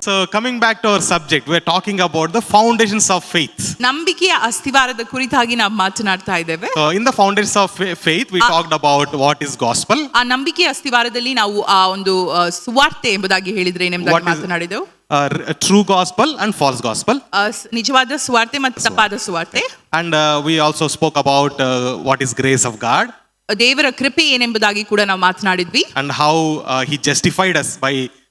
So coming back to our subject, we're talking about the foundations of faith. ನಂಬಿಕೆಯ ಅಸ್ತಿವಾರದ ಕುರಿತಾಗಿ ನಾವು ಮಾತನಾಡ್ತಾ ಇದ್ದೇವೆ. So in the foundations of faith, we talked about what is gospel. ಆ ನಂಬಿಕೆಯ ಅಸ್ತಿವಾರದಲ್ಲಿ ನಾವು ಆ ಒಂದು ಸುವಾರ್ತೆ ಎಂಬುದಾಗಿ ಹೇಳಿದ್ರೆ ಏನೆಂಬುದಾಗಿ ಮಾತನಾಡಿದೆವು. True gospel and false gospel. ನಿಜವಾದ ಸುವಾರ್ತೆ ಮತ್ತು ತಪ್ಪಾದ ಸುವಾರ್ತೆ. And we also spoke about what is grace of God. ದೇವರ ಕೃಪೆ ಏನೆಂಬುದಾಗಿ ಕೂಡ ನಾವು ಮಾತನಾಡಿದ್ವಿ. And how he justified us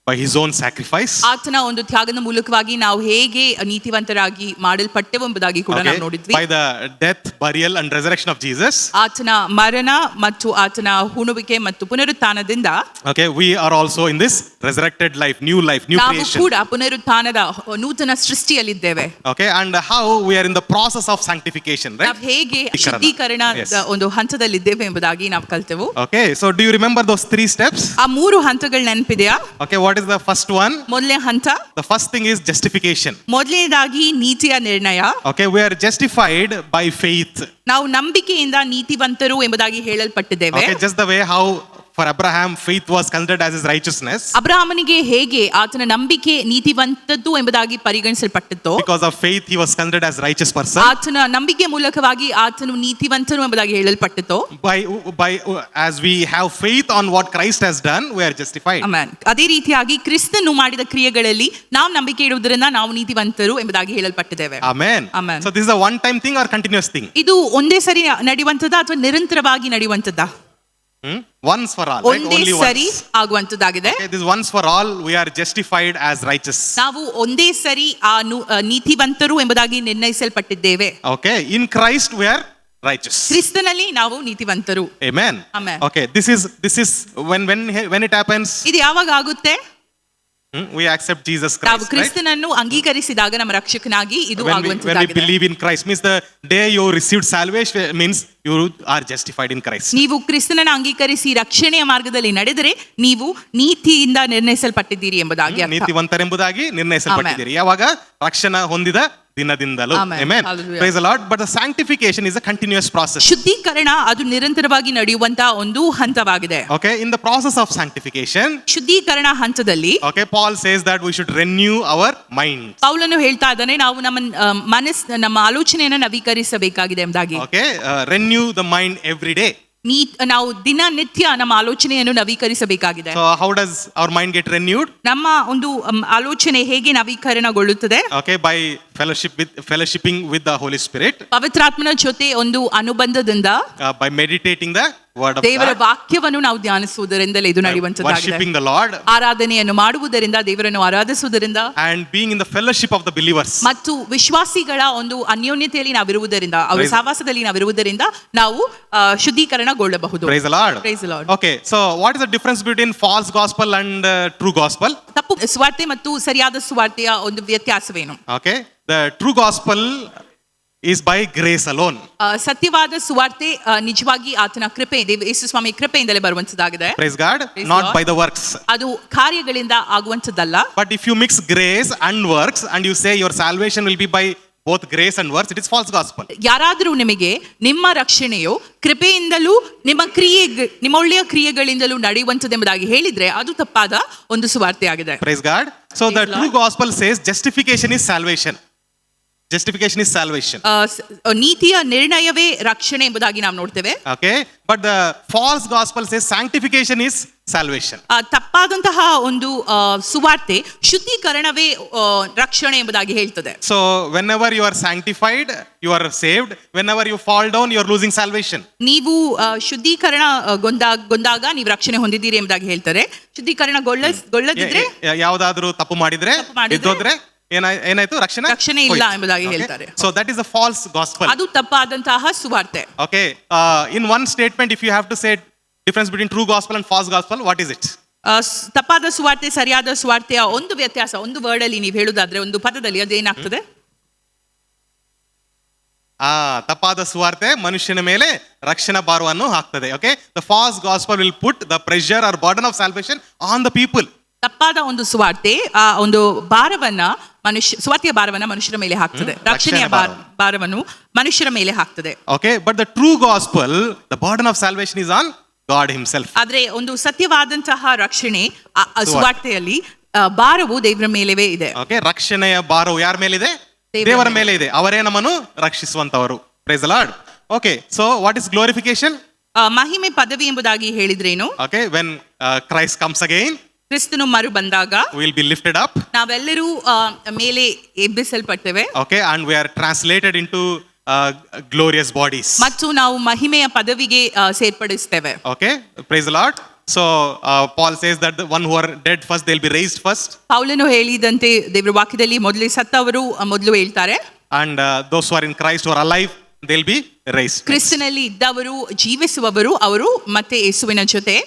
by his own sacrifice. ಆತನ ಒಂದು ತ್ಯಾಗದ ಮೂಲಕವಾಗಿ ನಾವು ಹೇಗೆ ನೀತಿವಂತರಾಗಿ ಮಾಡಲ್ಪಟ್ಟೆವು ಎಂಬುದಾಗಿ ಕೂಡ ನಾವು ನೋಡಿದ್ವಿ. By the death, burial and resurrection of Jesus. ಆತನ ಮರಣ ಮತ್ತು ಆತನ ಹುಣುವಿಕೆ ಮತ್ತು ಪುನರುತ್ಥಾನದಿಂದ okay, we are also in this resurrected life, new creation. ನಾವು ಕೂಡ ಪುನರುತ್ಥಾನದ ನೂತನ ಸೃಷ್ಟಿಯಲ್ಲಿದ್ದೇವೆ. okay, and how we are in the process of sanctification, right? ನಾವು ಹೇಗೆ ಶುದ್ಧೀಕರಣದ ಒಂದು ಹಂತದಲ್ಲಿದ್ದೇವೆ ಎಂಬುದಾಗಿ ನಾವು ಕಲಿತೆವು. okay, so do you remember those 3 steps? ಆ 3 ಹಂತಗಳು ನೆನಪಿದೆಯಾ? okay, what is the first one? ಮೊದಲನೇ ಹಂತ, the first thing is justification. ಮೊದಲನೇದಾಗಿ ನೀತಿಯ ನಿರ್ಣಯ. okay, we are justified by faith. ನಾವು ನಂಬಿಕೆಯಿಂದ ನೀತಿವಂತರು ಎಂಬುದಾಗಿ ಹೇಳಲ್ಪಟ್ಟಿದ್ದೇವೆ. okay, just the way how for Abraham faith was considered as his righteousness. ಅಬ್ರಹಾಮನಿಗೆ ಹೇಗೆ ಆತನ ನಂಬಿಕೆ ನೀತಿವಂತದ್ದು ಎಂಬುದಾಗಿ ಪರಿಗಣಿಸಲ್ಪಟ್ಟಿತ್ತು. because of faith he was considered as righteous person. ಆತನ ನಂಬಿಕೆ ಮೂಲಕವಾಗಿ ಆತನು ನೀತಿವಂತನು ಎಂಬುದಾಗಿ ಹೇಳಲ್ಪಟ್ಟಿತು. by as we have faith on what Christ has done, we are justified. Amen. ಅದೇ ರೀತಿಯಾಗಿ ಕ್ರಿಸ್ತನು ಮಾಡಿದ ಕ್ರಿಯೆಗಳಲ್ಲಿ ನಾವು ನಂಬಿಕೆ ಇಡುವುದರಿಂದ ನಾವು ನೀತಿವಂತರು ಎಂಬುದಾಗಿ ಹೇಳಲ್ಪಟ್ಟಿದ್ದೇವೆ. amen. Amen. so this is a one time thing or continuous thing? ಇದು ಒಂದೇ ಸರಿ ನಡೆಯುವಂತದ ಅಥವಾ ನಿರಂತರವಾಗಿ ನಡೆಯುವಂತದ? once for all, right? ಒಂದೇ ಸರಿ ಆಗುವಂತದ್ದಾಗಿದೆ. okay, this once for all we are justified as righteous. ನಾವು ಒಂದೇ ಸರಿ ಆ ನೀತಿವಂತರು ಎಂಬುದಾಗಿ ನಿರ್ಣಯಿಸಲ್ಪಟ್ಟಿದ್ದೇವೆ. okay, in Christ we are righteous. ಕ್ರಿಸ್ತನಲ್ಲಿ ನಾವು ನೀತಿವಂತರು. amen. Amen. okay, this is when it happens, ಇದು ಯಾವಾಗ ಆಗುತ್ತೆ? we accept Jesus Christ. ನಾವು ಕ್ರಿಸ್ತನನ್ನು ಅಂಗೀಕರಿಸಿದಾಗ ನಮ್ಮ ರಕ್ಷಕನಾಗಿ ಇದು ಆಗುವಂತದ್ದಾಗಿದೆ. when we believe in Christ means the day you received salvation means you are justified in Christ. ನೀವು ಕ್ರಿಸ್ತನನ್ನು ಅಂಗೀಕರಿಸಿ ರಕ್ಷಣೆಯ ಮಾರ್ಗದಲ್ಲಿ ನಡೆದರೆ ನೀವು ನೀತಿಯಿಂದ ನಿರ್ಣಯಿಸಲ್ಪಟ್ಟಿದ್ದೀರಿ ಎಂಬುದಾಗಿ ಅರ್ಥ. ನೀತಿವಂತರೆಂಬುದಾಗಿ ನಿರ್ಣಯಿಸಲ್ಪಟ್ಟಿದ್ದೀರಿ ಯಾವಾಗ ರಕ್ಷಣೆ ಹೊಂದಿದ ದಿನದಿಂದಲೂ. amen. praise the Lord. but the sanctification is a continuous process. ಶುದ್ಧೀಕರಣ ಅದು ನಿರಂತರವಾಗಿ ನಡೆಯುವಂತ ಒಂದು ಹಂತವಾಗಿದೆ. okay, in the process of sanctification, ಶುದ್ಧೀಕರಣ ಹಂತದಲ್ಲಿ okay, Paul says that we should renew our mind. ಪೌಲನು ಹೇಳ್ತಾ ಇದ್ದಾನೆ ನಾವು ನಮ್ಮ ಆಲೋಚನೆಯನ್ನು ನವೀಕರಿಸಬೇಕಾಗಿದೆ ಎಂಬುದಾಗಿ. okay, renew the mind every day. ನಾವು ದಿನನಿತ್ಯ ನಮ್ಮ ಆಲೋಚನೆಯನ್ನು ನವೀಕರಿಸಬೇಕಾಗಿದೆ. so how does our mind get renewed? ನಮ್ಮ ಒಂದು ಆಲೋಚನೆ ಹೇಗೆ ನವೀಕರಣಗೊಳ್ಳುತ್ತದೆ? okay, by fellowshipping with the Holy Spirit. ಪವಿತ್ರಾತ್ಮನ ಜೊತೆ ಒಂದು ಅನುಬಂಧದಿಂದ by meditating the word of ದೇವರ God. ವಾಕ್ಯವನ್ನು ನಾವು ಧ್ಯಾನಿಸುವುದರಿಂದಲೇ ಇದು ನಡೆಯುವಂತದ್ದಾಗಿದೆ. worshiping the Lord. ಆರಾಧನೆಯನ್ನು ಮಾಡುವುದರಿಂದ, ದೇವರನ್ನು ಆರಾಧಿಸುವುದರಿಂದ, and being in the fellowship of the believers. ಮತ್ತು ವಿಶ್ವಾಸಿಗಳ ಒಂದು ಅನ್ಯೋನ್ಯತೆಯಲ್ಲಿ ನಾವಿರುವುದರಿಂದ, ಅವರ ಸಹವಾಸದಲ್ಲಿ ನಾವಿರುವುದರಿಂದ ನಾವು ಶುದ್ಧೀಕರಣಗೊಳ್ಳಬಹುದು. praise the Lord. Praise the Lord. okay, so what is the difference between false gospel and true gospel? ತಪ್ಪು ಸುವಾರ್ತೆ ಮತ್ತು ಸರಿಯಾದ ಸುವಾರ್ತೆಯ ಒಂದು ವ್ಯತ್ಯಾಸವೇನು? okay, the true gospel is by grace alone. ಸತ್ಯವಾದ ಸುವಾರ್ತೆ ನಿಜವಾಗಿ ಆತನ ಕೃಪೆ, ಯೇಸು ಸ್ವಾಮಿ ಕೃಪೆಯಿಂದಲೇ ಬರುವಂತದ್ದಾಗಿದೆ. praise God. not by the works. ಅದು ಕಾರ್ಯಗಳಿಂದ ಆಗುವಂತದ್ದಲ್ಲ. but if you mix grace and works and you say your salvation will be by both grace and works, it is false gospel. ಯಾರಾದರೂ ನಿಮಗೆ ನಿಮ್ಮ ರಕ್ಷಣೆಯು ಕೃಪೆಯಿಂದಲೂ ನಿಮ್ಮ ಒಳ್ಳೆಯ ಕ್ರಿಯೆಗಳಿಂದಲೂ ನಡೆಯುವಂತದೆಂಬುದಾಗಿ ಹೇಳಿದ್ರೆ ಅದು ತಪ್ಪಾದ ಒಂದು ಸುವಾರ್ತೆ ಆಗಿದೆ. praise God. so the true gospel says justification is salvation. justification is salvation. ನೀತಿಯ ನಿರ್ಣಯವೇ ರಕ್ಷಣೆ ಎಂಬುದಾಗಿ ನಾವು ನೋಡ್ತೇವೆ. okay, but the false gospel says sanctification is salvation. ತಪ್ಪಾದಂತಹ ಒಂದು ಸುವಾರ್ತೆ ಶುದ್ಧೀಕರಣವೇ ರಕ್ಷಣೆ ಎಂಬುದಾಗಿ ಹೇಳ್ತದೆ. so whenever you are sanctified you are saved, whenever you fall down you are losing salvation. ನೀವು ಶುದ್ಧೀಕರಣಗೊಂಡಾಗ ನೀವು ರಕ್ಷಣೆ ಹೊಂದಿದ್ದೀರಿ ಎಂಬುದಾಗಿ ಹೇಳ್ತಾರೆ. ಶುದ್ಧೀಕರಣಗೊಳ್ಳದಿದ್ರೆ ಯಾವುದಾದರೂ ತಪ್ಪು ಮಾಡಿದ್ರೆ ಇದ್ದೋದ್ರೆ ಏನಾಯ್ತು ರಕ್ಷಣೆ ಇಲ್ಲ ಎಂಬುದಾಗಿ ಹೇಳ್ತಾರೆ. so that is a false gospel. ಅದು ತಪ್ಪಾದಂತಹ ಸುವಾರ್ತೆ. okay, in one statement if you have to say difference between true gospel and false gospel, what is it? ತಪ್ಪಾದ ಸುವಾರ್ತೆ ಸರಿಯಾದ ಸುವಾರ್ತೆಯ ಒಂದು ವ್ಯತ್ಯಾಸ ಒಂದು ವರ್ಡ್ ಅಲ್ಲಿ ನೀವು ಹೇಳುವುದಾದ್ರೆ, ಒಂದು ಪದದಲ್ಲಿ ಅದೇನಾಗ್ತದೆ? ತಪ್ಪಾದ ಸುವಾರ್ತೆ ಮನುಷ್ಯನ ಮೇಲೆ ರಕ್ಷಣಾ ಭಾರವನ್ನು ಹಾಕ್ತದೆ. okay, the false gospel will put the pressure or burden of salvation on the people. ತಪ್ಪಾದ ಒಂದು ಸುವಾರ್ತೆ ಆ ಒಂದು ಭಾರವನ್ನ ಸುವಾರ್ತೆಯ ಭಾರವನ್ನ ಮನುಷ್ಯರ ಮೇಲೆ ಹಾಕ್ತದೆ, ರಕ್ಷಣೆಯ ಭಾರವನ್ನು ಮನುಷ್ಯರ ಮೇಲೆ ಹಾಕ್ತದೆ. okay, but the true gospel, the burden of salvation is on God himself. ಆದ್ರೆ ಒಂದು ಸತ್ಯವಾದಂತಹ ರಕ್ಷಣೆ ಸುವಾರ್ತೆಯಲ್ಲಿ ಭಾರವು ದೇವರ ಮೇಲೆವೇ ಇದೆ. ಓಕೆ, ರಕ್ಷಣೆಯ ಭಾರವು ಯಾರ ಮೇಲಿದೆ? ದೇವರ ದೇವರ ಮೇಲೆ ಇದೆ. ಅವರೇ ನಮ್ಮನ್ನು ರಕ್ಷಿಸುವಂತವರು. Praise the Lord. Okay, so what is glorification? ಮಹಿಮೆ ಪದವಿ ಎಂಬುದಾಗಿ ಹೇಳಿದ್ರೇನು? Okay, when Christ comes again, ಕ್ರಿಸ್ತನು ಮರು ಬಂದಾಗ ವಿಲ್ ಬಿ ಲಿಫ್ಟೆಡ್ ಅಪ್. ನಾವೆಲ್ಲರೂ ಮೇಲೆ ಎಬ್ಬಿಸಲ್ಪಡ್ತೇವೆ. Okay, and we are translated into glorious bodies. ಮತ್ತು ನಾವು ಮಹಿಮೆಯ ಪದವಿಗೆ ಸೇರ್ಪಡಿಸ್ತೇವೆ. Okay, praise the Lord. So Paul says that the one who are dead first, they'll be raised first, ಪೌಲನು ಹೇಳಿದಂತೆ ದೇವರ ವಾಕ್ಯದಲ್ಲಿ ಮೊದಲು ಸತ್ತವರು ಮೊದಲು ಹೇಳ್ತಾರೆ, and those who are in Christ who are alive, they'll be raised. ಕ್ರಿಸ್ತನಲ್ಲಿ ಇದ್ದವರು ಜೀವಿಸುವವರು ಅವರು ಮತ್ತೆ ಯೇಸುವಿನ ಜೊತೆ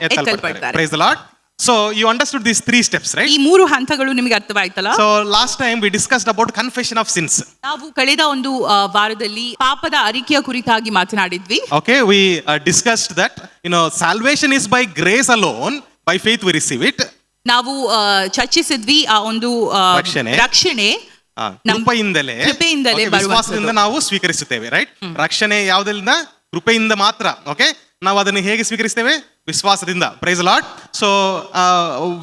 ಎತ್ತಲ್ಪಡ್ತಾರೆ. Praise the Lord. So you understood these three steps, right? ಈ ಮೂರು ಹಂತಗಳು ನಿಮಗೆ ಅರ್ಥವಾಯ್ತಲ್ಲ? So last time we discussed about confession of sins. ನಾವು ಕಳೆದ ಒಂದು ವಾರದಲ್ಲಿ ಪಾಪದ ಅರಿಕೆಯ ಕುರಿತಾಗಿ ಮಾತನಾಡಿದ್ವಿ. Okay, we discussed that salvation is by grace alone, by faith we receive it. ನಾವು ಚರ್ಚಿಸಿದ್ವಿ ಆ ಒಂದು ರಕ್ಷಣೆ ಕೃಪೆಯಿಂದಲೇ ವಿಶ್ವಾಸದಿಂದ ನಾವು ಸ್ವೀಕರಿಸುತ್ತೇವೆ, ರೈಟ್? ರಕ್ಷಣೆ ಯಾವುದರಿಂದ? ಕೃಪೆಯಿಂದ ಮಾತ್ರ. ಓಕೆ, ನಾವು ಅದನ್ನು ಹೇಗೆ ಸ್ವೀಕರಿಸ್ತೇವೆ? ವಿಶ್ವಾಸದಿಂದ. Price the lord. So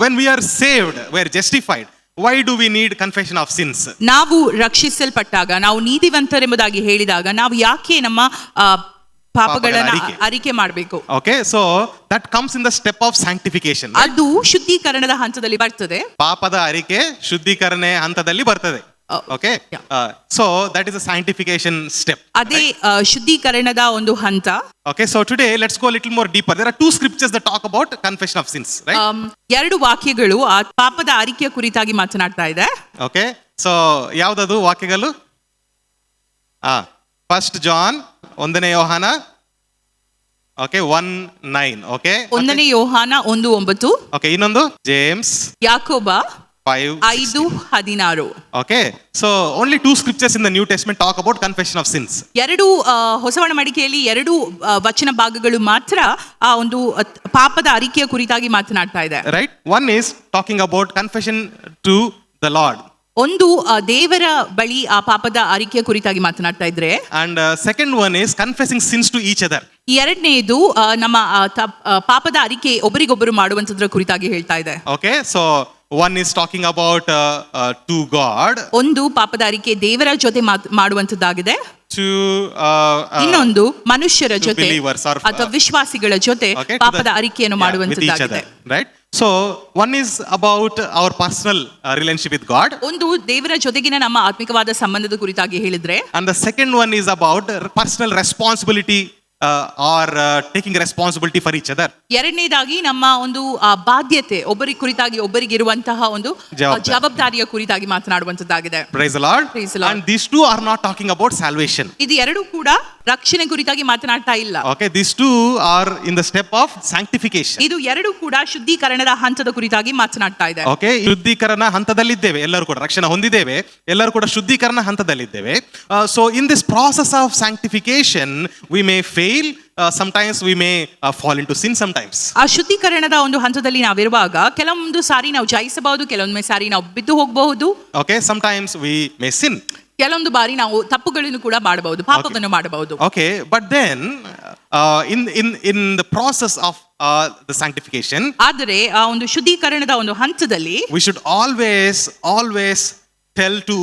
when we are saved, we are justified, why do we need confession of since? ನಾವು ರಕ್ಷಿಸಲ್ಪಟ್ಟಾಗ, ನಾವು ನೀತಿವಂತರೆಂಬುದಾಗಿ ಹೇಳಿದಾಗ ನಾವು ಯಾಕೆ ನಮ್ಮ ಪಾಪಗಳನ್ನು ಅರಿಕೆ ಮಾಡಬೇಕು? Okay, so that comes in the step of sanctification. ಅದು ಶುದ್ಧೀಕರಣದ ಹಂತದಲ್ಲಿ ಬರ್ತದೆ. ಪಾಪದ ಅರಿಕೆ ಶುದ್ಧೀಕರಣ ಹಂತದಲ್ಲಿ ಬರ್ತದೆ. Okay, so that is a sanctification step. ಅದೇ ಶುದ್ಧೀಕರಣದ ಒಂದು ಹಂತ. Okay, so today let's go a little more deeper. There are two scriptures that talk about confession of sins, right? ಎರಡು ವಾಕ್ಯಗಳು ಆ ಪಾಪದ ಅರಿಕೆಯ ಕುರಿತಾಗಿ ಮಾತನಾಡ್ತಾ ಇದೆ. Okay, so ಯಾವುದದು ವಾಕ್ಯಗಳು? ಫಸ್ಟ್ ಜಾನ್, 1ನೇ ಯೋಹಾನ, okay, 1:9. Okay, 1ನೇ ಯೋಹಾನ 1:9. Okay, ಇನ್ನೊಂದು ಜೇಮ್ಸ್, ಯಾಕೋಬ 5:16. Okay, so only two scriptures in the New Testament talk about confession of sins. ಎರಡು ಹೊಸ ಒಡಂಬಡಿಕೆಯಲ್ಲಿ ಎರಡು ವಚನ ಭಾಗಗಳು ಮಾತ್ರ ಆ ಒಂದು ಪಾಪದ ಅರಿಕೆಯ ಕುರಿತಾಗಿ ಮಾತನಾಡ್ತಾ ಇದೆ. Right? One is talking about confession to the Lord. ಒಂದು ದೇವರ ಬಳಿ ಆ ಪಾಪದ ಅರಿಕೆಯ ಕುರಿತಾಗಿ ಮಾತನಾಡ್ತಾ ಇದ್ರೆ, and second one is confessing sins to each other. ಎರಡನೇದು ನಮ್ಮ ಪಾಪದ ಅರಿಕೆ ಒಬ್ಬರಿಗೊಬ್ಬರು ಮಾಡುವಂತದ್ರ ಕುರಿತಾಗಿ ಹೇಳ್ತಾ ಇದೆ. Okay, so one is talking about to God. ಒಂದು ಪಾಪದ ಅರಿಕೆ ದೇವರ ಜೊತೆ ಮಾಡುವಂತದ್ದಾಗಿದೆ. To ಇನ್ನೊಂದು ಮನುಷ್ಯರ ಜೊತೆ ಅಥವಾ ವಿಶ್ವಾಸಿಗಳ ಜೊತೆ okay, ಪಾಪದ ಅರಿಕೆಯನ್ನು ಮಾಡುವಂತದ್ದಾಗಿದೆ. Right? So one is about our personal relationship with God. ಒಂದು ದೇವರ ಜೊತೆಗಿನ ನಮ್ಮ ಆತ್ಮಿಕವಾದ ಸಂಬಂಧದ ಕುರಿತಾಗಿ ಹೇಳಿದ್ರೆ, and the second one is about personal responsibility or taking responsibility for each other. ಎರಡನೇದಾಗಿ ನಮ್ಮ ಒಂದು ಬಾಧ್ಯತೆ, ಒಬ್ಬರಿ ಕುರಿತಾಗಿ ಒಬ್ಬರಿಗಿರುವಂತಹ ಒಂದು ಜವಾಬ್ದಾರಿಯ ಕುರಿತಾಗಿ ಮಾತನಾಡುವಂತದ್ದಾಗಿದೆ. Praise the Lord. Praise the Lord. And these two are not talking about salvation. ಇದು ಎರಡು ಕೂಡ ರಕ್ಷಣೆ ಕುರಿತಾಗಿ ಮಾತನಾಡ್ತಾ ಇಲ್ಲ. Okay, these two are in the step of sanctification. ಇದು ಎರಡು ಕೂಡ ಶುದ್ಧೀಕರಣದ ಹಂತದ ಕುರಿತಾಗಿ ಮಾತನಾಡ್ತಾ ಇದೆ. Okay, ಶುದ್ಧೀಕರಣ ಹಂತದಲ್ಲಿದ್ದೇವೆ ಎಲ್ಲರೂ ಕೂಡ. ರಕ್ಷಣೆ ಹೊಂದಿದ್ದೇವೆ, ಎಲ್ಲರೂ ಕೂಡ ಶುದ್ಧೀಕರಣ ಹಂತದಲ್ಲಿದ್ದೇವೆ. So in this process of sanctification we may fail, sometimes we may fall into sin sometimes. ಆ ಶುದ್ಧೀಕರಣದ ಒಂದು ಹಂತದಲ್ಲಿ ನಾವಿರುವಾಗ ಕೆಲವೊಂದು ಸಾರಿ ನಾವು ಜಯಿಸಬಹುದು, ಕೆಲವೊಂದು ಸಾರಿ ನಾವು ಬಿದ್ದು ಹೋಗಬಹುದು. Okay, sometimes we may sin. ಕೆಲವೊಂದು ಬಾರಿ ನಾವು ತಪ್ಪುಗಳನ್ನು ಕೂಡ ಮಾಡಬಹುದು, ಪಾಪವನ್ನು ಮಾಡಬಹುದು. Okay, but then in the process of the sanctification, ಆದರೆ ಆ ಒಂದು ಶುದ್ಧೀಕರಣದ ಒಂದು ಹಂತದಲ್ಲಿ we should always tell to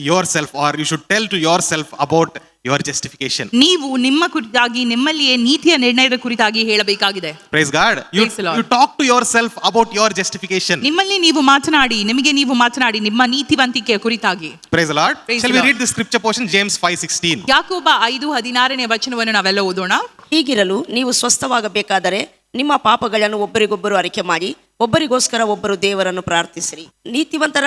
yourself, or you should tell to yourself about your justification. ನೀವು ನಿಮ್ಮ ಕುರಿತಾಗಿ, ನಿಮ್ಮಲ್ಲಿಯೇ ನೀತಿಯ ನಿರ್ಣಯದ ಕುರಿತಾಗಿ ಹೇಳಬೇಕಾಗಿದೆ. Praise God. You talk to yourself about your justification. ನಿಮ್ಮಲ್ಲಿ ನೀವು ಮಾತನಾಡಿ, ನಿಮಗೆ ನೀವು ಮಾತನಾಡಿ ನಿಮ್ಮ ನೀತಿವಂತಿಕೆಯ ಕುರಿತಾಗಿ. Praise the Lord. Shall we read the scripture portion, James 5:16? ಯಾಕೋಬ 5:16ನೇ ವಚನವನ್ನು ನಾವೆಲ್ಲ ಓದೋಣ. ಹೀಗಿರಲು ನೀವು ಸ್ವಸ್ಥವಾಗಬೇಕಾದರೆ ನಿಮ್ಮ ಪಾಪಗಳನ್ನು ಒಬ್ಬರಿಗೊಬ್ಬರು ಅರಿಕೆ ಮಾಡಿ ಒಬ್ಬರಿಗೋಸ್ಕರ ಒಬ್ಬರು ದೇವರನ್ನು ಪ್ರಾರ್ಥಿಸಿರಿ. ನೀತಿವಂತರ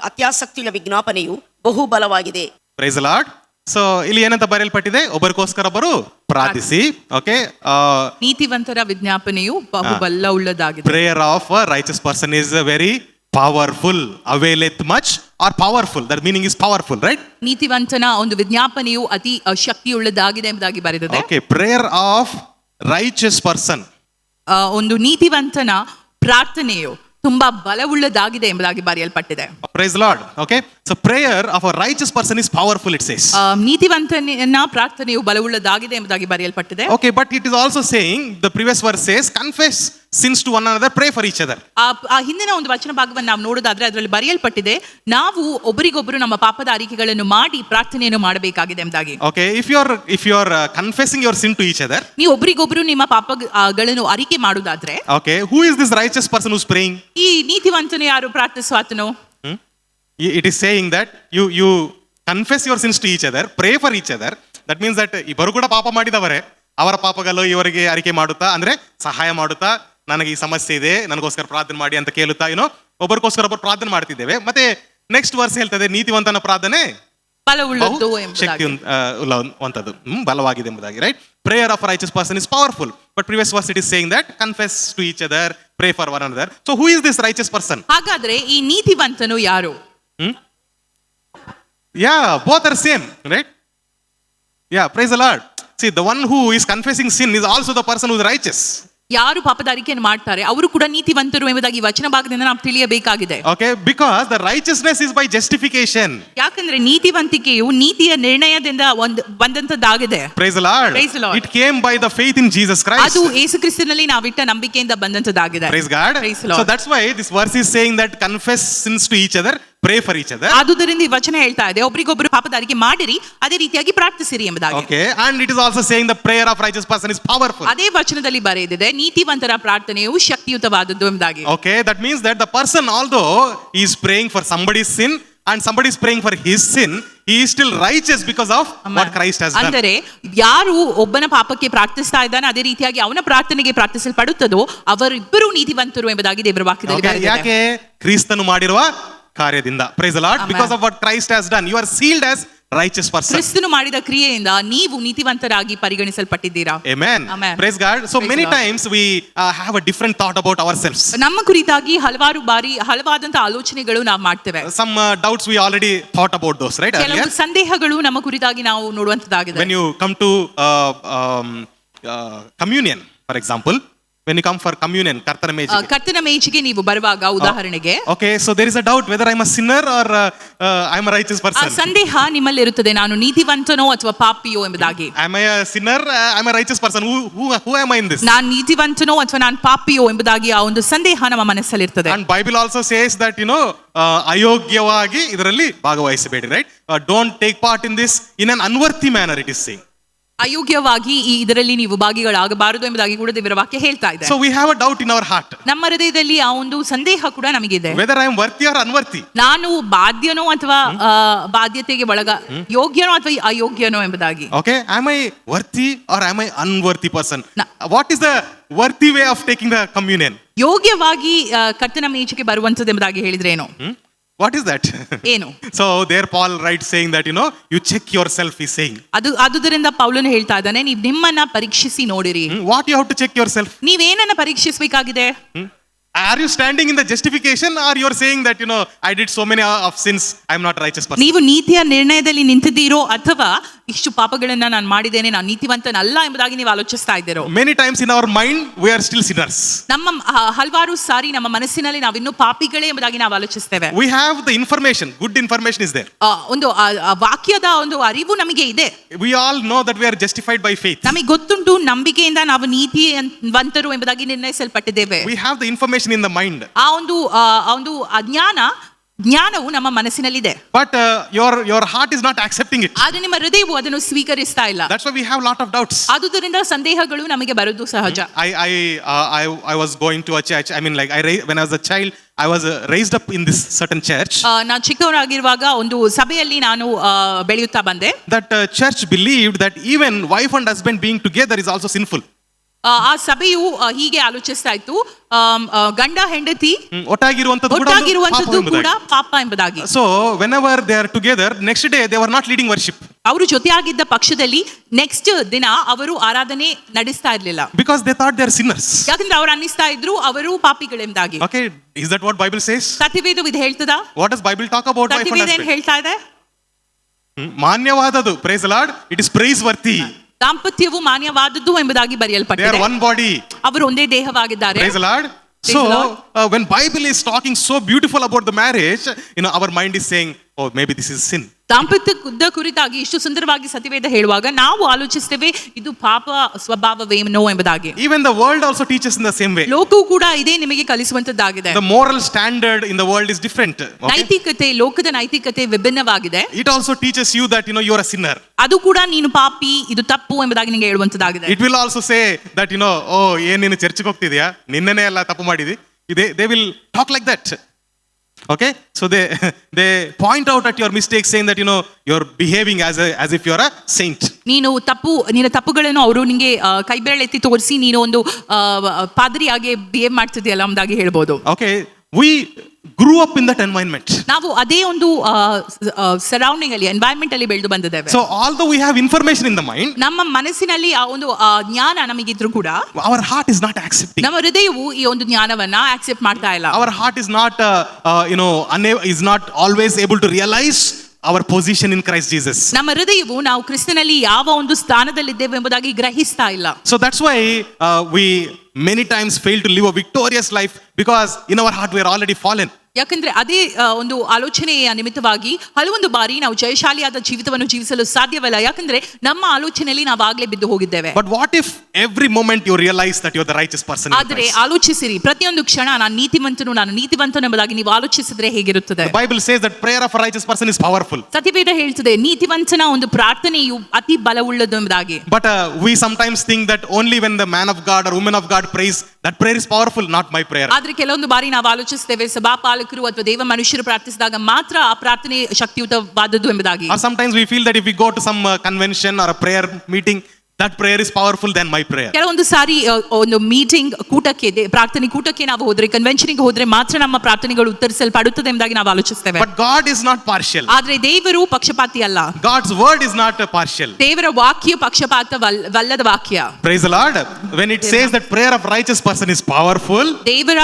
ಅತ್ಯಾಸಕ್ತಿಯ ವಿಜ್ಞಾಪನೆಯು ಬಹು ಬಲವಾಗಿದೆ. Praise the Lord. ಸೊ ಇಲ್ಲಿ ಏನಂತ ಬರೆಯಲ್ಪಟ್ಟಿದೆ? ಒಬ್ಬರಿಗೋಸ್ಕರ ಒಬ್ಬರು ಪ್ರಾರ್ಥಿಸಿ. ಓಕೆ, ನೀತಿವಂತರ ವಿಜ್ಞಾಪನೆಯು ಬಹುಬಲವುಳ್ಳದಾಗಿದೆ. Prayer of a righteous person is very powerful, availeth much or powerful. That meaning is powerful, right? ನೀತಿವಂತನ ಒಂದು ವಿಜ್ಞಾಪನೆಯು ಅತಿ ಶಕ್ತಿಯುಳ್ಳದಾಗಿದೆ ಎಂಬುದಾಗಿ ಬರೆದಿದೆ. Okay, prayer of righteous person, ಒಂದು ನೀತಿವಂತನ ಪ್ರಾರ್ಥನೆಯು ತುಂಬಾ ಬಲವುಳ್ಳದಾಗಿದೆ ಎಂಬುದಾಗಿ ಬರೆಯಲ್ಪಟ್ಟಿದೆ. Praise the Lord. Okay, so prayer of a righteous person is powerful, it says. ನೀತಿವಂತನ ಪ್ರಾರ್ಥನೆಯು ಬಲವುಳ್ಳದಾಗಿದೆ ಎಂಬುದಾಗಿ ಬರೆಯಲ್ಪಟ್ಟಿದೆ. Okay, but it is also saying, the previous verse says, confess sins to one another, pray for each other. ಆ ಹಿಂದಿನ ಒಂದು ವಚನ ಭಾಗವನ್ನು ನಾವು ನೋಡೋದಾದ್ರೆ ಅದರಲ್ಲಿ ಬರೆಯಲ್ಪಟ್ಟಿದೆ, ನಾವು ಒಬ್ಬರಿಗೊಬ್ಬರು ನಮ್ಮ ಪಾಪದ ಅರಿಕೆಗಳನ್ನು ಮಾಡಿ ಪ್ರಾರ್ಥನೆಯನ್ನು ಮಾಡಬೇಕಾಗಿದೆ ಎಂಬುದಾಗಿ. Okay, if you are confessing your sin to each other, ನೀವು ಒಬ್ಬರಿಗೊಬ್ಬರು ನಿಮ್ಮ ಪಾಪಗಳನ್ನು ಅರಿಕೆ ಮಾಡುವುದಾದ್ರೆ, okay, who is this righteous person who's praying? ಈ ನೀತಿವಂತನು ಯಾರು, ಪ್ರಾರ್ಥಿಸುವಾತನು? It is saying that you confess your sins to each other, pray for each other. That means that ಇಬ್ಬರು ಕೂಡ ಪಾಪ ಮಾಡಿದವರೇ, ಅವರ ಪಾಪಗಳು ಇವರಿಗೆ ಅರಿಕೆ ಮಾಡುತ್ತಾ, ಅಂದ್ರೆ ಸಹಾಯ ಮಾಡುತ್ತಾ, ನನಗೆ ಈ ಸಮಸ್ಯೆ ಇದೆ, ನನಗೋಸ್ಕರ ಪ್ರಾರ್ಥನೆ ಮಾಡಿ ಅಂತ ಕೇಳುತ್ತಾ, ಒಬ್ಬರಿಗೋಸ್ಕರ ಒಬ್ಬರು ಪ್ರಾರ್ಥನೆ ಮಾಡ್ತಿದ್ದೇವೆ. ಮತ್ತೆ ನೆಕ್ಸ್ಟ್ ವರ್ಸ್ ಹೇಳ್ತದೆ, ನೀತಿವಂತನ ಪ್ರಾರ್ಥನೆ ಬಲವುಳ್ಳದ್ದು ಶಕ್ತಿ ಉಳ್ಳವಂತದ್ದು, ಬಲವಾಗಿದೆ ಎಂಬುದಾಗಿ, right? Prayer of a righteous person is powerful, but previous verse it is saying that confess to each other, pray for one another. So who is this righteous person? ಹಾಗಾದ್ರೆ ಈ ನೀತಿವಂತನು ಯಾರು? Yeah, both are same, right? Yeah, praise the Lord. See, the one who is confessing sin is also the person who is righteous. ಯಾರು ಪಾಪದ ಅರಿಕೆಯನ್ನು ಮಾಡ್ತಾರೆ ಅವರು ಕೂಡ ನೀತಿವಂತರು ಎಂಬುದಾಗಿ ವಚನ ಭಾಗದಿಂದ ನಾವು ತಿಳಿಯಬೇಕಾಗಿದೆ. Okay, because the righteousness is by justification. ಯಾಕಂದ್ರೆ ನೀತಿವಂತಿಕೆಯು ನೀತಿಯ ನಿರ್ಣಯದಿಂದ ಬಂದಂತದ್ದಾಗಿದೆ. Praise the Lord. Praise the Lord. It came by the faith in Jesus Christ. ಅದು ಯೇಸು ಕ್ರಿಸ್ತನಲ್ಲಿ ನಾವಿಟ್ಟ ನಂಬಿಕೆಯಿಂದ ಬಂದಂತದ್ದಾಗಿದೆ. Praise God. Praise the Lord. So that's why this verse is saying that confess sins to each other, pray for each other. ಆದುದರಿಂದ ಈ ವಚನ ಹೇಳ್ತಾ ಇದೆ, ಒಬ್ಬರಿಗೊಬ್ಬರು ಪಾಪದ ಅರಿಕೆ ಮಾಡಿರಿ, ಅದೇ ರೀತಿಯಾಗಿ ಪ್ರಾರ್ಥಿಸಿರಿ ಎಂಬುದಾಗಿ. Okay, and it is also saying the prayer of righteous person is powerful. ಅದೇ ವಚನದಲ್ಲಿ ಬರೆದಿದೆ, ನೀತಿವಂತರ ಪ್ರಾರ್ಥನೆಯು ಶಕ್ತಿಯುತವಾದದ್ದು ಎಂಬುದಾಗಿ. Okay, that means that the person, although he is praying for somebody's sin and somebody is praying for his sin, he is still righteous because of what Christ has done. ಅಂದರೆ ಯಾರು ಒಬ್ಬನ ಪಾಪಕ್ಕೆ ಪ್ರಾರ್ಥಿಸ್ತಾ ಇದ್ದಾನೆ, ಅದೇ ರೀತಿಯಾಗಿ ಅವನ ಪ್ರಾರ್ಥನೆಗೆ ಪ್ರಾರ್ಥಿಸಲ್ಪಡುತ್ತದೋ ಅವರಿಬ್ಬರು ನೀತಿವಂತರು ಎಂಬುದಾಗಿ ದೇವರ ವಾಕ್ಯದಲ್ಲಿ ಬರೆದಿದೆ. ಯಾಕೆ? ಕ್ರಿಸ್ತನು ಮಾಡಿರುವ ಕಾರ್ಯದಿಂದ. Praise the Lord. Because of what Christ has done, you are sealed as righteous person. ಕ್ರಿಸ್ತನು ಮಾಡಿದ ಕ್ರಿಯೆಯಿಂದ ನೀವು ನೀತಿವಂತರಾಗಿ ಪರಿಗಣಿಸಲ್ಪಟ್ಟಿದ್ದೀರಾ. Amen. Amen. Praise God. So Praise many the Lord. times we have a different thought about ourselves. ನಮ್ಮ ಕುರಿತಾಗಿ ಹಲವಾರು ಬಾರಿ ಹಲವಾದಂತ ಆಲೋಚನೆಗಳು ನಾವು ಮಾಡ್ತೇವೆ. Some doubts we already thought about those, right? ಕೆಲವು Earlier. ಸಂದೇಹಗಳು ನಮ್ಮ ಕುರಿತಾಗಿ ನಾವು ನೋಡುವಂತದ್ದಾಗಿದೆ. When you come to communion, for example, when you come for communion, ಕರ್ತನ ಮೇಜಿಗೆ ನೀವು ಬರುವಾಗ ಉದಾಹರಣೆಗೆ, okay, so there is a doubt whether I'm a sinner or I'm a righteous person. ಸಂದೇಹ ನಿಮ್ಮಲ್ಲಿ ಇರುತ್ತದೆ, ನಾನು ನೀತಿವಂತನೋ ಅಥವಾ ಪಾಪಿಯೋ ಎಂಬುದಾಗಿ. Am I a sinner? I'm a righteous person. Who am I in this? ನಾನು ನೀತಿವಂತನೋ ಅಥವಾ ನಾನು ಪಾಪಿಯೋ ಎಂಬುದಾಗಿ ಆ ಒಂದು ಸಂದೇಹ ನಮ್ಮ ಮನಸ್ಸಲ್ಲಿರ್ತದೆ. And Bible also says that ಅಯೋಗ್ಯವಾಗಿ ಇದರಲ್ಲಿ ಭಾಗವಹಿಸಬೇಡಿ, right? Don't take part in this in an unworthy manner, it is saying. ಅಯೋಗ್ಯವಾಗಿ ಇದರಲ್ಲಿ ನೀವು ಭಾಗಿಗಳಾಗಬಾರದು ಎಂಬುದಾಗಿ ಕೂಡ ದೇವರ ವಾಕ್ಯ ಹೇಳ್ತಾ ಇದೆ. So we have a doubt in our heart. ನಮ್ಮ ಹೃದಯದಲ್ಲಿ ಆ ಒಂದು ಸಂದೇಹ ಕೂಡ ನಮಗಿದೆ, whether I am worthy or unworthy. ನಾನು ಬಾಧ್ಯನೋ ಅಥವಾ ಬಾಧ್ಯತೆಗೆ ಯೋಗ್ಯನೋ ಅಥವಾ ಅಯೋಗ್ಯನೋ ಎಂಬುದಾಗಿ. Okay, am I worthy or am I unworthy person? What is the worthy way of taking the communion? ಯೋಗ್ಯವಾಗಿ ಕರ್ತನ ಮೇಜಿಗೆ ಬರುವಂತದ್ದು ಎಂಬುದಾಗಿ ಹೇಳಿದ್ರೆ ಏನು? What is that? ಏನು? So there Paul writes saying that you check yourself, he's saying. ಆದುದರಿಂದ ಪೌಲನು ಹೇಳ್ತಾ ಇದ್ದಾನೆ, ನೀವು ನಿಮ್ಮನ್ನ ಪರೀಕ್ಷಿಸಿ ನೋಡಿರಿ. What you have to check yourself? ನೀವೇನನ್ನ ಪರೀಕ್ಷಿಸಬೇಕಾಗಿದೆ? Are you standing in the justification or you are saying that I did so many of sins, I am not a righteous person? ನೀವು ನೀತಿಯ ನಿರ್ಣಯದಲ್ಲಿ ನಿಂತಿದ್ದೀರೋ ಅಥವಾ ಇಷ್ಟು ಪಾಪಗಳನ್ನ ನಾನು ಮಾಡಿದ್ದೇನೆ, ನಾನು ನೀತಿವಂತನಲ್ಲ ಎಂಬುದಾಗಿ ನೀವು ಆಲೋಚಿಸ್ತಾ ಇದ್ದೀರೋ? Many times in our mind we are still sinners. ನಮ್ಮ ಹಲವಾರು ಸಾರಿ ನಮ್ಮ ಮನಸ್ಸಿನಲ್ಲಿ ನಾವು ಇನ್ನೂ ಪಾಪಿಗಳೇ ಎಂಬುದಾಗಿ ನಾವು ಆಲೋಚಿಸ್ತೇವೆ. We have the information, good information is there. ಒಂದು ವಾಕ್ಯದ ಒಂದು ಅರಿವು ನಮಗೆ ಇದೆ. We all know that we are justified by faith. ನಮಗೆ ಗೊತ್ತುಂಟು, ನಂಬಿಕೆಯಿಂದ ನಾವು ನೀತಿವಂತರು ಎಂಬುದಾಗಿ ನಿರ್ಣಯಿಸಲ್ಪಟ್ಟಿದ್ದೇವೆ. We have the information in the mind. ಆ ಒಂದು ಜ್ಞಾನವು ನಮ್ಮ ಮನಸ್ಸಿನಲ್ಲಿದೆ. But your heart is not accepting it. ಆದ್ರೆ ನಿಮ್ಮ ಹೃದಯವು ಅದನ್ನು ಸ್ವೀಕರಿಸ್ತಾ ಇಲ್ಲ. That's why we have lot of doubts. ಆದುದರಿಂದ ಸಂದೇಹಗಳು ನಮಗೆ ಬರುವುದು ಸಹಜ. I was going to a church. I mean, like when I was a child, I was raised up in this certain church. ನಾನು ಚಿಕ್ಕವನಾಗಿರುವಾಗ ಒಂದು ಸಭೆಯಲ್ಲಿ ನಾನು ಬೆಳೆಯುತ್ತಾ ಬಂದೆ. That church believed that even wife and husband being together is also sinful. ಆ ಸಭೆಯು ಹೀಗೆ ಆಲೋಚಿಸ್ತಾ ಇತ್ತು, ಗಂಡ ಹೆಂಡತಿ ಒಟ್ಟಾಗಿರುವಂತದ್ದು ಕೂಡ ಪಾಪ ಎಂಬುದಾಗಿ. So whenever they are together, next day they were not leading worship. ಅವರು ಜೊತೆಯಾಗಿದ್ದ ಪಕ್ಷದಲ್ಲಿ ನೆಕ್ಸ್ಟ್ ದಿನ ಅವರು ಆರಾಧನೆ ನಡೆಸ್ತಾ ಇರಲಿಲ್ಲ. Because they thought they are sinners. ಯಾಕಂದ್ರೆ ಅವರು ಅನ್ನಿಸ್ತಾ ಇದ್ರು ಅವರು ಪಾಪಿಗಳೆಂಬುದಾಗಿ. Okay, is that what Bible says? ಸತ್ಯವೇದವು ಇದು ಹೇಳ್ತದಾ? What does Bible talk about wife and husband? ಸತ್ಯವೇದ ಏನು ಹೇಳ್ತಾ ಇದೆ? ಮಾನ್ಯವಾದದ್ದು. Praise the Lord. It is praiseworthy. ದಾಂಪತ್ಯವು ಮಾನ್ಯವಾದದ್ದು ಎಂಬುದಾಗಿ ಬರೆಯಲ್ಪಟ್ಟಿದೆ. They are one body. ಅವರು ಒಂದೇ ದೇಹವಾಗಿದ್ದಾರೆ. Praise the Lord. So when Bible is talking so beautiful about the marriage, our mind is saying, oh, maybe this is sin. ದಾಂಪತ್ಯದ ಕುರಿತಾಗಿ ಇಷ್ಟು ಸುಂದರವಾಗಿ ಸತ್ಯವೇದ ಹೇಳುವಾಗ ನಾವು ಆಲೋಚಿಸ್ತೇವೆ ಇದು ಪಾಪ ಸ್ವಭಾವವೇನೋ ಎಂಬುದಾಗಿ. Even the world also teaches in the same way. ಲೋಕವು ಕೂಡ ಇದೇ ನಿಮಗೆ ಕಲಿಸುವಂತದ್ದಾಗಿದೆ. The moral standard in the world is different. Okay? ನೈತಿಕತೆ, ಲೋಕದ ನೈತಿಕತೆ ವಿಭಿನ್ನವಾಗಿದೆ. It also teaches you that you are a sinner. ಅದು ಕೂಡ ನೀನು ಪಾಪಿ, ಇದು ತಪ್ಪು ಎಂಬುದಾಗಿ ನಿಮಗೆ ಹೇಳುವಂತದ್ದಾಗಿದೆ. It will also say that oh, ಏನ್ ನೀನು ಚರ್ಚ್ಗೆ ಹೋಗ್ತಿದ್ಯಾ, ನಿನ್ನೆನೇ ಎಲ್ಲ ತಪ್ಪು ಮಾಡಿದಿ. They will talk like that. Okay, so they point out at your mistakes, saying that you're behaving as if you're a saint. ನಿನ್ನ ತಪ್ಪುಗಳನ್ನು ಅವರು ನಿಮಗೆ ಕೈ ಬೆರಳೆತ್ತಿ ತೋರಿಸಿ ನೀನು ಒಂದು ಪಾದ್ರಿಯಾಗಿ ಬಿಹೇವ್ ಮಾಡ್ತಿದ್ಯಲ್ಲ ಎಂಬುದಾಗಿ ಹೇಳ್ಬೋದು. Okay, we grew up in that environment. ನಾವು ಅದೇ ಒಂದು ಸರೌಂಡಿಂಗ್ ಅಲ್ಲಿ, ಎನ್ವೈರನ್ಮೆಂಟ್ ಅಲ್ಲಿ ಬೆಳೆದು ಬಂದಿದ್ದೇವೆ. So although we have information in the mind, ನಮ್ಮ ಮನಸ್ಸಿನಲ್ಲಿ ಆ ಒಂದು ಜ್ಞಾನ ನಮಗಿದ್ರು ಕೂಡ our heart is not accepting. ನಮ್ಮ ಹೃದಯವು ಈ ಒಂದು ಜ್ಞಾನವನ್ನ ಆಕ್ಸೆಪ್ಟ್ ಮಾಡ್ತಾ ಇಲ್ಲ. Our heart is not is not always able to realize our position in Christ Jesus. ನಮ್ಮ ಹೃದಯವು ನಾವು ಕ್ರಿಸ್ತನಲ್ಲಿ ಯಾವ ಒಂದು ಸ್ಥಾನದಲ್ಲಿದ್ದೇವೆ ಎಂಬುದಾಗಿ ಗ್ರಹಿಸ್ತಾ ಇಲ್ಲ. So that's why we many times fail to live a victorious life, because in our heart we are already fallen. ಯಾಕಂದ್ರೆ ಅದೇ ಒಂದು ಆಲೋಚನೆಯ ನಿಮಿತ್ತವಾಗಿ ಹಲವೊಂದು ಬಾರಿ ನಾವು ಜಯಶಾಲಿಯಾದ ಜೀವಿತವನ್ನು ಜೀವಿಸಲು ಸಾಧ್ಯವಿಲ್ಲ. ಯಾಕಂದ್ರೆ ನಮ್ಮ ಆಲೋಚನೆಯಲ್ಲಿ ನಾವು ಆಗ್ಲೇ ಬಿದ್ದು ಹೋಗಿದ್ದೇವೆ. But what if every moment you realize that you are the righteous person? ಆದರೆ ಆಲೋಚಿಸಿರಿ, ಪ್ರತಿಯೊಂದು ಕ್ಷಣ ನಾನು ನೀತಿವಂತನು ಎಂಬುದಾಗಿ ನೀವು ಆಲೋಚಿಸಿದ್ರೆ ಹೇಗಿರುತ್ತದೆ? The Bible says that prayer of a righteous person is powerful. ಸತ್ಯವೇದ ಹೇಳ್ತದೆ ನೀತಿವಂತನ ಒಂದು ಪ್ರಾರ್ಥನೆಯು ಅತಿ ಬಲವುಳ್ಳದು ಎಂಬುದಾಗಿ. But we sometimes think that only when the man of God or woman of God prays, that prayer is powerful, not my prayer. ಆದ್ರೆ ಕೆಲವೊಂದು ಬಾರಿ ನಾವು ಆಲೋಚಿಸ್ತೇವೆ ಸಭಾಪಾಲಕರು ಅಥವಾ ದೇವ ಮನುಷ್ಯರು ಪ್ರಾರ್ಥಿಸಿದಾಗ ಮಾತ್ರ ಆ ಪ್ರಾರ್ಥನೆ ಶಕ್ತಿಯುತವಾದದ್ದು ಎಂಬುದಾಗಿ. Or sometimes we feel that if we go to some convention or a prayer meeting, that prayer is powerful than my prayer. ಕೆಲವೊಂದು ಸಾರಿ ಒಂದು ಮೀಟಿಂಗ್ ಕೂಟಕ್ಕೆ, ಪ್ರಾರ್ಥನೆ ಕೂಟಕ್ಕೆ ನಾವು ಹೋದ್ರೆ, ಕನ್ವೆನ್ಷನ್ಗೆ ಹೋದ್ರೆ ಮಾತ್ರ ನಮ್ಮ ಪ್ರಾರ್ಥನೆಗಳು ಉತ್ತರಿಸಲ್ಪಡುತ್ತದೆ ಎಂಬುದಾಗಿ ನಾವು ಆಲೋಚಿಸ್ತೇವೆ. But God is not partial. ಆದ್ರೆ ದೇವರು ಪಕ್ಷಪಾತಿ ಅಲ್ಲ. God's word is not partial. ದೇವರ ವಾಕ್ಯ ಪಕ್ಷಪಾತವಲ್ಲದ ವಾಕ್ಯ. Praise the Lord. When it says that prayer of righteous person is powerful, ದೇವರ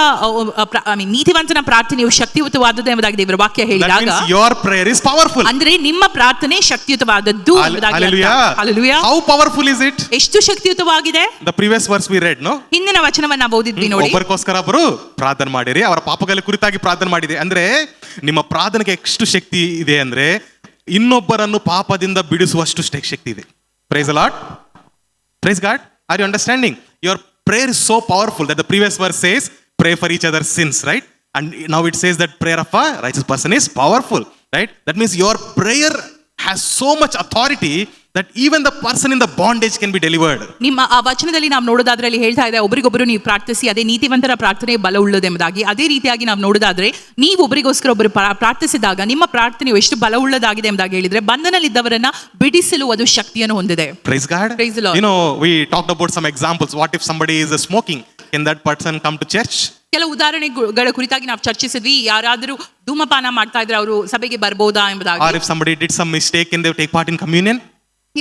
ನೀತಿವಂತನ ಪ್ರಾರ್ಥನೆಯು ಶಕ್ತಿಯುತವಾದದ್ದು ಎಂಬುದಾಗಿ ದೇವರ ವಾಕ್ಯ ಹೇಳಿದಾಗ, that means your prayer is powerful. ಅಂದ್ರೆ ನಿಮ್ಮ ಪ್ರಾರ್ಥನೆ ಶಕ್ತಿಯುತವಾದದ್ದು ಎಂಬುದಾಗಿ. Hallelujah. How powerful is it? ಎಷ್ಟು ಶಕ್ತಿಯುತವಾಗಿದೆ? The previous verse we read, no? ಹಿಂದಿನ ವಚನವನ್ನ ನಾವು ಓದಿದ್ವಿ ನೋಡಿ. ಒಬ್ಬರಿಗೋಸ್ಕರ ಒಬ್ಬರು ಪ್ರಾರ್ಥನೆ ಮಾಡಿರಿ, ಅವರ ಪಾಪಗಳ ಕುರಿತಾಗಿ ಪ್ರಾರ್ಥನೆ ಮಾಡಿದೆ. ಅಂದ್ರೆ ನಿಮ್ಮ ಪ್ರಾರ್ಥನೆಗೆ ಎಷ್ಟು ಶಕ್ತಿ ಇದೆ ಅಂದ್ರೆ ಇನ್ನೊಬ್ಬರನ್ನು ಪಾಪದಿಂದ ಬಿಡಿಸುವಷ್ಟು ಶಕ್ತಿ ಇದೆ. Praise the Lord. Praise God. Are you understanding? Your prayer is so powerful that the previous verse says pray for each other's sins, right? And now it says that prayer of a righteous person is powerful, right? That means your prayer has so much authority that even the person in the bondage can be delivered. ನಿಮ್ಮ ಆ ವಚನದಲ್ಲಿ ನಾವು ನೋಡೋದಾದ್ರೆ ಅಲ್ಲಿ ಹೇಳ್ತಾ ಇದೆ ಒಬ್ಬರಿಗೊಬ್ಬರು ನೀವು ಪ್ರಾರ್ಥಿಸಿ, ಅದೇ ನೀತಿವಂತರ ಪ್ರಾರ್ಥನೆ ಬಲ ಉಳ್ಳದೆಂಬುದಾಗಿ. ಅದೇ ರೀತಿಯಾಗಿ ನಾವು ನೋಡೋದಾದ್ರೆ ನೀವು ಒಬ್ಬರಿಗೋಸ್ಕರ ಒಬ್ಬರು ಪ್ರಾರ್ಥಿಸಿದಾಗ ನಿಮ್ಮ ಪ್ರಾರ್ಥನೆಯು ಎಷ್ಟು ಬಲ ಉಳ್ಳದಾಗಿದೆ ಎಂಬುದಾಗಿ ಹೇಳಿದ್ರೆ ಬಂಧನಲ್ಲಿದ್ದವರನ್ನ ಬಿಡಿಸಲು ಅದು ಶಕ್ತಿಯನ್ನು ಹೊಂದಿದೆ. Praise God. Praise the Lord. We talked about some examples. What if somebody is smoking? Can that person come to church? ಕೆಲವು ಉದಾಹರಣೆಗಳ ಕುರಿತಾಗಿ ನಾವು ಚರ್ಚಿಸಿದ್ವಿ. ಯಾರಾದರೂ ಧೂಮಪಾನ ಮಾಡ್ತಾ ಇದ್ರೆ ಅವರು ಸಭೆಗೆ ಬರ್ಬೋದಾ ಎಂಬುದಾಗಿ. Or if somebody did some mistake, can they take part in communion?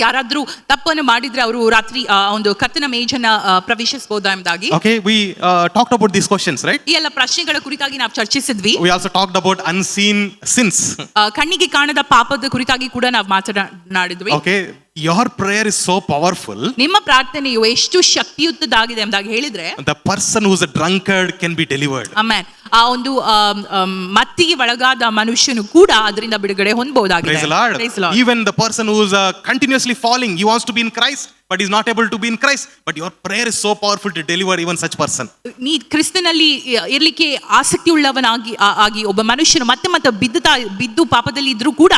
ಯಾರಾದ್ರೂ ತಪ್ಪನ್ನು ಮಾಡಿದ್ರೆ ಅವರು ರಾತ್ರಿ ಒಂದು ಕರ್ತನ ಮೇಜನ್ನ ಪ್ರವೇಶಿಸಬಹುದಾ ಎಂಬುದಾಗಿ. Okay, we talked about these questions, right? ಈ ಎಲ್ಲ ಪ್ರಶ್ನೆಗಳ ಕುರಿತಾಗಿ ನಾವು ಚರ್ಚಿಸಿದ್ವಿ. We also talked about unseen sins. ಕಣ್ಣಿಗೆ ಕಾಣದ ಪಾಪದ ಕುರಿತಾಗಿ ಕೂಡ ನಾವು ಮಾತನಾಡಿದ್ವಿ. Okay, your prayer is so powerful. ನಿಮ್ಮ ಪ್ರಾರ್ಥನೆಯು ಎಷ್ಟು ಶಕ್ತಿಯುತವಾಗಿದೆ ಎಂಬುದಾಗಿ ಹೇಳಿದ್ರೆ the person who's a drunkard can be delivered. Amen. ಆ ಒಂದು ಮತ್ತಿಗೆ ಒಳಗಾದ ಮನುಷ್ಯನು ಕೂಡ ಅದರಿಂದ ಬಿಡುಗಡೆ ಹೊಂದಬಹುದಾಗಿದೆ. Praise the Lord. Praise the Lord. Even the person who's continuously falling, he wants to be in Christ but he's not able to be in Christ, but your prayer is so powerful to deliver even such person. ನೀ ಕ್ರಿಸ್ತನಲ್ಲಿ ಇರಲಿಕ್ಕೆ ಆಸಕ್ತಿ ಉಳ್ಳವನಾಗಿ ಒಬ್ಬ ಮನುಷ್ಯನು ಮತ್ತೆ ಬಿದ್ದು ಪಾಪದಲ್ಲಿ ಇದ್ರೂ ಕೂಡ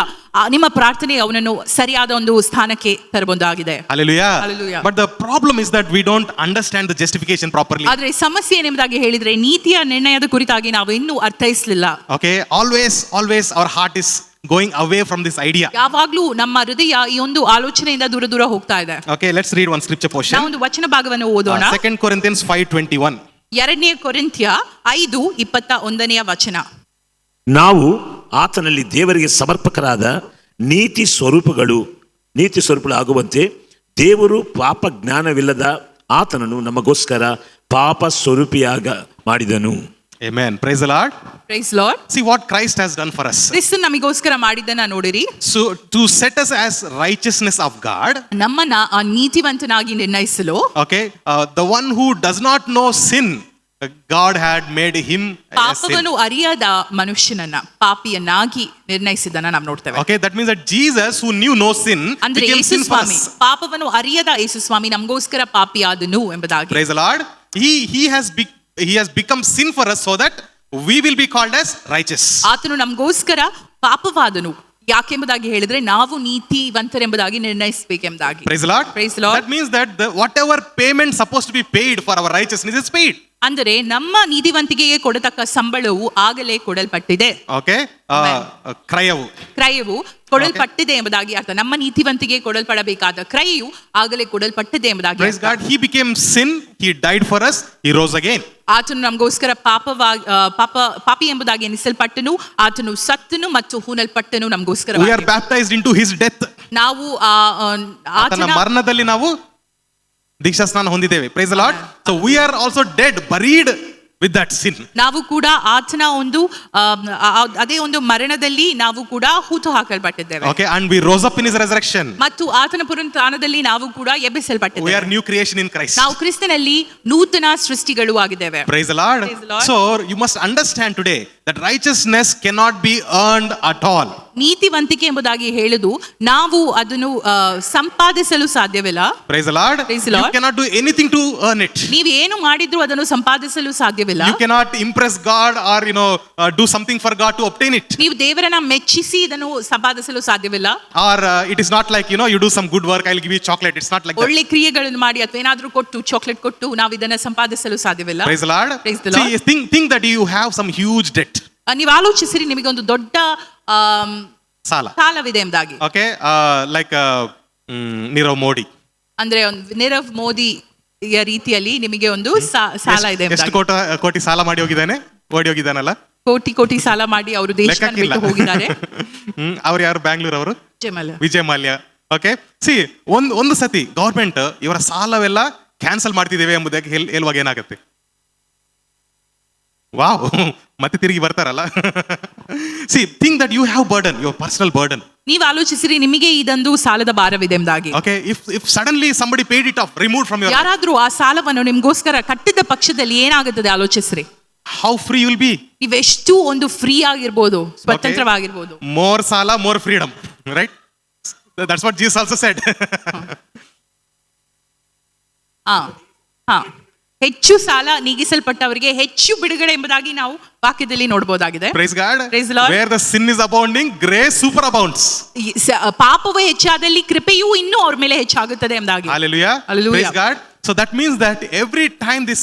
ನಿಮ್ಮ ಪ್ರಾರ್ಥನೆ ಅವನನ್ನು ಸರಿಯಾದ ಒಂದು ಸ್ಥಾನಕ್ಕೆ ತರಬಹುದಾಗಿದೆ. Hallelujah. Hallelujah. But the problem is that we don't understand the justification properly. ಆದ್ರೆ ಸಮಸ್ಯೆ ಏನೆಂಬುದಾಗಿ ಹೇಳಿದ್ರೆ ನೀತಿಯ ನಿರ್ಣಯದ ಕುರಿತಾಗಿ ನಾವು ಇನ್ನೂ ಅರ್ಥೈಸಲಿಲ್ಲ. Okay, always our heart is going away from this idea. ಯಾವಾಗ್ಲೂ ನಮ್ಮ ಹೃದಯ ಈ ಒಂದು ಆಲೋಚನೆಯಿಂದ ದೂರ ಹೋಗ್ತಾ ಇದೆ. Okay, let's read one scripture portion. ನಾವು ಒಂದು ವಚನ ಭಾಗವನ್ನು ಓದೋಣ. 2 Corinthians 5:21. 2 ಕೊರಿಂಥ್ಯ 5:21 ವಚನ. ನಾವು ಆತನಲ್ಲಿ ದೇವರಿಗೆ ಸಮರ್ಪಕರಾದ ನೀತಿ ಸ್ವರೂಪಗಳಾಗುವಂತೆ ದೇವರು ಪಾಪ ಜ್ಞಾನವಿಲ್ಲದ ಆತನನ್ನು ನಮಗೋಸ್ಕರ ಪಾಪ ಸ್ವರೂಪಿಯಾಗ ಮಾಡಿದನು. Amen. Praise the Lord. Praise the Lord. See what Christ has done for us. ಕ್ರಿಸ್ತನು ನಮಗೋಸ್ಕರ ಮಾಡಿದ್ದನ್ನ ನೋಡಿರಿ. So to set us as righteousness of God, ನಮ್ಮನ್ನ ನೀತಿವಂತನಾಗಿ ನಿರ್ಣಯಿಸಲು, okay, the one who does not know sin God had made him a sin. ಪಾಪವನ್ನು ಅರಿಯದ ಮನುಷ್ಯನನ್ನ ಪಾಪಿಯನ್ನಾಗಿ ನಿರ್ಣಯಿಸಿದ್ದನ್ನ ನಾವು ನೋಡ್ತೇವೆ. Okay, that means that Jesus, who knew no sin, ಅಂದ್ರೆ became Yesu sin for Swami us. ಪಾಪವನ್ನು ಅರಿಯದ ಯೇಸು ಸ್ವಾಮಿ ನಮಗೋಸ್ಕರ ಪಾಪಿಯಾದನು ಎಂಬುದಾಗಿ. Praise the Lord. He has become sin for us so that we will be called as righteous. ಆತನು ನಮಗೋಸ್ಕರ ಪಾಪವಾದನು ಯಾಕೆಂಬುದಾಗಿ ಹೇಳಿದ್ರೆ ನಾವು ನೀತಿವಂತರೆಂಬುದಾಗಿ ನಿರ್ಣಯಿಸಬೇಕೆಂಬುದಾಗಿ. Praise the Lord. Praise the Lord. That means that whatever payment supposed to be paid for our righteousness is paid. ಅಂದರೆ ನಮ್ಮ ನೀತಿವಂತಿಕೆಗೆ ಕೊಡತಕ್ಕ ಸಂಬಳವು ಆಗಲೇ ಕೊಡಲ್ಪಟ್ಟಿದೆ. Okay, ಕ್ರಯವು ಕೊಡಲ್ಪಟ್ಟಿದೆ ಎಂಬುದಾಗಿ ಅರ್ಥ. ನಮ್ಮ ನೀತಿವಂತಿಗೆ ಕೊಡಲ್ಪಡಬೇಕಾದ ಕ್ರಯವು ಆಗಲೇ ಕೊಡಲ್ಪಟ್ಟಿದೆ ಎಂಬುದಾಗಿ. Praise God. He became sin. He died for us. He rose again. ಆತನು ನಮಗೋಸ್ಕರ ಪಾಪಿ ಎಂಬುದಾಗಿ ಎನಿಸಲ್ಪಟ್ಟನು, ಆತನು ಸತ್ತನು ಮತ್ತು ಹೂಣಲ್ಪಟ್ಟನು ನಮಗೋಸ್ಕರ. We are baptized into his death. ನಾವು ಆತನ ಮರಣದಲ್ಲಿ ನಾವು ದೀಕ್ಷಾ ಸ್ನಾನ ಹೊಂದಿದ್ದೇವೆ. Praise the Lord. So we are also dead, buried with that sin. ನಾವು ಕೂಡ ಆತನ ಒಂದು ಅದೇ ಒಂದು ಮರಣದಲ್ಲಿ ನಾವು ಕೂಡ ಹೂತು ಹಾಕಲ್ಪಟ್ಟಿದ್ದೇವೆ. Okay, and we rose up in his resurrection. ಮತ್ತು ಆತನ ಪುನರುತ್ಥಾನದಲ್ಲಿ ನಾವು ಕೂಡ ಎಬ್ಬಿಸಲ್ಪಟ್ಟಿದ್ದೇವೆ. We are new creation in Christ. ನಾವು ಕ್ರಿಸ್ತನಲ್ಲಿ ನೂತನ ಸೃಷ್ಟಿಗಳು ಆಗಿದ್ದೇವೆ. Praise the Lord. Praise the Lord. So you must understand today that righteousness cannot be earned at all. ನೀತಿವಂತಿಕೆ ಎಂಬುದಾಗಿ ಹೇಳುದು ನಾವು ಅದನ್ನು ಸಂಪಾದಿಸಲು ಸಾಧ್ಯವಿಲ್ಲ. Praise the Lord. Praise the Lord. You cannot do anything to earn it. ನೀವು ಏನು ಮಾಡಿದ್ರು ಅದನ್ನು ಸಂಪಾದಿಸಲು ಸಾಧ್ಯವಿಲ್ಲ. You cannot impress God or do something for God to obtain it. ನೀವು ದೇವರನ್ನ ಮೆಚ್ಚಿಸಿ ಇದನ್ನು ಸಂಪಾದಿಸಲು ಸಾಧ್ಯವಿಲ್ಲ. Or it is not like you do some good work, I'll give you chocolate. It's not like that. ಒಳ್ಳೆ ಕ್ರಿಯೆಗಳನ್ನು ಮಾಡಿ ಅಥವಾ ಏನಾದ್ರೂ ಕೊಟ್ಟು ಚಾಕ್ಲೇಟ್ ಕೊಟ್ಟು ನಾವು ಇದನ್ನ ಸಂಪಾದಿಸಲು ಸಾಧ್ಯವಿಲ್ಲ. Praise the Lord. Praise the Lord. See, think that you have some huge debt. ನೀವು ಆಲೋಚಿಸಿರಿ ನಿಮಗೆ ಒಂದು ದೊಡ್ಡ ಸಾಲವಿದೆ ಎಂಬುದಾಗಿ. Okay, like Nirav Modi. ಅಂದ್ರೆ ನೀರವ್ ಮೋದಿ ರೀತಿಯಲ್ಲಿ ನಿಮಗೆ ಒಂದು ಸಾಲ ಇದೆ. ಎಷ್ಟು ಕೋಟಿ ಸಾಲ ಮಾಡಿ ಹೋಗಿದ್ದಾನೆ, ಓಡಿ ಹೋಗಿದ್ದಾನಲ್ಲ, ಕೋಟಿ ಸಾಲ ಮಾಡಿ ಅವರು ದೇಶವನ್ನು ಬಿಟ್ಟು ಹೋಗಿದ್ದಾರೆ. ಅವ್ರು ಯಾರು? ಬ್ಯಾಂಗ್ಳೂರ್ ಅವರು ವಿಜಯ್ ಮಾಲ್ಯ. ಓಕೆ, ಸಿ ಒಂದು ಸತಿ ಗವರ್ಮೆಂಟ್ ಇವರ ಸಾಲವೆಲ್ಲ ಕ್ಯಾನ್ಸಲ್ ಮಾಡ್ತಿದ್ದೇವೆ ಎಂಬುದಾಗಿ ಹೇಳುವಾಗ ಏನಾಗುತ್ತೆ? ವಾವ್, ಮತ್ತೆ ತಿರುಗಿ ಬರ್ತಾರಲ್ಲ. See think that you have burden, your personal burden. ನೀವು ಆಲೋಚಿಸಿರಿ ನಿಮಗೆ ಇದೊಂದು ಸಾಲದ ಭಾರವಿದೆ ಎಂಬುದಾಗಿ. Okay, if suddenly somebody paid it off, removed from your, ಯಾರಾದ್ರೂ ಆ ಸಾಲವನ್ನು ನಿಮಗೋಸ್ಕರ ಕಟ್ಟಿದ ಪಕ್ಷದಲ್ಲಿ ಏನಾಗುತ್ತದೆ ಆಲೋಚಿಸ್ರಿ. how free you will be. ನೀವೆಷ್ಟು ಒಂದು ಫ್ರೀ ಆಗಿರ್ಬೋದು, ಸ್ವತಂತ್ರವಾಗಿರ್ಬೋದು. More sala, more freedom, right? That's what Jesus also said. ಹೆಚ್ಚು ಸಾಲ ನೀಗಿಸಲ್ಪಟ್ಟವರಿಗೆ ಹೆಚ್ಚು ಬಿಡುಗಡೆ ಎಂಬುದಾಗಿ ನಾವು ವಾಕ್ಯದಲ್ಲಿ ನೋಡಬಹುದಾಗಿದೆ. Praise God. Praise the Lord. Where the sin is abounding, grace superabounds. ಪಾಪವೇ ಹೆಚ್ಚಾದಲ್ಲಿ ಕೃಪೆಯೂ ಇನ್ನೂ ಅವ್ರ ಮೇಲೆ ಹೆಚ್ಚಾಗುತ್ತದೆ ಎಂಬುದಾಗಿ. Hallelujah. Hallelujah. Praise God. So that means that every time this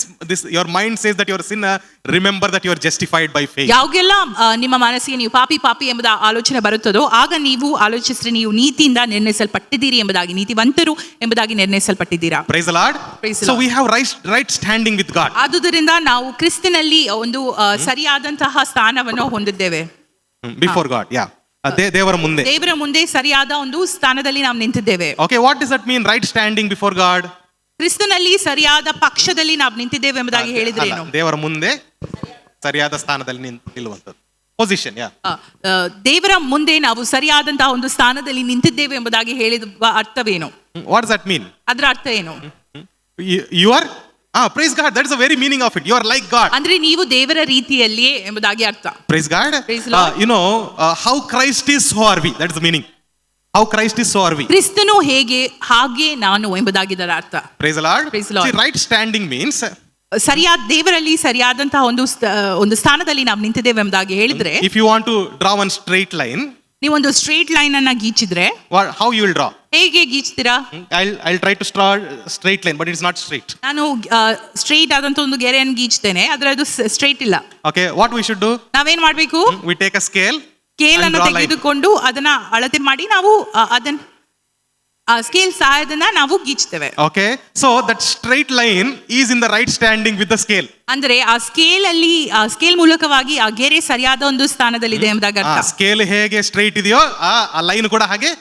your mind says that you are a sinner, remember that you are justified by faith. ಯಾವಾಗೆಲ್ಲ ನಿಮ್ಮ ಮನಸ್ಸಿಗೆ ನೀವು ಪಾಪಿ ಎಂಬುದ ಆಲೋಚನೆ ಬರುತ್ತದೋ ಆಗ ನೀವು ಆಲೋಚಿಸಿದ್ರೆ ನೀವು ನೀತಿಯಿಂದ ನಿರ್ಣಯಿಸಲ್ಪಟ್ಟಿದ್ದೀರಿ ಎಂಬುದಾಗಿ, ನೀತಿವಂತರು ಎಂಬುದಾಗಿ ನಿರ್ಣಯಿಸಲ್ಪಟ್ಟಿದ್ದೀರಾ. Praise the Lord. Praise the So Lord. we have right standing with God. ಆದುದರಿಂದ ನಾವು ಕ್ರಿಸ್ತನಲ್ಲಿ ಒಂದು ಸರಿಯಾದಂತಹ ಸ್ಥಾನವನ್ನು ಹೊಂದಿದ್ದೇವೆ. Before God, yeah. ದೇವರ ಮುಂದೆ ಸರಿಯಾದ ಒಂದು ಸ್ಥಾನದಲ್ಲಿ ನಾವು ನಿಂತಿದ್ದೇವೆ. Okay, what does that mean, right standing before God? ಕ್ರಿಸ್ತನಲ್ಲಿ ಸರಿಯಾದ ಪಕ್ಷದಲ್ಲಿ ನಾವು ನಿಂತಿದ್ದೇವೆ ಎಂಬುದಾಗಿ ಹೇಳಿದ್ರೆ ಏನು? ದೇವರ ಮುಂದೆ ಸರಿಯಾದ ಸ್ಥಾನದಲ್ಲಿ ನಿಲ್ಲುವಂತದ್ದು, ಪೊಸಿಷನ್. ದೇವರ ಮುಂದೆ ನಾವು ಸರಿಯಾದಂತಹ ಒಂದು ಸ್ಥಾನದಲ್ಲಿ ನಿಂತಿದ್ದೇವೆ ಎಂಬುದಾಗಿ ಹೇಳಿದ ಅರ್ಥವೇನು? What does that mean? ಅದರ ಅರ್ಥ ಏನು? You are praise God, that is the very meaning of it. You are like God. ಅಂದ್ರೆ ನೀವು ದೇವರ ರೀತಿಯಲ್ಲಿಯೇ ಎಂಬುದಾಗಿ ಅರ್ಥ. Praise God. Praise the Lord. How Christ is, so are we. That is the meaning. How Christ is, so are we. ಕ್ರಿಸ್ತನು ಹೇಗೆ ಹಾಗೆ ನಾನು ಎಂಬುದಾಗಿ ಇದರ ಅರ್ಥ. Praise the Lord. Praise the Lord. See, right standing means ಸರಿಯಾದ ದೇವರಲ್ಲಿ ಸರಿಯಾದಂತಹ ಒಂದು ಸ್ಥಾನದಲ್ಲಿ ನಾವು ನಿಂತಿದ್ದೇವೆ ಎಂಬುದಾಗಿ ಹೇಳಿದ್ರೆ, if you want to draw one straight line, ನೀವೊಂದು ಸ್ಟ್ರೇಟ್ ಲೈನ್ ಅನ್ನ ಗೀಚಿದ್ರೆ how you will draw? ಹೇಗೆ ಗೀಚ್ತೀರಾ? I'll try to draw straight line, but it's not straight. ನಾನು ಸ್ಟ್ರೇಟ್ ಆದಂತ ಒಂದು ಗೆರೆಯನ್ನು ಗೀಚ್ತೇನೆ, ಆದ್ರೆ ಅದು ಸ್ಟ್ರೇಟ್ ಇಲ್ಲ. Okay, what we should do? ನಾವೇನ್ ಮಾಡ್ಬೇಕು? We take a scale. Scale ಅನ್ನು ತೆಗೆದುಕೊಂಡು ಅದನ್ನ ಅಳತೆ ಮಾಡಿ ನಾವು ಅದನ್ನ ಸ್ಕೇಲ್ ಸಹಾಯದಿಂದ ನಾವು ಗೀಚ್ತೇವೆ. Okay, so that straight line is in the right standing with the scale. ಅಂದ್ರೆ ಆ ಸ್ಕೇಲ್ ಮೂಲಕವಾಗಿ ಆ ಗೆರೆ ಸರಿಯಾದ ಒಂದು ಸ್ಥಾನದಲ್ಲಿ ಇದೆ ಎಂಬುದಾಗಿ ಅರ್ಥ. ಸ್ಕೇಲ್ ಹೇಗೆ ಸ್ಟ್ರೈಟ್ ಇದೆಯೋ ಆ ಲೈನ್ ಕೂಡ ಹಾಗೆ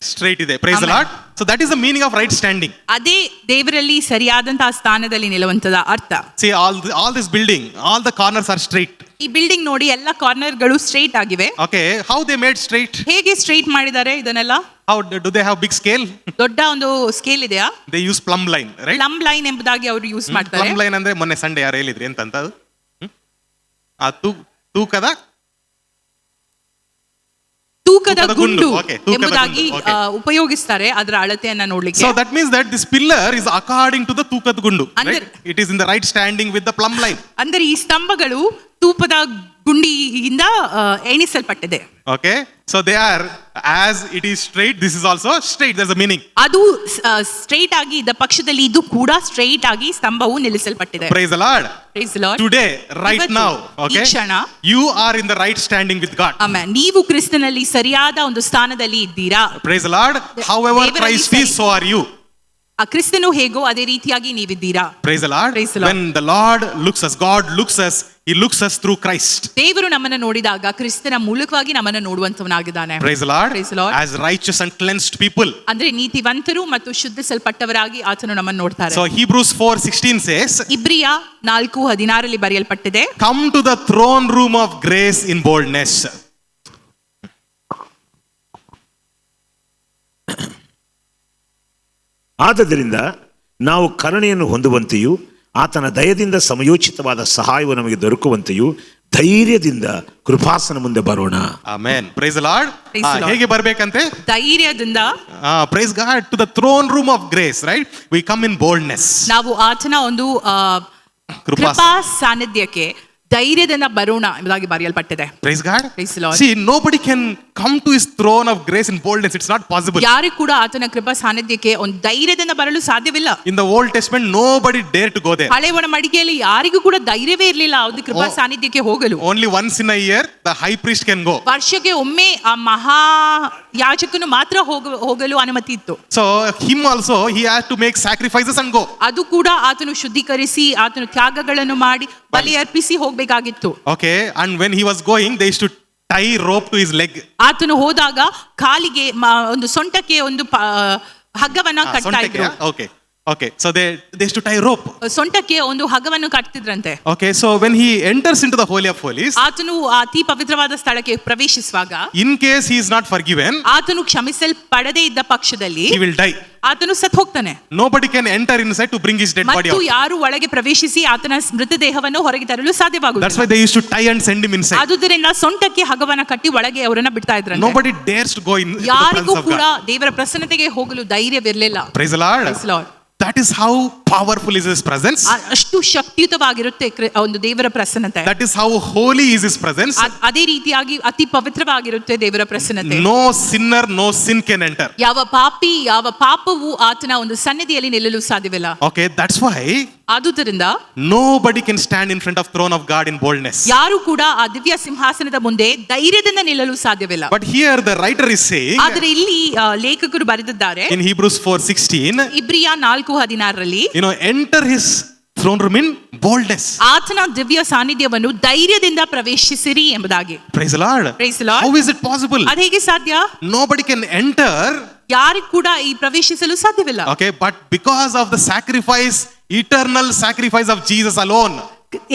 ಸ್ಟ್ರೈಟ್ ಇದೆ. Praise the Amen. Lord. So that is the meaning of right standing. ಅದೇ ದೇವರಲ್ಲಿ ಸರಿಯಾದಂತಹ ಸ್ಥಾನದಲ್ಲಿ ನಿಲ್ಲುವಂತದ ಅರ್ಥ. See all this building, all the corners are straight. ಈ ಬಿಲ್ಡಿಂಗ್ ನೋಡಿ ಎಲ್ಲ ಕಾರ್ನರ್ಗಳು ಸ್ಟ್ರೈಟ್ ಆಗಿವೆ. Okay, how they made straight? ಹೇಗೆ ಸ್ಟ್ರೈಟ್ ಮಾಡಿದ್ದಾರೆ ಇದನ್ನೆಲ್ಲ? How do they have big scale? ದೊಡ್ಡ ಒಂದು ಸ್ಕೇಲ್ ಇದೆಯಾ? They use plumb line, right? Plum line ಎಂಬುದಾಗಿ ಅವರು ಯೂಸ್ ಮಾಡ್ತಾರೆ. ಪ್ಲಮ್ ಲೈನ್ ಅಂದ್ರೆ ಮೊನ್ನೆ ಸಂಡೆ ಯಾರು ಹೇಳಿದ್ರಿ ಅಂತ ಅದು ಆ ತೂಕದ ಗುಂಡು Okay, ತೂಕದ ಎಂಬುದಾಗಿ ಗುಂಡು, okay. ಉಪಯೋಗಿಸ್ತಾರೆ ಅದರ ಅಳತೆಯನ್ನ ನೋಡ್ಲಿಕ್ಕೆ. So that means that this pillar is according to the ತೂಕದ ಗುಂಡು, ಅಂದ್ರೆ- right? It is in the right standing with the plumb line. ಅಂದರೆ ಈ ಸ್ತಂಭಗಳು ತೂಪದ ಗುಂಡಿಯಿಂದ ಎಣಿಸಲ್ಪಟ್ಟಿದೆ. Okay, so they are, as it is straight, this is also straight. There's a meaning. ಅದು straight ಆಗಿ ಇದ್ದ ಪಕ್ಷದಲ್ಲಿ ಇದು ಕೂಡ ಸ್ಟ್ರೈಟ್ ಆಗಿ ಸ್ತಂಭವು ನಿಲ್ಲಿಸಲ್ಪಟ್ಟಿದೆ. Praise the Lord. Praise the Lord. Today, right ಇವತ್ತು, now, ಈ okay, ಕ್ಷಣ, you are in the right standing with God. Amen. ನೀವು ಕ್ರಿಸ್ತನಲ್ಲಿ ಸರಿಯಾದ ಒಂದು ಸ್ಥಾನದಲ್ಲಿ ಇದ್ದೀರಾ. Praise the Lord. However ದೇವರಲ್ಲಿ Christ is, ಸರಿ. so are you. ಆ ಕ್ರಿಸ್ತನು ಹೇಗೋ ಅದೇ ರೀತಿಯಾಗಿ ನೀವಿದ್ದೀರಾ. Praise the Lord. Praise the Lord. When the Lord looks us, God looks us, He looks us through Christ. ದೇವರು ನಮ್ಮನ್ನು ನೋಡಿದಾಗ ಕ್ರಿಸ್ತನ ಮೂಲಕವಾಗಿ ನಮ್ಮನ್ನು ನೋಡುವಂತವನಾಗಿದ್ದಾನೆ. Praise the Lord. Praise the Lord. As righteous and cleansed people. ಅಂದ್ರೆ ನೀತಿವಂತರು ಮತ್ತು ಶುದ್ಧಿಸಲ್ಪಟ್ಟವರಾಗಿ ಆತನು ನಮ್ಮನ್ನು ನೋಡ್ತಾರೆ. So Hebrews 4:16 says, ಇಬ್ರಿಯ 4:16 ಬರೆಯಲ್ಪಟ್ಟಿದೆ, come to the throne room of grace in boldness. ಆದದರಿಂದ ನಾವು ಕರುಣೆಯನ್ನು ಹೊಂದುವಂತೆಯೂ ಆತನ ದಯದಿಂದ ಸಮಯೋಚಿತವಾದ ಸಹಾಯವು ನಮಗೆ ದೊರಕುವಂತೆಯೂ ಧೈರ್ಯದಿಂದ ಕೃಪಾಸನ ಮುಂದೆ ಬರೋಣ. Amen. Praise the Lord. Praise the Lord. ಹೇಗೆ ಬರಬೇಕಂತೆ? ಧೈರ್ಯದಿಂದ. Praise God, to the throne room of grace, right? We come in boldness. ನಾವು ಆತನ ಒಂದು ಕೃಪಾ ಕೃಪಾ ಸಾನ್ನಿಧ್ಯಕ್ಕೆ ಧೈರ್ಯದಿಂದ ಬರೋಣ ಎಂಬುದಾಗಿ ಬರೆಯಲ್ಪಟ್ಟಿದೆ. Praise God. Praise the Lord. See, nobody can come to his throne of grace in boldness. It's not possible. ಯಾರು ಕೂಡ ಆತನ ಕೃಪಾ ಸಾನ್ನಿಧ್ಯಕ್ಕೆ ಒಂದು ಧೈರ್ಯದಿಂದ ಬರಲು ಸಾಧ್ಯವಿಲ್ಲ. In the Old Testament, nobody dared to go there. ಹಳೆ ಒಡಂಬಡಿಕೆಯಲ್ಲಿ ಯಾರಿಗೂ ಕೂಡ ಧೈರ್ಯವೇ ಇರಲಿಲ್ಲ ಒಂದು ಕೃಪಾ ಸಾನ್ನಿಧ್ಯಕ್ಕೆ ಹೋಗಲು. Only once in a year, the high priest can go. ವರ್ಷಕ್ಕೆ ಒಮ್ಮೆ ಆ ಮಹಾ ಯಾಜಕನು ಮಾತ್ರ ಹೋಗಲು ಅನುಮತಿ ಇತ್ತು. So him also, he has to make sacrifices and go. ಅದು ಕೂಡ ಆತನು ಶುದ್ಧೀಕರಿಸಿ ಆತನು ತ್ಯಾಗಗಳನ್ನು ಮಾಡಿ ಬಲಿ ಅರ್ಪಿಸಿ ಹೋಗ್ಬೇಕಾಗಿತ್ತು. Okay, and when he was going, they used to tie rope to his leg. ಆತನು ಹೋದಾಗ ಕಾಲಿಗೆ ಒಂದು ಸೊಂಟಕ್ಕೆ ಒಂದು ಹಗ್ಗವನ್ನ ಕಟ್ತಾ ಇದ್ರು. Okay, so they used to tie rope. ಸೊಂಟಕ್ಕೆ ಒಂದು ಹಗ್ಗವನ್ನು ಕಟ್ತಿದ್ರಂತೆ. Okay, so when he enters into the Holy of Holies, ಆತನು ಅತಿ ಪವಿತ್ರವಾದ ಸ್ಥಳಕ್ಕೆ ಪ್ರವೇಶಿಸುವಾಗ in case he is not forgiven, ಆತನು ಕ್ಷಮಿಸಲ್ಪಡದೇ ಇದ್ದ ಪಕ್ಷದಲ್ಲಿ he will die. ಆತನು ಸತ್ತು ಹೋಗ್ತಾನೆ. Nobody can enter inside to bring his dead body ಮತ್ತು out. ಯಾರು ಒಳಗೆ ಪ್ರವೇಶಿಸಿ ಆತನ ಮೃತದೇಹವನ್ನು ಹೊರಗೆ ತರಲು That's ಸಾಧ್ಯವಾಗುವುದಿಲ್ಲ. why they used to tie and send him inside. ಆದುದರಿಂದ ಸೊಂಟಕ್ಕೆ ಹಗ್ಗವನ್ನ ಕಟ್ಟಿ ಒಳಗೆ ಅವರನ್ನ ಬಿಡ್ತಾ ಇದ್ರಂತೆ. Nobody dares to go in the ಯಾರಿಗೂ presence of ಕೂಡ God. ದೇವರ ಪ್ರಸನ್ನತೆಗೆ ಹೋಗಲು ಧೈರ್ಯವಿರಲಿಲ್ಲ. Praise the Lord. Praise the Lord. That is how powerful is his presence. ಅಷ್ಟು ಶಕ್ತಿಯುತವಾಗಿರುತ್ತೆ ಒಂದು ದೇವರ ಪ್ರಸನ್ನತೆ. That is how holy is his presence. ಅದೇ ರೀತಿಯಾಗಿ ಅತಿ ಪವಿತ್ರವಾಗಿರುತ್ತೆ ದೇವರ ಪ್ರಸನ್ನತೆ. No sinner, no sin can enter. ಯಾವ ಪಾಪವು ಆತನ ಒಂದು ಸನ್ನಿಧಿಯಲ್ಲಿ ನಿಲ್ಲಲು ಸಾಧ್ಯವಿಲ್ಲ. Okay, that's why ಆದುದರಿಂದ nobody can stand in front of throne of God in boldness. ಯಾರು ಕೂಡ ಆ ದಿವ್ಯ ಸಿಂಹಾಸನದ ಮುಂದೆ ಧೈರ್ಯದಿಂದ ನಿಲ್ಲಲು ಸಾಧ್ಯವಿಲ್ಲ. But here the writer is saying, ಆದರೆ ಇಲ್ಲಿ ಲೇಖಕರು ಬರೆದಿದ್ದಾರೆ in Hebrews 4:16, ಇಬ್ರಿಯ 4:16 enter his throne room in boldness. ಆತನ ದಿವ್ಯ ಸಾನ್ನಿಧ್ಯವನ್ನು ಧೈರ್ಯದಿಂದ ಪ್ರವೇಶಿಸಿರಿ ಎಂಬುದಾಗಿ. Praise the Lord. Praise the Lord. How is it possible? ಅದು ಹೇಗೆ ಸಾಧ್ಯ? Nobody can enter. ಯಾರು ಕೂಡ ಈ ಪ್ರವೇಶಿಸಲು ಸಾಧ್ಯವಿಲ್ಲ. Okay, but because of the sacrifice, eternal sacrifice of Jesus alone,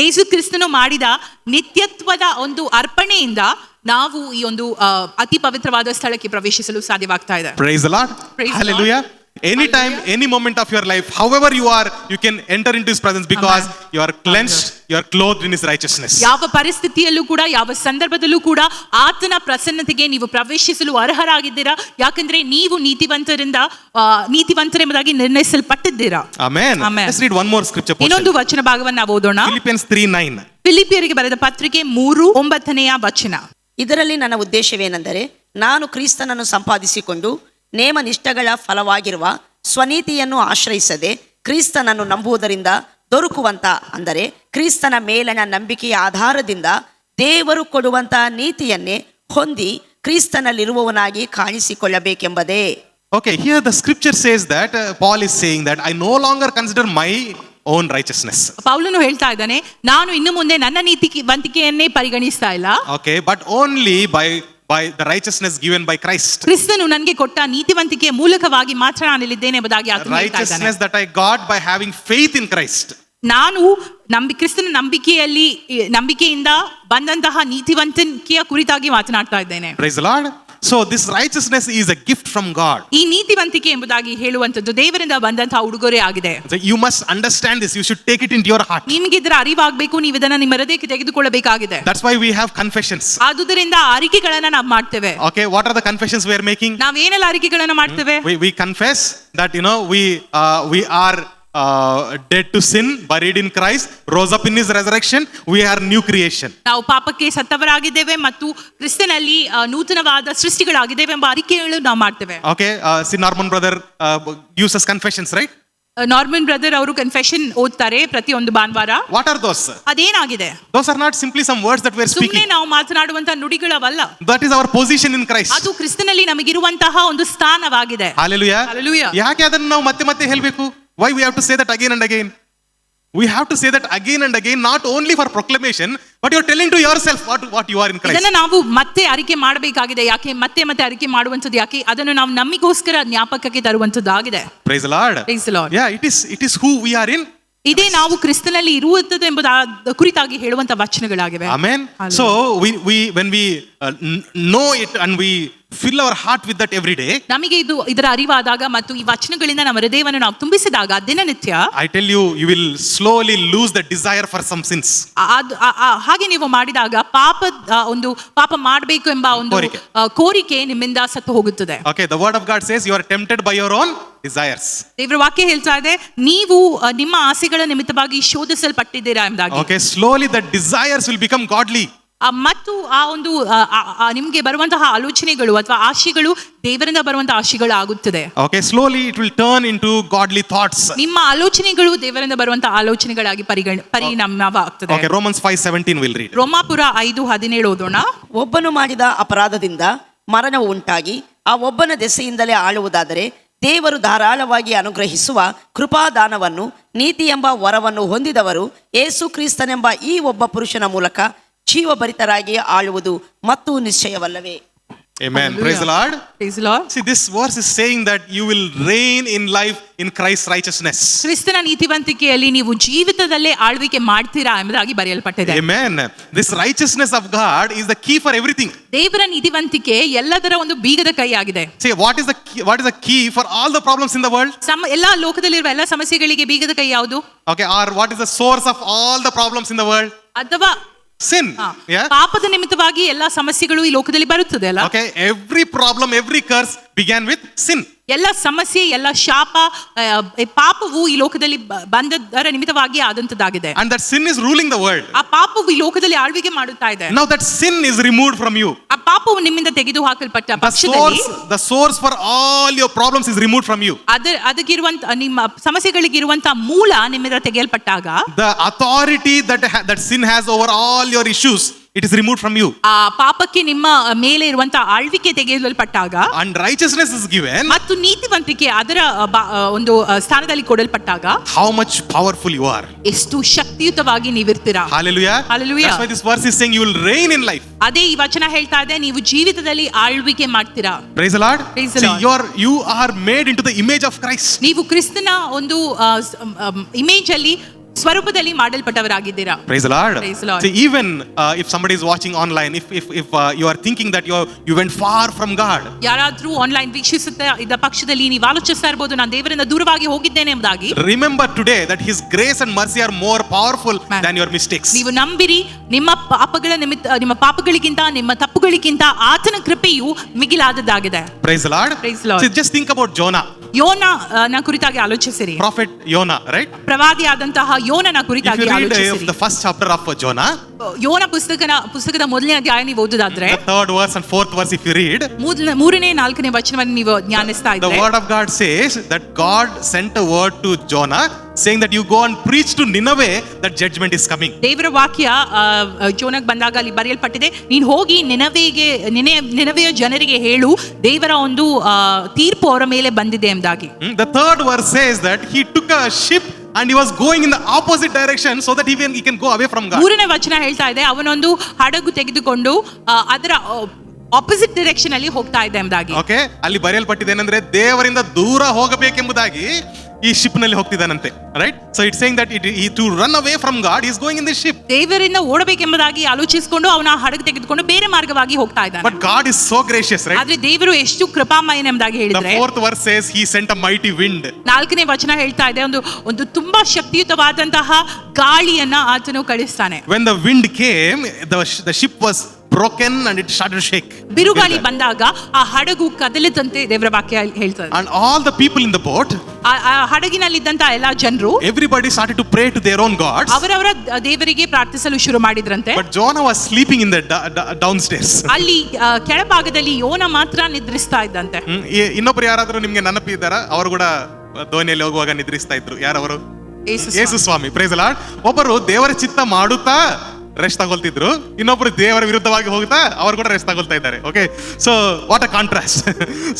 ಯೇಸು ಕ್ರಿಸ್ತನು ಮಾಡಿದ ನಿತ್ಯತ್ವದ ಒಂದು ಅರ್ಪಣೆಯಿಂದ ನಾವು ಈ ಒಂದು ಅತಿ ಪವಿತ್ರವಾದ ಸ್ಥಳಕ್ಕೆ ಪ್ರವೇಶಿಸಲು ಸಾಧ್ಯವಾಗ್ತಾ ಇದೆ. praise the Lord. Praise the Hallelujah. Anytime, any moment of your life, however you are, you can enter into his presence because you are cleansed, you are clothed in his righteousness. ಯಾವ ಪರಿಸ್ಥಿತಿಯಲ್ಲೂ ಕೂಡ ಯಾವ ಸಂದರ್ಭದಲ್ಲೂ ಕೂಡ ಆತನ ಪ್ರಸನ್ನತೆಗೆ ನೀವು ಪ್ರವೇಶಿಸಲು ಅರ್ಹರಾಗಿದ್ದೀರಾ. ಯಾಕಂದ್ರೆ ನೀವು ನೀತಿವಂತರೆಂಬುದಾಗಿ ನಿರ್ಣಯಿಸಲ್ಪಟ್ಟಿದ್ದೀರಾ. Amen. Amen. Let's read one more scripture portion. ಇನ್ನೊಂದು ವಚನ ಭಾಗವನ್ನು ನಾವು ಓದೋಣ. Philippians 3:9. ಫಿಲಿಪಿಯರಿಗೆ ಬರೆದ ಪತ್ರಿಕೆ 3:9 ವಚನ. ಇದರಲ್ಲಿ ನನ್ನ ಉದ್ದೇಶವೇನೆಂದರೆ, ನಾನು ಕ್ರಿಸ್ತನನ್ನು ಸಂಪಾದಿಸಿಕೊಂಡು ನೇಮ ನಿಷ್ಠಗಳ ಫಲವಾಗಿರುವ ಸ್ವನೀತಿಯನ್ನು ಆಶ್ರಯಿಸದೆ ಕ್ರಿಸ್ತನನ್ನು ನಂಬುವುದರಿಂದ ದೊರಕುವಂತ, ಅಂದರೆ ಕ್ರಿಸ್ತನ ಮೇಲಿನ ನಂಬಿಕೆಯ ಆಧಾರದಿಂದ ದೇವರು ಕೊಡುವಂತ ನೀತಿಯನ್ನೇ ಹೊಂದಿ ಕ್ರಿಸ್ತನಲ್ಲಿರುವವನಾಗಿ ಕಾಣಿಸಿಕೊಳ್ಳಬೇಕೆಂಬುದೇ. Okay, here the scripture says that Paul is saying that I no longer consider my own righteousness. ಪೌಲನು ಹೇಳ್ತಾ ಇದ್ದಾನೆ, ನಾನು ಇನ್ನು ಮುಂದೆ ನನ್ನ ನೀತಿವಂತಿಕೆಯನ್ನೇ ಪರಿಗಣಿಸ್ತಾ ಇಲ್ಲ. Okay, but only by by the righteousness given by Christ. ಕ್ರಿಸ್ತನು ನನಗೆ ಕೊಟ್ಟ ನೀತಿವಂತಿಕೆಯ ಮೂಲಕವಾಗಿ ಮಾತ್ರ ನಾನಿಲ್ಲಿದ್ದೇನೆ ಎಂಬುದಾಗಿ The ಆತನು ಹೇಳ್ತಾ ಇದ್ದಾನೆ. righteousness that I got by having faith in Christ. ನಾನು ಕ್ರಿಸ್ತನ ನಂಬಿಕೆಯಿಂದ ಬಂದಂತಹ ನೀತಿವಂತಿಕೆಯ ಕುರಿತಾಗಿ ಮಾತನಾಡ್ತಾ ಇದ್ದೇನೆ. Praise the Lord. So this righteousness is a gift from God. ಈ ನೀತಿವಂತಿಕೆ ಎಂಬುದಾಗಿ ಹೇಳುವಂತದ್ದು ದೇವರಿಂದ ಬಂದಂತಹ ಉಡುಗೊರೆ ಆಗಿದೆ. So you must understand this. You should take it into your heart. ನಿಮಗೆ ಇದರ ಅರಿವಾಗಬೇಕು, ನೀವು ಇದನ್ನ ನಿಮ್ಮ ಹೃದಯಕ್ಕೆ ತೆಗೆದುಕೊಳ್ಳಬೇಕಾಗಿದೆ. That's why we have confessions. ಆದುದರಿಂದ ಅರಿಕೆಗಳನ್ನ ನಾವು ಮಾಡ್ತೇವೆ. Okay, what are the confessions we are making? ನಾವೇನೆಲ್ಲ ಅರಿಕೆಗಳನ್ನ ಮಾಡ್ತೇವೆ? We confess that we are dead to sin, buried in Christ, rose up in his resurrection, we are new creation. ನಾವು ಪಾಪಕ್ಕೆ ಸತ್ತವರಾಗಿದ್ದೇವೆ ಮತ್ತು ಕ್ರಿಸ್ತನಲ್ಲಿ ನೂತನವಾದ ಸೃಷ್ಟಿಗಳಾಗಿದ್ದೇವೆ ಎಂಬ ಅರಿಕೆಗಳು ನಾವು ಮಾಡ್ತೇವೆ. Okay, see Norman brother gives us confessions, right? Norman brother ಅವರು confession ಓದ್ತಾರೆ ಪ್ರತಿಯೊಂದು ಭಾನುವಾರ. What are those? ಅದೇನಾಗಿದೆ? Those are not simply some words that we are ಸುಮ್ಮನೆ speaking. ನಾವು ಮಾತನಾಡುವಂತಹ ನುಡಿಗಳವಲ್ಲ. That is our position in Christ. ಅದು ಕ್ರಿಸ್ತನಲ್ಲಿ ನಮಗಿರುವಂತಹ ಒಂದು ಸ್ಥಾನವಾಗಿದೆ. Hallelujah. Hallelujah. ಯಾಕೆ ಅದನ್ನು ನಾವು ಮತ್ತೆ ಹೇಳಬೇಕು? Why we have to say that again and again? We have to say that again and again, not only for proclamation, but you are telling to yourself what you are in Christ. ಇದನ್ನ ನಾವು ಮತ್ತೆ ಅರಿಕೆ ಮಾಡಬೇಕಾಗಿದೆ. ಯಾಕೆ ಮತ್ತೆ ಅರಿಕೆ ಮಾಡುವಂತದ್ದು ಯಾಕೆ? ಅದನ್ನು ನಾವು ನಮಗೋಸ್ಕರ ಜ್ಞಾಪಕಕ್ಕೆ ತರುವಂತದ್ದಾಗಿದೆ. Praise the Lord. Praise the Lord. Yeah, it is who we are in. ಇದೇ ನಾವು ಕ್ರಿಸ್ತನಲ್ಲಿ ಇರುವಂತದ್ದು ಎಂಬುದಾದ ಕುರಿತಾಗಿ ಹೇಳುವಂತ ವಚನಗಳಾಗಿವೆ. Amen. So when we know it and we fill our heart with that every day, ನಮಗೆ ಇದರ ಅರಿವಾದಾಗ ಮತ್ತು ಈ ವಚನಗಳಿಂದ ನಮ್ಮ ಹೃದಯವನ್ನು ನಾವು ತುಂಬಿಸಿದಾಗ ದಿನನಿತ್ಯ, I tell you, you will slowly lose the desire for some sins. ಹಾಗೆ ನೀವು ಮಾಡಿದಾಗ ಪಾಪ ಮಾಡಬೇಕು ಎಂಬ ಒಂದು ಕೋರಿಕೆ ನಿಮ್ಮಿಂದ ಸತ್ತು ಹೋಗುತ್ತದೆ. Okay, the word of God says you are tempted by your own desires. ದೇವರ ವಾಕ್ಯ ಹೇಳ್ತಾ ಇದೆ, ನೀವು ನಿಮ್ಮ ಆಸೆಗಳ ನಿಮಿತ್ತವಾಗಿ ಶೋಧಿಸಲ್ಪಟ್ಟಿದ್ದೀರಾ ಎಂಬುದಾಗಿ. Okay, slowly the desires will become godly. ಮತ್ತು ಆ ಒಂದು ನಿಮಗೆ ಬರುವಂತಹ ಆಲೋಚನೆಗಳು ಅಥವಾ ಆಶೆಗಳು ದೇವರಿಂದ ಬರುವಂತಹ ಆಶೆಗಳು ಆಗುತ್ತದೆ. Okay, slowly it will turn into godly thoughts. ನಿಮ್ಮ ಆಲೋಚನೆಗಳು ದೇವರಿಂದ ಬರುವಂತಹ ಆಲೋಚನೆಗಳಾಗಿ ಪರಿಣಾಮವಾಗುತ್ತದೆ. Okay, Romans 5:17 will read. ರೋಮಾಪುರ 5:17 ಓದೋಣ. ಒಬ್ಬನು ಮಾಡಿದ ಅಪರಾಧದಿಂದ ಮರಣವು ಉಂಟಾಗಿ ಆ ಒಬ್ಬನ ದೆಸೆಯಿಂದಲೇ ಆಳುವುದಾದರೆ ದೇವರು ಧಾರಾಳವಾಗಿ ಅನುಗ್ರಹಿಸುವ ಕೃಪಾದಾನವನ್ನು ನೀತಿ ಎಂಬ ವರವನ್ನು ಹೊಂದಿದವರು ಯೇಸು ಕ್ರಿಸ್ತನೆಂಬ ಈ ಒಬ್ಬ ಪುರುಷನ ಮೂಲಕ ಜೀವಭರಿತರಾಗಿ ಆಳುವುದು ಮತ್ತು ನಿಶ್ಚಯವಲ್ಲವೇ? Amen. Praise the Lord. Praise the Lord. See, this verse is saying that you will reign in life in Christ's righteousness. ಕ್ರಿಸ್ತನ ನೀತಿವಂತಿಕೆಯಲ್ಲಿ ನೀವು ಜೀವಿತದಲ್ಲೇ ಆಳ್ವಿಕೆ ಮಾಡ್ತೀರಾ ಎಂಬುದಾಗಿ ಬರೆಯಲ್ಪಟ್ಟಿದೆ. Amen. This righteousness of God is the key for everything. ದೇವರ ನೀತಿವಂತಿಕೆ ಎಲ್ಲದರ ಒಂದು ಬೀಗದ ಕೈಯಾಗಿದೆ. See, what is the key for all the problems in the world? ಎಲ್ಲಾ ಲೋಕದಲ್ಲಿರುವ ಎಲ್ಲಾ ಸಮಸ್ಯೆಗಳಿಗೆ ಬೀಗದ ಕೈ ಯಾವುದು? Okay, or what is the source of all the problems in the world? ಅಥವಾ Sin. Yeah. ಪಾಪದ ನಿಮಿತ್ತವಾಗಿ ಎಲ್ಲಾ ಸಮಸ್ಯೆಗಳು ಈ ಲೋಕದಲ್ಲಿ ಬರುತ್ತದೆ ಅಲ್ಲ? Okay, every problem, every curse began with sin. ಎಲ್ಲ ಸಮಸ್ಯೆ, ಎಲ್ಲ ಶಾಪ, ಪಾಪವು ಈ ಲೋಕದಲ್ಲಿ ಬಂದದರ ನಿಮಿತ್ತವಾಗಿ ಆದಂತದ್ದಾಗಿದೆ. And that sin is ruling the world. ಆ ಪಾಪವು ಈ ಲೋಕದಲ್ಲಿ ಆಳ್ವಿಕೆ ಮಾಡುತ್ತಾ ಇದೆ. Now that sin is removed from you. ಆ ಪಾಪವು ನಿಮ್ಮಿಂದ ತೆಗೆದು ಹಾಕಲ್ಪಟ್ಟ ಪಕ್ಷದಲ್ಲಿ The source for all your problems is removed from you. ಅದಕ್ಕಿರುವಂತ ನಿಮ್ಮ ಸಮಸ್ಯೆಗಳಿಗಿರುವಂತ ಮೂಲ ನಿಮ್ಮಿಂದ ತೆಗೆಯಲ್ಪಟ್ಟಾಗ The authority that sin has over all your issues, it is removed from you. ಆ ಪಾಪಕ್ಕೆ ನಿಮ್ಮ ಮೇಲೆ ಇರುವಂತ ಆಳ್ವಿಕೆ ತೆಗೆಯಲ್ಪಟ್ಟಾಗ And righteousness is given. ಮತ್ತು ನೀತಿವಂತಿಕೆ ಅದರ ಒಂದು ಸ್ಥಾನದಲ್ಲಿ ಕೊಡಲ್ಪಟ್ಟಾಗ How much powerful you are. ಎಷ್ಟು ಶಕ್ತಿಯುತವಾಗಿ ನೀವಿರ್ತೀರಾ. Hallelujah. Hallelujah. That's why this verse is saying you will reign in life. ಅದೇ ಈ ವಚನ ಹೇಳ್ತಾ ಇದೆ, ನೀವು ಜೀವಿತದಲ್ಲಿ ಆಳ್ವಿಕೆ ಮಾಡ್ತೀರಾ. Praise the Lord. Praise the See, Lord. you are made into the image of Christ. ನೀವು ಕ್ರಿಸ್ತನ ಒಂದು ಇಮೇಜ್ ಅಲ್ಲಿ ಸ್ವರೂಪದಲ್ಲಿ ಮಾಡಲ್ಪಟ್ಟವರಾಗಿದ್ದೀರಾ. Praise the Lord. Praise the Lord. See, even if somebody is watching online, if you are thinking that you went far from God, ಯಾರಾದ್ರೂ online ವೀಕ್ಷಿಸುತ್ತಾ ಇದ್ದ ಪಕ್ಷದಲ್ಲಿ ನೀವು ಆಲೋಚಿಸ್ತಾ ಇರಬಹುದು, ನಾನು ದೇವರಿಂದ ದೂರವಾಗಿ ಹೋಗಿದ್ದೇನೆ ಎಂಬುದಾಗಿ. remember today that His grace and mercy are more powerful than your mistakes. ನೀವು ನಂಬಿರಿ, ನಿಮ್ಮ ಪಾಪಗಳಿಗಿಂತ ನಿಮ್ಮ ತಪ್ಪುಗಳಿಗಿಂತ ಆತನ ಕೃಪೆಯು ಮಿಗಿಲಾದದ್ದಾಗಿದೆ. Praise the Lord. Praise the Lord. See, just think about Jonah. ಯೋನನ ಕುರಿತಾಗಿ ಆಲೋಚಿಸಿರಿ. Prophet Jonah, right? ಪ್ರವಾದಿಯಾದಂತಹ ಯೋನನ If ಕುರಿತಾಗಿ you read ಆಲೋಚಿಸಿರಿ. the first chapter of Jonah, ಯೋನ ಪುಸ್ತಕದ ಮೊದಲನೇ ಅಧ್ಯಾಯ ನೀವು ಓದುದಾದ್ರೆ, the 3rd verse and 4th verse, if you read, 3ನೇ 4ನೇ ವಚನವನ್ನು ನೀವು ಧ್ಯಾನಿಸ್ತಾ the ಇದ್ರೆ, word of God says that God sent a word to Jonah saying that you go and preach to Nineveh that judgment is coming. ದೇವರ ವಾಕ್ಯ ಜೋನಗ್ ಬಂದಾಗ ಅಲ್ಲಿ ಬರೆಯಲ್ಪಟ್ಟಿದೆ, ನೀನು ಹೋಗಿ ನಿನವೆಯ ಜನರಿಗೆ ಹೇಳು, ದೇವರ ಒಂದು ತೀರ್ಪು ಅವರ ಮೇಲೆ ಬಂದಿದೆ ಎಂಬುದಾಗಿ. The 3rd verse says that he took a ship and he was going in the opposite direction so that he can go away from God. 3ನೇ ವಚನ ಹೇಳ್ತಾ ಇದೆ, ಅವನೊಂದು ಹಡಗು ತೆಗೆದುಕೊಂಡು ಅದರ ಆಪೋಸಿಟ್ ಡೈರೆಕ್ಷನ್ ಅಲ್ಲಿ ಹೋಗ್ತಾ ಇದೆ ಎಂಬುದಾಗಿ. ಓಕೆ, ಅಲ್ಲಿ ಬರೆಯಲ್ಪಟ್ಟಿದೆ ಏನಂದ್ರೆ ದೇವರಿಂದ ದೂರ ಹೋಗಬೇಕೆಂಬುದಾಗಿ ಈ ಶಿಪ್ ನಲ್ಲಿ ಹೋಗ್ತಿದ್ದಾನಂತೆ, right? So it's saying that to run away from God is going in this ship. ದೇವರಿಂದ ಓಡಬೇಕೆಂಬುದಾಗಿ ಆಲೋಚಿಸಿಕೊಂಡು ಅವನ ಹಡಗು ತೆಗೆದುಕೊಂಡು ಬೇರೆ ಮಾರ್ಗವಾಗಿ ಹೋಗ್ತಾ ಇದ್ದಾನೆ. But god is so gracious, right? ಆದ್ರೆ ದೇವರು ಎಷ್ಟು ಕೃಪಾಮಯನೆಂಬುದಾಗಿ The ಹೇಳಿದ್ರೆ 4th verse says he sent a mighty wind. 4ನೇ ವಚನ ಹೇಳ್ತಾ ಇದೆ ಒಂದು ತುಂಬಾ ಶಕ್ತಿಯುತವಾದಂತಹ ಗಾಳಿಯನ್ನ ಆತನು ಕಳಿಸ್ತಾನೆ. When the wind came, the ship was broken and it started to shake. ಬಿರುಗಾಳಿ ಬಂದಾಗ ಆ ಹಡಗು ಕದಲಿದಂತೆ ದೇವರ ವಾಕ್ಯ ಹೇಳ್ತದೆ. And all the people in the boat, ಆ ಹಡಗಿನಲ್ಲಿದ್ದಂತ ಎಲ್ಲಾ ಜನರು, everybody started to pray to their own gods. ಅವರವರ ದೇವರಿಗೆ ಪ್ರಾರ್ಥಿಸಲು ಶುರು ಮಾಡಿದ್ರಂತೆ. But Jonah was sleeping in the downstairs. ಅಲ್ಲಿ ಕೆಳಭಾಗದಲ್ಲಿ ಯೋನ ಮಾತ್ರ ನಿದ್ರಿಸ್ತಾ ಇದ್ದಂತೆ. ಇನ್ನೊಬ್ರು ಯಾರಾದ್ರೂ ನಿಮ್ಗೆ ನೆನಪಿದ್ದಾರಾ? ಅವರು ಕೂಡ ದೋಣಿಯಲ್ಲಿ ಹೋಗುವಾಗ ನಿದ್ರಿಸ್ತಾ ಇದ್ರು. ಯಾರವರು? ಯೇಸು ಸ್ವಾಮಿ. Praise the Lord. ಒಬ್ಬರು ದೇವರ ಚಿತ್ತ ಮಾಡುತ್ತಾ ರೆಸ್ಟ್ ತಗೊಳ್ತಿದ್ರು, ಇನ್ನೊಬ್ರು ದೇವರ ವಿರುದ್ಧವಾಗಿ ಹೋಗ್ತಾ ಅವರು ಕೂಡ ರೆಸ್ಟ್ ತಗೊಳ್ತಾ ಇದ್ದಾರೆ. Okay, so what a contrast.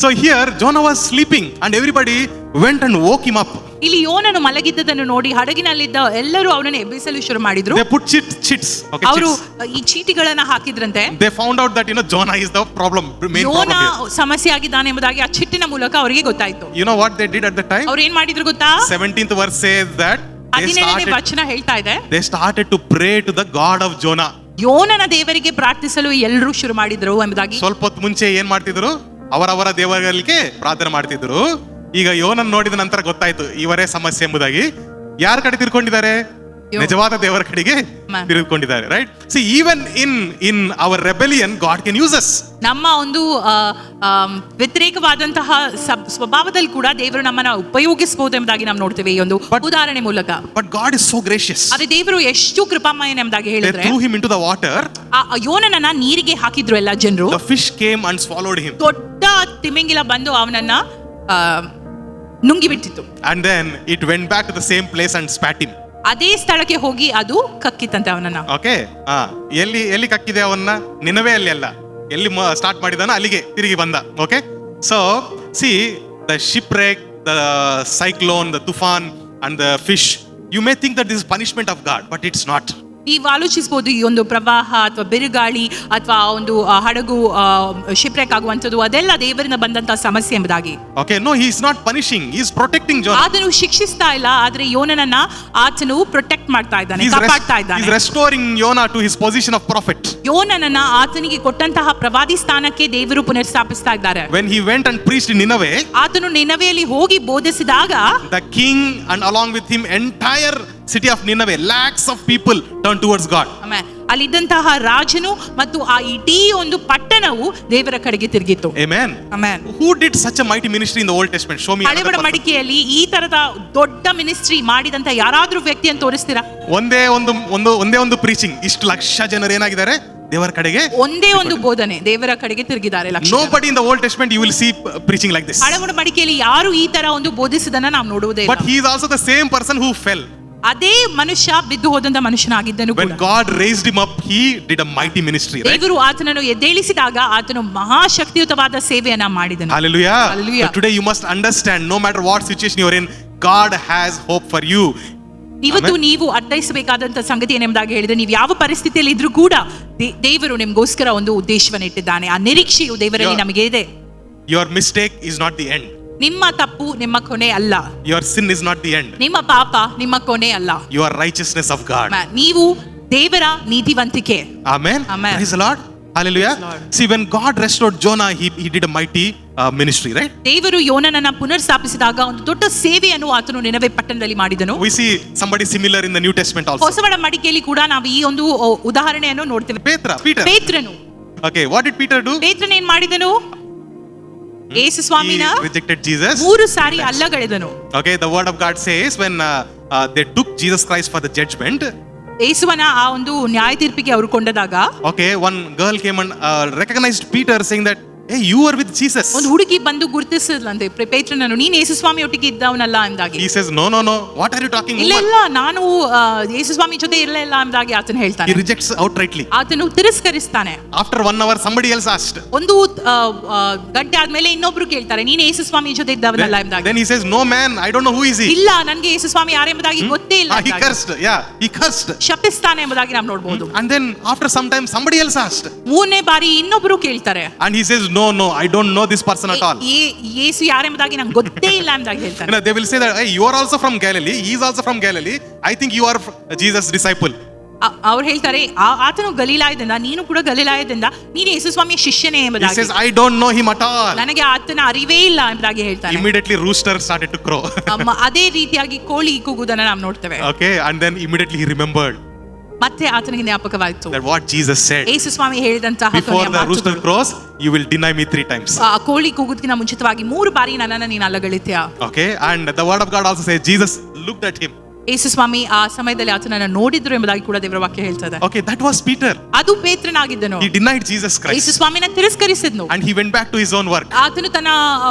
So here Jonah was sleeping and everybody went and woke him up. ಇಲ್ಲಿ ಯೋನನು ಮಲಗಿದ್ದದನ್ನು ನೋಡಿ ಹಡಗಿನಲ್ಲಿದ್ದ ಎಲ್ಲರೂ ಅವನನ್ನು ಎಬ್ಬಿಸಲು ಶುರು ಮಾಡಿದ್ರು. They put chits. Okay, ಅವರು ಈ ಚೀಟಿಗಳನ್ನ ಹಾಕಿದ್ರಂತೆ. They found out that Jonah is the problem, main ಯೋನ problem here. ಸಮಸ್ಯೆ ಆಗಿದ್ದಾನೆ ಎಂಬುದಾಗಿ ಆ ಚಿಟ್ಟಿನ ಮೂಲಕ ಅವರಿಗೆ ಗೊತ್ತಾಯ್ತು. You know what they did at the time? ಅವ್ರು ಏನ್ ಮಾಡಿದ್ರು ಗೊತ್ತಾ? 17th verse says that 17ನೇ ವಚನ ಹೇಳ್ತಾ ಇದೆ, they started to pray to the God of Jonah. ಯೋನನ ದೇವರಿಗೆ ಪ್ರಾರ್ಥಿಸಲು ಎಲ್ಲರೂ ಶುರು ಮಾಡಿದ್ರು ಎಂಬುದಾಗಿ. ಸ್ವಲ್ಪ ಹೊತ್ತು ಮುಂಚೆ ಏನ್ ಮಾಡ್ತಿದ್ರು? ಅವರವರ ದೇವರಿಗೆ ಪ್ರಾರ್ಥನೆ ಮಾಡ್ತಿದ್ರು. ಈಗ ಯೋನನ್ ನೋಡಿದ ನಂತರ ಗೊತ್ತಾಯ್ತು ಇವರೇ ಸಮಸ್ಯೆ ಎಂಬುದಾಗಿ. ಯಾರ ಕಡೆ ತಿರ್ಕೊಂಡಿದ್ದಾರೆ? ನಿಜವಾದ ದೇವರ ಕಡೆಗೆ ತಿರುಗಿಕೊಂಡಿದ್ದಾರೆ, right? See, even in our rebellion God can use us. ನಮ್ಮ ಒಂದು ವ್ಯತಿರೇಕವಾದಂತಹ ಸ್ವಭಾವದಲ್ಲಿ ಕೂಡ ದೇವರು ನಮ್ಮನ್ನ ಉಪಯೋಗಿಸಬಹುದು ಎಂಬುದಾಗಿ ನಾವು ನೋಡ್ತೇವೆ ಈ ಒಂದು ಉದಾಹರಣೆ ಮೂಲಕ. But god is so gracious. ಅದೇ ದೇವರು ಎಷ್ಟು ಕೃಪಾಮಯನ ಎಂಬುದಾಗಿ ಹೇಳಿದ್ರೆ, they threw him into the water. ಆ ಯೋನನನ್ನ ನೀರಿಗೆ ಹಾಕಿದ್ರು ಎಲ್ಲ ಜನರು. The fish came and swallowed him. ದೊಡ್ಡ ತಿಮಿಂಗಿಲ ಬಂದು ಅವನನ್ನ ನುಂಗಿ ಬಿಟ್ಟಿತ್ತು. And then it went back to the same place and spat him. ಅದೇ ಸ್ಥಳಕ್ಕೆ ಹೋಗಿ ಅದು ಕಕ್ಕಿತ್ತಂತೆ ಅವನನ್ನ. ಓಕೆ, ಎಲ್ಲಿ ಕಕ್ಕಿದೆ ಅವನ್ನ? ನಿನವೆ ಅಲ್ಲಿ ಅಲ್ಲ, ಎಲ್ಲಿ ಸ್ಟಾರ್ಟ್ ಮಾಡಿದಾನ ಅಲ್ಲಿಗೆ ತಿರುಗಿ ಬಂದ. Okay, so see the shipwreck, the cyclone, the ತುಫಾನ್ and the fish, you may think that this is punishment of God, but it's not. ನೀವು ಆಲೋಚಿಸಬಹುದು ಈ ಒಂದು ಪ್ರವಾಹ ಅಥವಾ ಬಿರುಗಾಳಿ ಅಥವಾ ಒಂದು ಹಡಗು ಶಿಪ್ರೆಕ್ ಆಗುವಂಥದ್ದು ಅದೆಲ್ಲ ದೇವರಿಂದ ಬಂದಂತಹ ಸಮಸ್ಯೆ ಎಂಬುದಾಗಿ. Okay, no, he is not punishing, he is protecting Jonah. ಆತನು ಶಿಕ್ಷಿಸ್ತಾ ಇಲ್ಲ, ಆದ್ರೆ ಯೋನನನ್ನ ಆತನು ಪ್ರೊಟೆಕ್ಟ್ ಮಾಡ್ತಾ ಇದ್ದಾನೆ, ಕಾಪಾಡ್ತಾ ಇದ್ದಾನೆ. He is restoring Jonah to his position of prophet. ಯೋನನನ್ನ ಆತನಿಗೆ ಕೊಟ್ಟಂತಹ ಪ್ರವಾದಿ ಸ್ಥಾನಕ್ಕೆ ದೇವರು ಪುನರ್ಸ್ಥಾಪಿಸ್ತಾ ಇದ್ದಾರೆ. When he went and preached in Nineveh, ಆತನು ನಿನವೆಯಲ್ಲಿ ಹೋಗಿ ಬೋಧಿಸಿದಾಗ the king and along with him entire city of Nineveh, lakhs of people turned towards God. Amen. ಅಲ್ಲಿದ್ದಂತಹ ರಾಜನು ಮತ್ತು ಆ ಇಡೀ ಒಂದು ಪಟ್ಟಣವು ದೇವರ ಕಡೆಗೆ ತಿರುಗಿತು. Amen. Amen. Who did such a mighty ministry in the Old Testament? Show me. ಹಳೆ ಒಡಂಬಡಿಕೆಯಲ್ಲಿ ಈ ತರದ ದೊಡ್ಡ ಮಿನಿಸ್ಟ್ರಿ ಮಾಡಿದಂತ ಯಾರಾದ್ರೂ ವ್ಯಕ್ತಿಯನ್ನು ತೋರಿಸ್ತೀರಾ? ಒಂದೇ ಒಂದು ಪ್ರೀಚಿಂಗ್, ಇಷ್ಟು ಲಕ್ಷ ಜನರು ಏನಾಗಿದ್ದಾರೆ? ದೇವರ ಕಡೆಗೆ ಒಂದೇ ಒಂದು ಬೋಧನೆ ದೇವರ ಕಡೆಗೆ ತಿರುಗಿದ್ದಾರೆ. Nobody in the Old Testament you will see preaching like this. ಹಳೆ ಒಡಂಬಡಿಕೆಯಲ್ಲಿ ಯಾರು ಈ ತರ ಒಂದು ಬೋಧಿಸಿದನ್ನ ನಾವು ನೋಡುವುದೇ ಇಲ್ಲ. But he is also the same person who fell. ಅದೇ ಮನುಷ್ಯ ಬಿದ್ದು ಹೋದಂತ ಮನುಷ್ಯನಾಗಿದ್ದನು ಕೂಡ. When God raised him up, he did a mighty ministry, right? ದೇವರು ಆತನನ್ನು ಎದ್ದೇಳಿಸಿದಾಗ ಆತನು ಮಹಾಶಕ್ತಿಯುತವಾದ ಸೇವೆಯನ್ನ ಮಾಡಿದನು. Hallelujah. Hallelujah. Today you must understand, no matter what situation you are in, God has hope for you. ಇವತ್ತು ನೀವು ಅರ್ಥೈಸಬೇಕಾದಂತ ಸಂಗತಿ ಏನೆಂಬುದಾಗಿ ಹೇಳಿದ್ರೆ, ನೀವು ಯಾವ ಪರಿಸ್ಥಿತಿಯಲ್ಲಿ ಇದ್ರೂ ಕೂಡ ದೇವರು ನಿಮ್ಗೋಸ್ಕರ ಒಂದು ಉದ್ದೇಶವನ್ನು ಇಟ್ಟಿದ್ದಾನೆ. ಆ ನಿರೀಕ್ಷೆಯು ದೇವರಲ್ಲಿ ನಮಗೆ ಇದೆ. Your mistake is not the end. ನಿಮ್ಮ ತಪ್ಪು ನಿಮ್ಮ ಕೊನೆ ಅಲ್ಲ. Your sin is not the end. ನಿಮ್ಮ ಪಾಪ ನಿಮ್ಮ ಕೊನೆ ಅಲ್ಲ. Your righteousness of God. ನೀವು ದೇವರ ನೀತಿವಂತಿಕೆ. Amen. Amen. Praise the Lord. Hallelujah. See, when God restored Jonah, he did a mighty ministry, right? ದೇವರು ಯೋನನನ್ನ ಪುನರ್ಸ್ಥಾಪಿಸಿದಾಗ ಒಂದು ದೊಡ್ಡ ಸೇವೆಯನ್ನು ಆತನು ನಿನವೆ ಪಟ್ಟಣದಲ್ಲಿ ಮಾಡಿದನು. We see somebody similar in the New Testament also. ಹೊಸ ಒಡಂಬಡಿಕೆಯಲ್ಲಿ ಕೂಡ ನಾವು ಈ ಒಂದು ಉದಾಹರಣೆಯನ್ನು ನೋಡ್ತೇವೆ. Peter. ಪೇತ್ರನು. Okay, what did Peter do? ಪೇತ್ರನು ಏನ್ ಮಾಡಿದನು? ಯೇಸು ಸ್ವಾಮಿನ He rejected Jesus. 3 sorry ಅಲ್ಲಗಳೆದನು. Okay, the word of God says when they took Jesus Christ for the judgment, ಯೇಸುವನ ಆ ಒಂದು ನ್ಯಾಯ ತೀರ್ಪಿಗೆ ಅವರು ಕೊಂಡದಾಗ, okay, one girl came and recognized Peter saying that hey, you were with Jesus. ಒಂದು ಹುಡುಗಿ ಬಂದು ಗುರುತಿಸಿದ್ಲಂತೆ ಪೇತ್ರನನ್ನು, ನೀನು ಯೇಸು ಸ್ವಾಮಿ ಒಟ್ಟಿಗೆ ಇದ್ದವನಲ್ಲ ಎಂದಾಗಿ. He says, no, what are you talking ಇಲ್ಲ about? ಇಲ್ಲ, ನಾನು ಯೇಸು ಸ್ವಾಮಿ ಜೊತೆ ಇರಲಿಲ್ಲ ಎಂದಾಗಿ ಆತನು ಹೇಳ್ತಾನೆ. He rejects outrightly. ಆತನು ತಿರಸ್ಕರಿಸ್ತಾನೆ. After 1 hour somebody else asked. ಒಂದು ಗಂಟೆ ಆದ್ಮೇಲೆ ಇನ್ನೊಬ್ರು ಕೇಳ್ತಾರೆ, ನೀನು ಯೇಸು ಸ್ವಾಮಿ ಜೊತೆ ಇದ್ದವನಲ್ಲ ಎಂದಾಗಿ. Then he says, no man, I don't know who is he. ಇಲ್ಲ, ನನಗೆ ಯೇಸು ಸ್ವಾಮಿ ಯಾರೆಂಬುದಾಗಿ ಗೊತ್ತೇ ಇಲ್ಲ. He cursed. Yeah, he cursed. ಶಪಿಸ್ತಾನೆ ಎಂಬುದಾಗಿ ನಾವು ನೋಡಬಹುದು. And then after some time somebody else asked. ಮೂರನೇ ಬಾರಿ ಇನ್ನೊಬ್ರು ಕೇಳ್ತಾರೆ. And he says, no, I don't know this person at all. ಯೇಸು ಯಾರೆಂಬುದಾಗಿ ನಂಗೆ ಗೊತ್ತೇ ಇಲ್ಲ ಎಂಬುದಾಗಿ ಹೇಳ್ತಾರೆ. They will say that, hey, you are also from Galilee, he is also from Galilee, I think you are Jesus' disciple. ಅವ್ರು ಹೇಳ್ತಾರೆ, ಆತನು ಗಲಿಲಾಯದಿಂದ, ನೀನು ಕೂಡ ಗಲಿಲಾಯದಿಂದ, ನೀನು ಯೇಸು ಸ್ವಾಮಿಯ ಶಿಷ್ಯನೇ He ಎಂಬುದಾಗಿ. says, I don't know him at all. ನನಗೆ ಆತನ ಅರಿವೇ ಇಲ್ಲ ಎಂಬುದಾಗಿ ಹೇಳ್ತಾನೆ. Immediately rooster started to crow. ಅದೇ ರೀತಿಯಾಗಿ ಕೋಳಿ ಕೂಗುವುದನ್ನ ನಾವು ನೋಡ್ತೇವೆ. Okay, and then immediately he remembered ಮತ್ತೆ ಆತನಿಗೆ ಜ್ಞಾಪಕವಾಯಿತು that what Jesus said. ಯೇಸು ಸ್ವಾಮಿ ಹೇಳಿದಂತಹ Before the rooster crows, you will deny me 3 times. ಕೋಳಿ ಕೂಗುದಕ್ಕಿಂತ ಮುಂಚಿತವಾಗಿ 3 ಬಾರಿ ನನ್ನನ್ನು ನೀನು ಅಲ್ಲಗಳಿತೀಯ. Okay, and the word of God also says Jesus looked at him. ಯೇಸು ಸ್ವಾಮಿ ಆ ಸಮಯದಲ್ಲಿ ಆತನನ್ನು ನೋಡಿದ್ರು ಎಂಬುದಾಗಿ ಕೂಡ ದೇವರ ವಾಕ್ಯ ಹೇಳ್ತದೆ. Okay, that was Peter. ಅದು ಪೇತ್ರನಾಗಿದ್ದನು. He denied Jesus Yesu Christ ಸ್ವಾಮಿನ ತಿರಸ್ಕರಿಸಿದ್ನು. and he went back to his own work. ಆತನು ತನ್ನ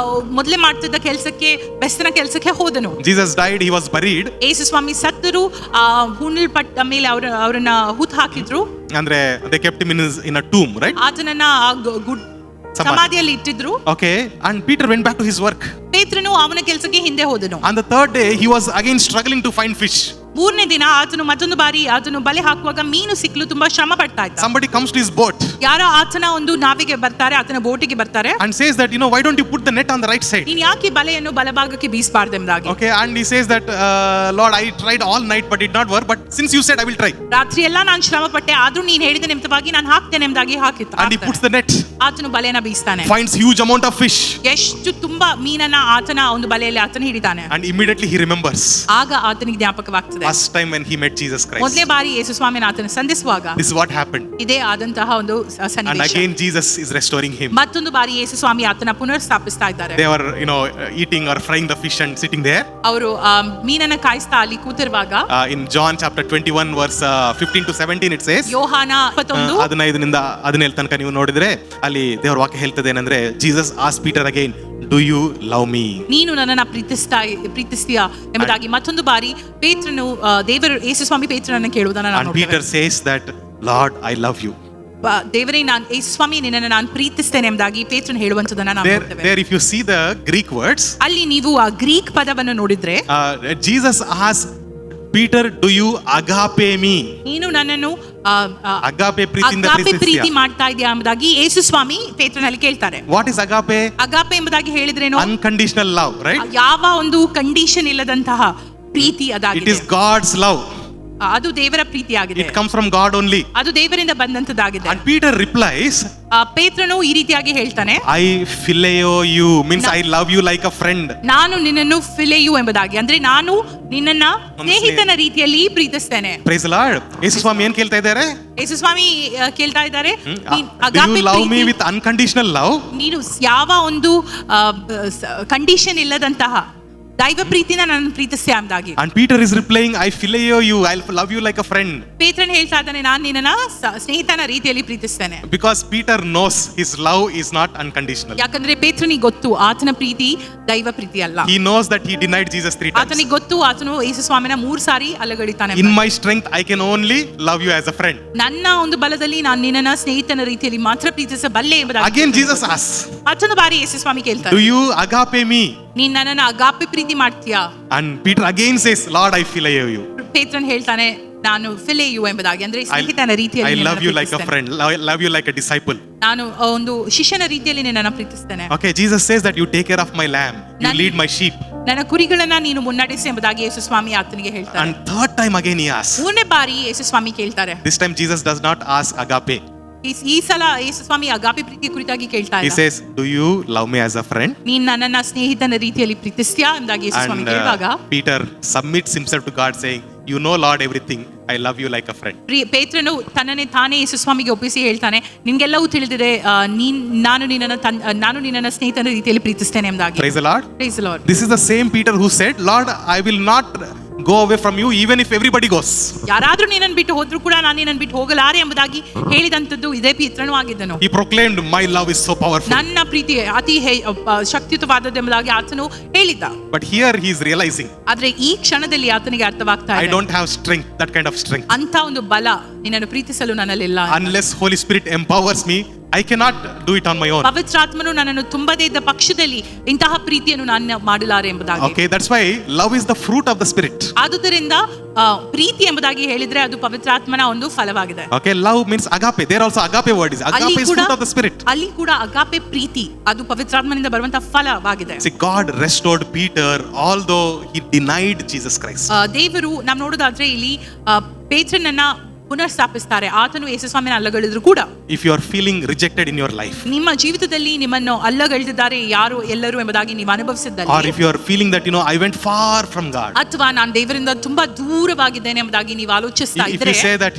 ಮೊದಲೇ ಮಾಡ್ತಿದ್ದ ಕೆಲಸಕ್ಕೆ, ಬೆಸ್ತನ ಕೆಲಸಕ್ಕೆ ಹೋದನು. Jesus died, he was buried. ಯೇಸು ಸ್ವಾಮಿ ಸತ್ತರು, ಹುಣ್ಣಲ್ಪಟ್ಟ ಮೇಲೆ ಅವರನ್ನ ಹೂತ್ ಹಾಕಿದ್ರು. Andre they kept him in a tomb, right? ಆತನನ್ನ ಸಮಾಧಿಯಲ್ಲಿ ಇಟ್ಟಿದ್ರು. Okay, and Peter went back to his work. ಪೇತ್ರನು ಅವನ ಕೆಲಸಕ್ಕೆ ಹಿಂದೆ ಹೋದನು. On the 3rd day he was again struggling to find fish. 3ನೇ ದಿನ ಆತನು ಮತ್ತೊಂದು ಬಾರಿ ಆತನು ಬಲೆ ಹಾಕುವಾಗ ಮೀನು ಸಿಕ್ಕಲು ತುಂಬಾ ಶ್ರಮ ಪಡ್ತಾ ಇದ್ದ. Somebody comes to his boat. ಯಾರೋ ಆತನ ಒಂದು ನಾವಿಗೆ ಬರ್ತಾರೆ, ಆತನ ಬೋಟಿಗೆ ಬರ್ತಾರೆ. And says that, why don't you put the net on the right side? ನೀನು ಯಾಕೆ ಬಲೆಯನ್ನು ಬಲಭಾಗಕ್ಕೆ ಬೀಸಬಾರದು ಎಂಬುದಾಗಿ. Okay, and he says that, Lord, I tried all night but it did not work, but since you said I will try. ರಾತ್ರಿ ಎಲ್ಲ ನಾನು ಶ್ರಮ ಪಟ್ಟೆ, ಆದ್ರೂ ನೀನು ಹೇಳಿದ ನಿಮಿತ್ತವಾಗಿ ನಾನು ಹಾಕ್ತೇನೆ ಎಂಬುದಾಗಿ ಹಾಕಿತ್ತು. And he puts the net. ಆತನು ಬಲೆನ ಬೀಸ್ತಾನೆ. Finds huge amount of fish. ಎಷ್ಟು ತುಂಬಾ ಮೀನನ್ನ ಆತನ ಒಂದು ಬಲೆಯಲ್ಲಿ ಆತನ ಹಿಡಿತಾನೆ. And immediately he remembers. ಆಗ ಆತನಿಗೆ ಜ್ಞಾಪಕವಾಗ್ತದೆ. First time when he met Jesus Christ. ಮೊದಲನೇ ಬಾರಿ ಯೇಸು ಸ್ವಾಮಿನ ಆತನ ಸಂಧಿಸುವಾಗ This is what happened. ಇದೇ ಆದಂತಹ ಒಂದು And ಸನ್ನಿವೇಶ. again Jesus is restoring him. ಮತ್ತೊಂದು ಬಾರಿ ಯೇಸು ಸ್ವಾಮಿ ಆತನ ಪುನರ್ ಸ್ಥಾಪಿಸ್ತಾ ಇದ್ದಾರೆ. They were, eating or frying the fish and sitting there. ಅವರು ಮೀನನ್ನ ಕಾಯಿಸ್ತಾ ಅಲ್ಲಿ ಕೂತಿರುವಾಗ In John chapter 21 verse 15 to 17 it says. ಯೋಹಾನ 21 15 17 ತನಕ ನೀವು ನೋಡಿದ್ರೆ ಅಲ್ಲಿ ದೇವರ ವಾಕ್ಯ ಹೇಳ್ತದೆ ಏನಂದ್ರೆ, Jesus asked Peter again, do you love me? ನೀನು ನನ್ನನ್ನ ಪ್ರೀತಿಸ್ತೀಯಾ ಎಂಬುದಾಗಿ ಮತ್ತೊಂದು ಬಾರಿ ಪೇತ್ರನು ದೇವರು ಯೇಸು ಸ್ವಾಮಿ ಪೇತ್ರನನ್ನು ಕೇಳುವುದನ್ನು ನಾವು And ನೋಡ್ತೇವೆ. Peter says that, Lord, I love you. ದೇವರೇ, ನಾನು ಯೇಸು ಸ್ವಾಮಿ ನಿನ್ನನ್ನು ನಾನು ಪ್ರೀತಿಸ್ತೇನೆ ಎಂಬುದಾಗಿ ಪೇತ್ರನು ಹೇಳುವಂತದನ್ನ ನಾವು ನೋಡ್ತೇವೆ. There if you see the Greek words, ಅಲ್ಲಿ ನೀವು ಆ ಗ್ರೀಕ್ ಪದವನ್ನು ನೋಡಿದ್ರೆ, Jesus asked Peter, do you agape me? ನೀನು ನನ್ನನ್ನು agape ಪ್ರೀತಿಯಿಂದ ಅಗಾಪೆ ಪ್ರೀತಿ ಪ್ರೀತಿಸ್ತೀಯಾ? ಮಾಡ್ತಾ ಇದೆಯಾ ಎಂಬುದಾಗಿ ಯೇಸು ಸ್ವಾಮಿ ಪೇತ್ರನಲ್ಲಿ ಕೇಳ್ತಾರೆ. What is agape? ಅಗಾಪೆ ಎಂಬುದಾಗಿ ಹೇಳಿದ್ರೇನು? Unconditional love, right? ಯಾವ ಒಂದು ಕಂಡೀಷನ್ ಇಲ್ಲದಂತಹ ಪ್ರೀತಿ It ಅದಾಗಿದೆ. is God's love. ಅದು ದೇವರ ಪ್ರೀತಿಯಾಗಿದೆ. It comes from God only. ಅದು ದೇವರಿಂದ ಬಂದಂತದಾಗಿದೆ. And Peter replies, ಪೇತ್ರನು ಈ ರೀತಿಯಾಗಿ ಹೇಳ್ತಾನೆ, I phileo you, means I love you like a friend. ನಾನು ನಿನ್ನನ್ನು ಫಿಲೆಯು ಎಂಬುದಾಗಿ, ಅಂದ್ರೆ ನಾನು ನಿನ್ನನ್ನ ಸ್ನೇಹಿತನ ರೀತಿಯಲ್ಲಿ ಪ್ರೀತಿಸ್ತೇನೆ. Praise the Lord. ಯೇಸು ಸ್ವಾಮಿ ಏನ್ ಕೇಳ್ತಾ ಇದ್ದಾರೆ? ಯೇಸು ಸ್ವಾಮಿ ಕೇಳ್ತಾ ಇದ್ದಾರೆ, Do you love me with unconditional love? ನೀನು ಯಾವ ಒಂದು ಕಂಡೀಷನ್ ಇಲ್ಲದಂತಹ ದೈವ ಪ್ರೀತಿನ ನನ್ನ ಪ್ರೀತಿಸ್ತೀಯಾ ಎಂಬುದಾಗಿ. And Peter is replying, I phileo you, I love you like a friend. ಪೇತ್ರನ್ ಹೇಳ್ತಾ ಇದ್ದಾನೆ, ನಾನು ನಿನ್ನನ್ನ ಸ್ನೇಹಿತನ ರೀತಿಯಲ್ಲಿ ಪ್ರೀತಿಸ್ತೇನೆ. Because Peter knows his love is not unconditional. ಯಾಕಂದ್ರೆ ಪೇತ್ರನಿಗೆ ಗೊತ್ತು ಆತನ ಪ್ರೀತಿ ದೈವ ಪ್ರೀತಿ ಅಲ್ಲ. He knows that he denied Jesus 3 times. ಆತನಿಗೆ ಗೊತ್ತು ಆತನು ಯೇಸು ಸ್ವಾಮಿನ 3 ಸಾರಿ ಅಲ್ಲಗಳಿತಾನೆ. In my strength I can only love you as a friend. ನನ್ನ ಒಂದು ಬಲದಲ್ಲಿ ನಾನು ನಿನ್ನನ್ನ ಸ್ನೇಹಿತನ ರೀತಿಯಲ್ಲಿ ಮಾತ್ರ ಪ್ರೀತಿಸಬಲ್ಲೆ ಎಂಬುದಾಗಿ Again Jesus asks, ಮತ್ತೊಂದು ಬಾರಿ ಯೇಸು ಸ್ವಾಮಿ ಕೇಳ್ತಾರೆ, do you agape me? ನೀನ್ ನನ್ನನ್ನ ಅಗಾಪೆ ಪ್ರೀತಿ ಮಾಡ್ತೀಯಾ? And Peter again says, Lord, I phileo you. ಪೇತ್ರನ್ ಹೇಳ್ತಾನೆ, ನಾನು ಫಿಲೆಯು ಎಂಬುದಾಗಿ, ಅಂದ್ರೆ ಸ್ನೇಹಿತನ I ರೀತಿಯಲ್ಲಿ love you like a friend, love you like a disciple. ನಾನು ಒಂದು ಶಿಷ್ಯನ ರೀತಿಯಲ್ಲಿ ನಿನ್ನನ್ನು ಪ್ರೀತಿಸ್ತೇನೆ. Okay, Jesus says that you take care of my lamb, you lead my sheep. ನನ್ನ ಕುರಿಗಳನ್ನ ನೀನು ಮುನ್ನಡೆಸಿ ಎಂಬುದಾಗಿ ಯೇಸು ಸ್ವಾಮಿ ಆತನಿಗೆ ಹೇಳ್ತಾರೆ. And 3rd time again he asks. 3ನೇ ಬಾರಿ ಯೇಸು ಸ್ವಾಮಿ ಕೇಳ್ತಾರೆ. This time Jesus does not ask agape. ಈ ಸಲ ಯೇಸು ಸ್ವಾಮಿ ಅಗಾಪೆ ಪ್ರೀತಿ ಕುರಿತಾಗಿ ಕೇಳ್ತಾ He ಇಲ್ಲ. says, do you love me as a friend? ನೀನ್ ನನ್ನನ್ನ ಸ್ನೇಹಿತನ ರೀತಿಯಲ್ಲಿ ಪ್ರೀತಿಸ್ತೀಯಾ ಎಂಬುದಾಗಿ ಯೇಸು ಸ್ವಾಮಿ And ಕೇಳುವಾಗ Peter submits himself to God saying, you know Lord everything, I love you like a friend. ಪೇತ್ರನು ತನ್ನನ್ನೇ ತಾನೇ ಯೇಸು ಸ್ವಾಮಿಗೆ ಒಪ್ಪಿಸಿ ಹೇಳ್ತಾನೆ, ನಿನ್ಗೆಲ್ಲವೂ ತಿಳಿದಿದೆ, ನಾನು ನಿನ್ನನ್ನ ಸ್ನೇಹಿತನ ರೀತಿಯಲ್ಲಿ ಪ್ರೀತಿಸ್ತೇನೆ ಎಂಬುದಾಗಿ. Praise the Lord. Praise the Lord. This is the same Peter who said, Lord, I will not go away from you even if everybody goes. ಯಾರಾದ್ರೂ ನಿನ್ನನ್ನು ಬಿಟ್ಟು ಹೋದ್ರು ಕೂಡ ನಾನು ನಿನ್ನನ್ನು ಬಿಟ್ಟು ಹೋಗಲಾರೆ ಎಂಬುದಾಗಿ ಹೇಳಿದಂತದ್ದು ಇದೇ ಪೇತ್ರನು ಆಗಿದ್ದನು. He proclaimed, my love is so powerful. ನನ್ನ ಪ್ರೀತಿ ಅತಿ ಶಕ್ತಿಯುತವಾದದ್ದು ಎಂಬುದಾಗಿ ಆತನು ಹೇಳಿದ್ದ. But here he is realizing, ಆದ್ರೆ ಈ ಕ್ಷಣದಲ್ಲಿ ಆತನಿಗೆ ಅರ್ಥವಾಗ್ತಾ I ಇದೆ, don't have strength, that kind of strength. ಅಂತ ಒಂದು ಬಲ ನಿನ್ನನ್ನು ಪ್ರೀತಿಸಲು ನನ್ನಲ್ಲಿಲ್ಲ. Unless Holy Spirit empowers me, I cannot do it on my own. ಪವಿತ್ರಾತ್ಮನು ನನ್ನನ್ನು ತುಂಬದೇ ಇದ್ದ ಪಕ್ಷದಲ್ಲಿ ಇಂತಹ ಪ್ರೀತಿಯನ್ನು ನಾನು ಮಾಡಲಾರೆ ಎಂಬುದಾಗಿ. Okay, that's why love is the fruit of the Spirit. ಆದುದರಿಂದ ಪ್ರೀತಿ ಎಂಬುದಾಗಿ ಹೇಳಿದ್ರೆ ಅದು ಪವಿತ್ರಾತ್ಮನ ಒಂದು ಫಲವಾಗಿದೆ. Okay, love means agape. There also agape word is. Agape is fruit of the Spirit. ಅಲ್ಲಿ ಕೂಡ ಅಗಾಪೆ ಪ್ರೀತಿ ಅದು ಪವಿತ್ರಾತ್ಮನಿಂದ ಬರುವಂತಹ ಫಲವಾಗಿದೆ. See, God restored Peter although he denied Jesus Christ. ದೇವರು ನಾವು ನೋಡೋದಾದ್ರೆ ಇಲ್ಲಿ ಪೇತ್ರನನ್ನ ಪುನರ್ಸ್ಥಾಪಿಸ್ತಾರೆ. ಆತನು ಯೇಸು ಸ್ವಾಮಿನ ಅಲ್ಲಗಳೆದ್ರು ಕೂಡ. If you are feeling rejected in your life, ನಿಮ್ಮ ಜೀವಿತದಲ್ಲಿ ನಿಮ್ಮನ್ನು ಅಲ್ಲಗಳೆದಿದ್ದಾರೆ ಯಾರು ಎಲ್ಲರೂ ಎಂಬುದಾಗಿ ನೀವು ಅನುಭವಿಸಿದ್ದಲ್ಲಿ, or if you are feeling that I went far from God, ಅಥವಾ ನಾನು ದೇವರಿಂದ ತುಂಬಾ ದೂರವಾಗಿದ್ದೇನೆ ಎಂಬುದಾಗಿ ನೀವು ಆಲೋಚಿಸ್ತಾ if ಇದ್ರೆ, you say that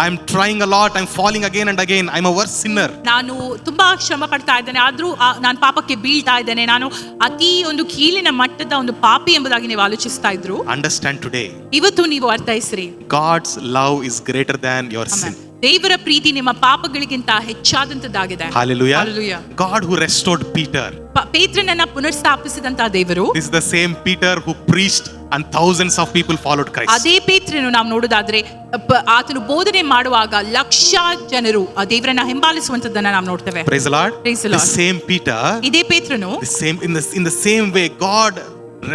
I am trying a lot, I am falling again and again, I am a worse sinner, ನಾನು ತುಂಬಾ ಶ್ರಮ ಪಡ್ತಾ ಇದ್ದೇನೆ ಆದ್ರೂ ನಾನು ಪಾಪಕ್ಕೆ ಬೀಳ್ತಾ ಇದ್ದೇನೆ, ನಾನು ಅತಿ ಒಂದು ಕೀಳಿನ ಮಟ್ಟದ ಒಂದು ಪಾಪಿ ಎಂಬುದಾಗಿ ನೀವು ಆಲೋಚಿಸ್ತಾ ಇದ್ರು, understand today, ಇವತ್ತು ನೀವು ಅರ್ಥೈಸ್ರಿ, God's love is greater than your sin. ದೇವರ ಪ್ರೀತಿ ನಿಮ್ಮ ಪಾಪಗಳಿಗಿಂತ ಹೆಚ್ಚಾದಂತದ್ದಾಗಿದೆ. Hallelujah. Hallelujah. God who restored Peter, ಪೇತ್ರನನ್ನ ಪುನರ್ಸ್ಥಾಪಿಸಿದಂತ ದೇವರು, this is the same Peter who preached and thousands of people followed Christ. ಅದೇ ಪೇತ್ರನು ನಾವು ನೋಡೋದಾದ್ರೆ ಆತನು ಬೋಧನೆ ಮಾಡುವಾಗ ಲಕ್ಷ ಜನರು ಆ ದೇವರನ್ನ ಹಿಂಬಾಲಿಸುವಂತದ್ದನ್ನ ನಾವು ನೋಡ್ತೇವೆ. Praise the Lord. Praise the The Lord. same Peter, ಇದೇ ಪೇತ್ರನು the same in the same way God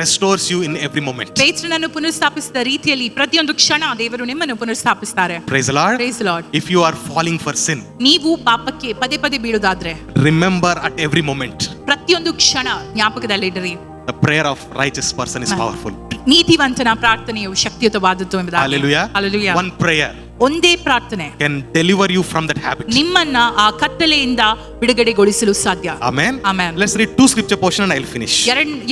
restores you in every moment. ಪೇತ್ರನನ್ನು ಪುನರ್ಸ್ಥಾಪಿಸಿದ ರೀತಿಯಲ್ಲಿ ಪ್ರತಿಯೊಂದು ಕ್ಷಣ ದೇವರು ನಿಮ್ಮನ್ನು ಪುನರ್ಸ್ಥಾಪಿಸ್ತಾರೆ. Praise the Lord. Praise the Lord. If you are falling for sin, ನೀವು ಪಾಪಕ್ಕೆ ಪದೇ ಪದೇ ಬೀಳೋದಾದ್ರೆ remember at every moment, ಪ್ರತಿಯೊಂದು ಕ್ಷಣ ಜ್ಞಾಪಕದಲ್ಲಿಡ್ರಿ, the prayer of righteous person is powerful. ನೀತಿವಂತನ ಪ್ರಾರ್ಥನೆಯು ಶಕ್ತಿಯುತವಾದದ್ದು ಎಂಬುದಾಗಿ. Hallelujah. Hallelujah. One prayer ಒಂದೇ ಪ್ರಾರ್ಥನೆ can deliver you from that habit. ನಿಮ್ಮನ್ನ ಆ ಕತ್ತಲೆಯಿಂದ ಬಿಡುಗಡೆಗೊಳಿಸಲು ಸಾಧ್ಯ. Amen. Amen. Let's read two scripture portion and I'll finish.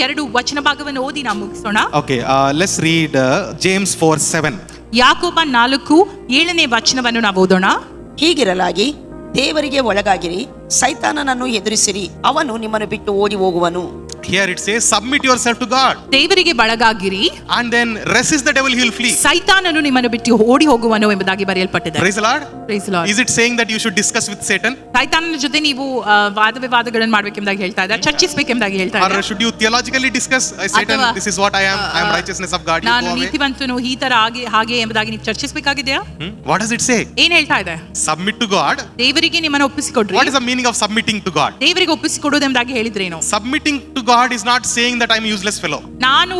ಎರಡು ವಚನ ಭಾಗವನ್ನು ಓದಿ ನಾವು ಮುಗಿಸೋಣ. Okay, let's read James 4:7. ಯಾಕೋಬ 4:7 ವಚನವನ್ನು ನಾವು ಓದೋಣ. ಹೀಗಿರಲಾಗಿ ದೇವರಿಗೆ ಒಳಗಾಗಿರಿ, ಸೈತಾನನನ್ನು ಎದುರಿಸಿರಿ, ಅವನು ನಿಮ್ಮನ್ನು ಬಿಟ್ಟು ಓಡಿ ಹೋಗುವನು. Here it says, submit yourself to God. ದೇವರಿಗೆ ಬಳಗಾಗಿರಿ And then resist the devil, he will flee. ಸೈತಾನನು ನಿಮ್ಮನ್ನು ಬಿಟ್ಟು ಓಡಿ ಹೋಗುವನು ಎಂಬುದಾಗಿ ಬರೆಯಲ್ಪಟ್ಟಿದೆ. Praise the Lord. Praise the Lord. Is it saying that you should discuss with Satan? ಸೈತಾನನ ಜೊತೆ ನೀವು ವಾದ ವಿವಾದಗಳನ್ನು ಮಾಡಬೇಕೆಂಬುದಾಗಿ ಹೇಳ್ತಾ ಇದ್ದಾರೆ, ಚರ್ಚಿಸಬೇಕೆಂಬುದಾಗಿ ಹೇಳ್ತಾ Or ಇದ್ದಾರೆ. should you theologically discuss, Satan, ಅಥವಾ, this is what I am righteousness of God, you ನಾನು go away. ನೀತಿವಂತನು ಈ ತರ ಹಾಗೆ ಎಂಬುದಾಗಿ ನೀವು ಚರ್ಚಿಸಬೇಕಾಗಿದೆಯಾ? What does it say? ಏನ್ ಹೇಳ್ತಾ ಇದೆ? Submit to God. ದೇವರಿಗೆ ನಿಮ್ಮನ್ನು ಒಪ್ಪಿಸಿಕೊಡ್ರಿ. What is the meaning of submitting to God? ದೇವರಿಗೆ ಒಪ್ಪಿಸಿಕೊಡೋದು ಎಂಬುದಾಗಿ ಹೇಳಿದ್ರೇನು? Submitting to God is not saying that I am useless fellow. ನಾನು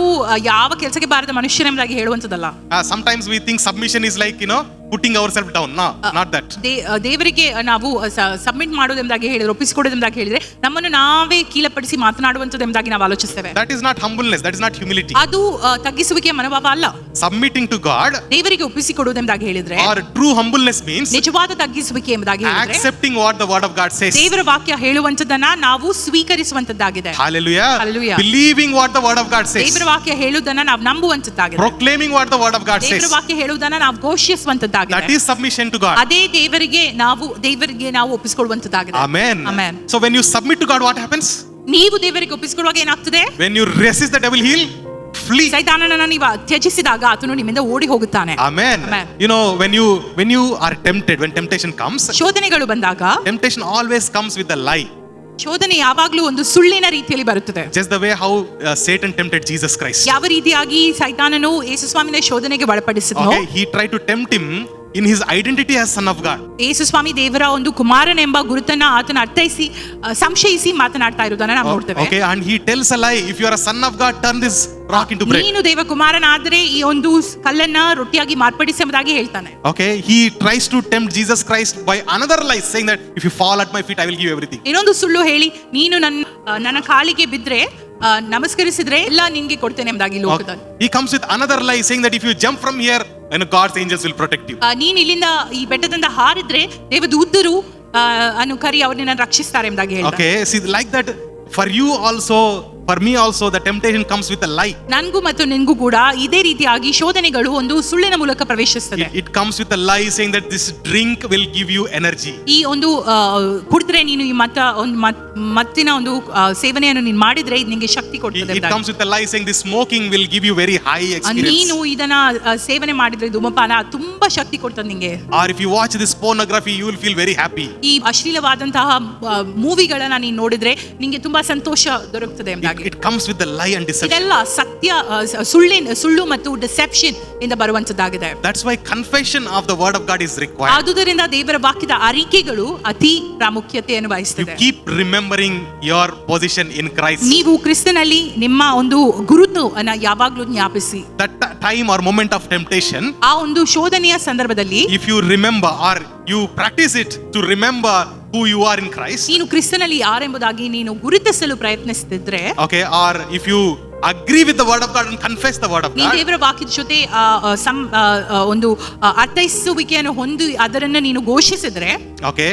ಯಾವ ಕೆಲಸಕ್ಕೆ ಬಾರದ ಮನುಷ್ಯನ ಎಂಬುದಾಗಿ ಹೇಳುವಂತದಲ್ಲ. Sometimes we think submission is like putting ourselves down. No, not that. ದೇವರಿಗೆ ನಾವು ಸಬ್ಮಿಟ್ ಮಾಡೋದೆಂಬುದಾಗಿ ಹೇಳಿದ್ರೆ, ಒಪ್ಪಿಸಿಕೊಡೋದೆಂಬುದಾಗಿ ಹೇಳಿದ್ರೆ ನಮ್ಮನ್ನು ನಾವೇ ಕೀಳಪಡಿಸಿ ಮಾತನಾಡುವಂತದೆಂಬುದಾಗಿ ನಾವು ಆಲೋಚಿಸ್ತೇವೆ. That is not humbleness, that is not humility. ಅದು ತಗ್ಗಿಸುವಿಕೆಯ ಮನೋಭಾವ ಅಲ್ಲ. Submitting to God, ದೇವರಿಗೆ ಒಪ್ಪಿಸಿಕೊಡುವುದೆಂಬುದಾಗಿ ಹೇಳಿದ್ರೆ, or true humbleness means ನಿಜವಾದ ತಗ್ಗಿಸುವಿಕೆ ಎಂಬುದಾಗಿ ಹೇಳಿದ್ರೆ, accepting what the word of God says. ದೇವರ ವಾಕ್ಯ ಹೇಳುವಂತದನ್ನ ನಾವು ಸ್ವೀಕರಿಸುವಂತದ್ದಾಗಿದೆ. Hallelujah. Hallelujah. Believing what the word of God says. ದೇವರ ವಾಕ್ಯ ಹೇಳುವುದನ್ನ ನಾವು ನಂಬುವಂತದ್ದಾಗಿದೆ. Proclaiming what the word of God ದೇವರ says. ವಾಕ್ಯ ಹೇಳುವುದನ್ನ ನಾವು ಘೋಷಿಸುವಂತದ್ದಾಗಿದೆ. That is submission to God. ಅದೇ ದೇವರಿಗೆ ನಾವು ಒಪ್ಪಿಸಿಕೊಳ್ಳುವಂತದ್ದಾಗಿದೆ. Amen. Amen. So when you submit to God, what happens? ನೀವು ದೇವರಿಗೆ ಒಪ್ಪಿಸಿಕೊಳ್ಳುವಾಗ ಏನಾಗ್ತದೆ? When you resist the devil, he'll flee. ಸೈತಾನನನ್ನು ನೀವು ತ್ಯಜಿಸಿದಾಗ ಆತನು ನಿಮ್ಮಿಂದ ಓಡಿ ಹೋಗುತ್ತಾನೆ. Amen. Amen. When you are tempted, when temptation comes, ಶೋಧನೆಗಳು ಬಂದಾಗ temptation always comes with a lie. ಶೋಧನೆ ಯಾವಾಗ್ಲೂ ಒಂದು ಸುಳ್ಳಿನ ರೀತಿಯಲ್ಲಿ ಬರುತ್ತದೆ. Just the way how Satan tempted Jesus Christ. ಯಾವ ರೀತಿಯಾಗಿ ಸೈತಾನನು ಯೇಸು ಸ್ವಾಮಿನ ಶೋಧನೆಗೆ ಒಳಪಡಿಸಿದನು. Okay, he tried to tempt him in his identity as son of God. ಯೇಸು ಸ್ವಾಮಿ ದೇವರ ಒಂದು ಕುಮಾರನೆಂಬ ಗುರುತನ್ನ ಆತನ ಅರ್ಥೈಸಿ ಸಂಶಯಿಸಿ ಮಾತನಾಡ್ತಾ ಇರುವುದನ್ನ ನಾವು ನೋಡ್ತೇವೆ. Okay, and he tells a lie. If you are a son of God, turn this rock into bread. ನೀನು ದೇವ ಕುಮಾರನಾದರೆ ಈ ಒಂದು ಕಲ್ಲನ್ನ ರೊಟ್ಟಿಯಾಗಿ ಮಾರ್ಪಡಿಸಿ ಎಂಬುದಾಗಿ ಹೇಳ್ತಾನೆ. Okay, he tries to tempt Jesus Christ by another lie, saying that if you fall at my feet, I will give you everything. ಇನ್ನೊಂದು ಸುಳ್ಳು ಹೇಳಿ ನೀನು ನನ್ನ ಕಾಲಿಗೆ ಬಿದ್ರೆ ನಮಸ್ಕರಿಸಿದ್ರೆ ಎಲ್ಲ ನಿನ್ಗೆ ಕೊಡ್ತೇನೆ ಎಂಬುದಾಗಿ ಲೋಕದಲ್ಲಿ. He comes with another lie, saying that if you jump from here, God's angels will protect you. ನೀನು ಇಲ್ಲಿಂದ ಈ ಬೆಟ್ಟದಿಂದ ಹಾರಿದ್ರೆ ದೇವದೂತರು ಕರಿ ಅವರು ನಿನ್ನನ್ನು ರಕ್ಷಿಸ್ತಾರೆ ಎಂಬುದಾಗಿ ಹೇಳ್ತಾರೆ. Okay, see, like that, for you also For me also, the temptation comes with a lie. ನನ್ಗೂ ಮತ್ತು ನಿನ್ಗೂ ಕೂಡ ಇದೇ ರೀತಿಯಾಗಿ ಶೋಧನೆಗಳು ಒಂದು ಸುಳ್ಳಿನ ಮೂಲಕ ಪ್ರವೇಶಿಸ್ತದೆ. It comes with a lie saying that this drink will give you energy. ಈ ಒಂದು ಕುಡಿದ್ರೆ ನೀನು ಈ ಮತ್ತಿನ ಒಂದು ಸೇವನೆಯನ್ನು ನೀನು ಮಾಡಿದ್ರೆ ಇದು ನಿಮಗೆ ಶಕ್ತಿ ಕೊಡ್ತದೆ. It comes with a lie saying this smoking will give you very high experience. ನೀನು ಇದನ್ನ ಸೇವನೆ ಮಾಡಿದ್ರೆ ಧೂಮಪಾನ ತುಂಬಾ ಶಕ್ತಿ ಕೊಡ್ತದೆ ನಿಮಗೆ. Or if you watch this pornography, you will feel very happy. ಈ ಅಶ್ಲೀಲವಾದಂತಹ ಮೂವಿಗಳನ್ನ ನೀನು ನೋಡಿದ್ರೆ ನಿಮಗೆ ತುಂಬಾ ಸಂತೋಷ ದೊರಕುತ್ತದೆ ಎಂಬುದಾಗಿ. It comes with the lie and deception. ಇದೆಲ್ಲ ಸತ್ಯ ಸುಳ್ಳು ಮತ್ತು ಡಿಸೆಪ್ಷನ್ ಇಂದ ಬರುವಂತದ್ದಾಗಿದೆ. That's why confession of the word of God is required. ಆದುದರಿಂದ ದೇವರ ವಾಕ್ಯದ ಅರಿಕೆಗಳು ಅತಿ ಪ್ರಾಮುಖ್ಯತೆಯನ್ನು You ವಹಿಸುತ್ತದೆ. keep remembering your position in Christ. ನೀವು ಕ್ರಿಸ್ತನಲ್ಲಿ ನಿಮ್ಮ ಒಂದು ಗುರುತು ಅನ್ನ ಯಾವಾಗಲೂ ಜ್ಞಾಪಿಸಿ. That time or moment of temptation, ಆ ಒಂದು ಶೋಧನೆಯ ಸಂದರ್ಭದಲ್ಲಿ if you remember or you practice it to remember who you are in Christ, ನೀನು ಕ್ರಿಸ್ತನಲ್ಲಿ ಯಾರೆಂಬುದಾಗಿ ನೀನು ಗುರುತಿಸಲು ಪ್ರಯತ್ನಿಸುತ್ತಿದ್ರೆ, okay, or if you agree with the word of God and confess the word of ನೀನು God, ದೇವರ ವಾಕ್ಯದ ಜೊತೆ ಒಂದು ಅರ್ಥೈಸುವಿಕೆಯನ್ನು ಹೊಂದಿ ಅದರನ್ನು ನೀನು ಘೋಷಿಸಿದ್ರೆ, okay,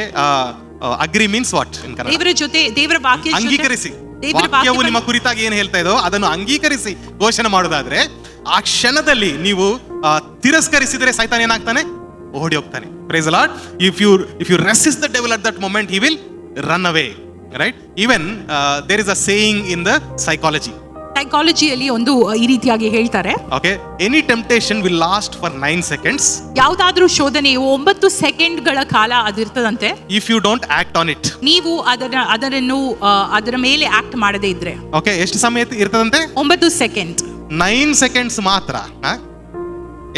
agree means what in Kannada? ದೇವರ ಜೊತೆ ದೇವರ ವಾಕ್ಯದ ಅಂಗೀಕರಿಸಿ. ದೇವರ ವಾಕ್ಯವು ನಿಮ್ಮ ಕುರಿತಾಗಿ ಏನು ಹೇಳ್ತಾ ಇದೋ ಅದನ್ನು ಅಂಗೀಕರಿಸಿ ಘೋಷಣೆ ಮಾಡೋದಾದ್ರೆ ಆ ಕ್ಷಣದಲ್ಲಿ ನೀವು ತಿರಸ್ಕರಿಸಿದರೆ ಸೈತಾನ ಏನಾಗ್ತಾನೆ? ಓಡಿ ಹೋಗ್ತಾನೆ. Praise the Lord. If you resist the devil at that moment, he will run away, right? Even there is a saying in the ಸೈಕಾಲಜಿಯಲ್ಲಿ ಒಂದು ಈ ರೀತಿಯಾಗಿ ಹೇಳ್ತಾರೆ, okay, any temptation will last for 9 seconds. ಯಾವುದಾದ್ರೂ ಶೋಧನೆಯು 9 ಸೆಕೆಂಡ್ಗಳ ಕಾಲ ಅದಿರ್ತದಂತೆ. If you don't act on it, ನೀವು ಅದರ ಮೇಲೆ act ಮಾಡದೇ ಇದ್ರೆ. okay, ಎಷ್ಟು ಸಮಯ ಇರ್ತದಂತೆ? 9 ಸೆಕೆಂಡ್. 9 seconds ಮಾತ್ರ.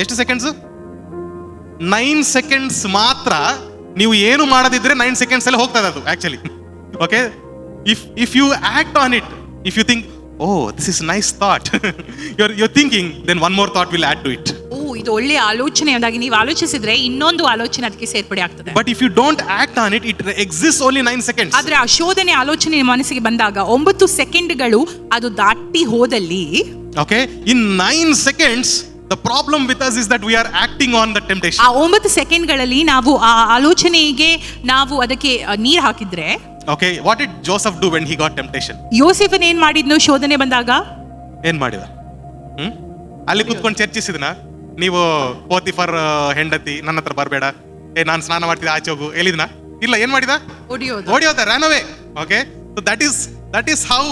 ಎಷ್ಟು ಸೆಕೆಂಡ್ಸ್? 9 seconds ಮಾತ್ರ. ನೀವು ಏನು ಮಾಡದಿದ್ರೆ 9 seconds ಅಲ್ಲಿ ಹೋಗ್ತದೆ ಅದು actually. Okay, if you act on it, if you think, oh, this is nice thought, you're thinking, then one more thought will add to it. ಓ, ಇದು ಒಳ್ಳೆಯ ಆಲೋಚನೆ ಎಂದಾಗಿ ನೀವು ಆಲೋಚಿಸಿದ್ರೆ ಇನ್ನೊಂದು ಆಲೋಚನೆ ಅದಕ್ಕೆ ಸೇರ್ಪಡೆ ಆಗ್ತದೆ. But if you don't act on it, it exists only 9 seconds. ಆದ್ರೆ ಆ ಶೋಧನೆ ಆಲೋಚನೆ ಮನಸ್ಸಿಗೆ ಬಂದಾಗ 9 ಸೆಕೆಂಡ್ಗಳು ಅದು ದಾಟಿ ಹೋದಲ್ಲಿ, okay, in 9 seconds the problem with us is that we are acting on the temptation. ಆ 9 ಸೆಕೆಂಡ್ಗಳಲ್ಲಿ ನಾವು ಆ ಆಲೋಚನೆಗೆ ನಾವು ಅದಕ್ಕೆ ನೀರು ಹಾಕಿದ್ರೆ, okay, what did Joseph do when he got temptation? ಯೋಸೆಫನ್ ಏನ್ ಮಾಡಿದ್ನು ಶೋಧನೆ ಬಂದಾಗ? ಏನ್ ಮಾಡಿದ? ಅಲ್ಲಿ ಕೂತ್ಕೊಂಡು ಚರ್ಚಿಸಿದನ, ನೀವು ಪೋತಿಫರ್ ಹೆಂಡತಿ ನನ್ನ ಹತ್ರ ಬರಬೇಡ, ನಾನು ಸ್ನಾನ ಮಾಡ್ತಿದ್ದೆ ಆಚೆ ಹೋಗು ಹೇಳಿದ್ನ? ಇಲ್ಲ. ಏನ್ ಮಾಡಿದ? ಓಡಿ ಹೋದ, ran away. Okay, so that is how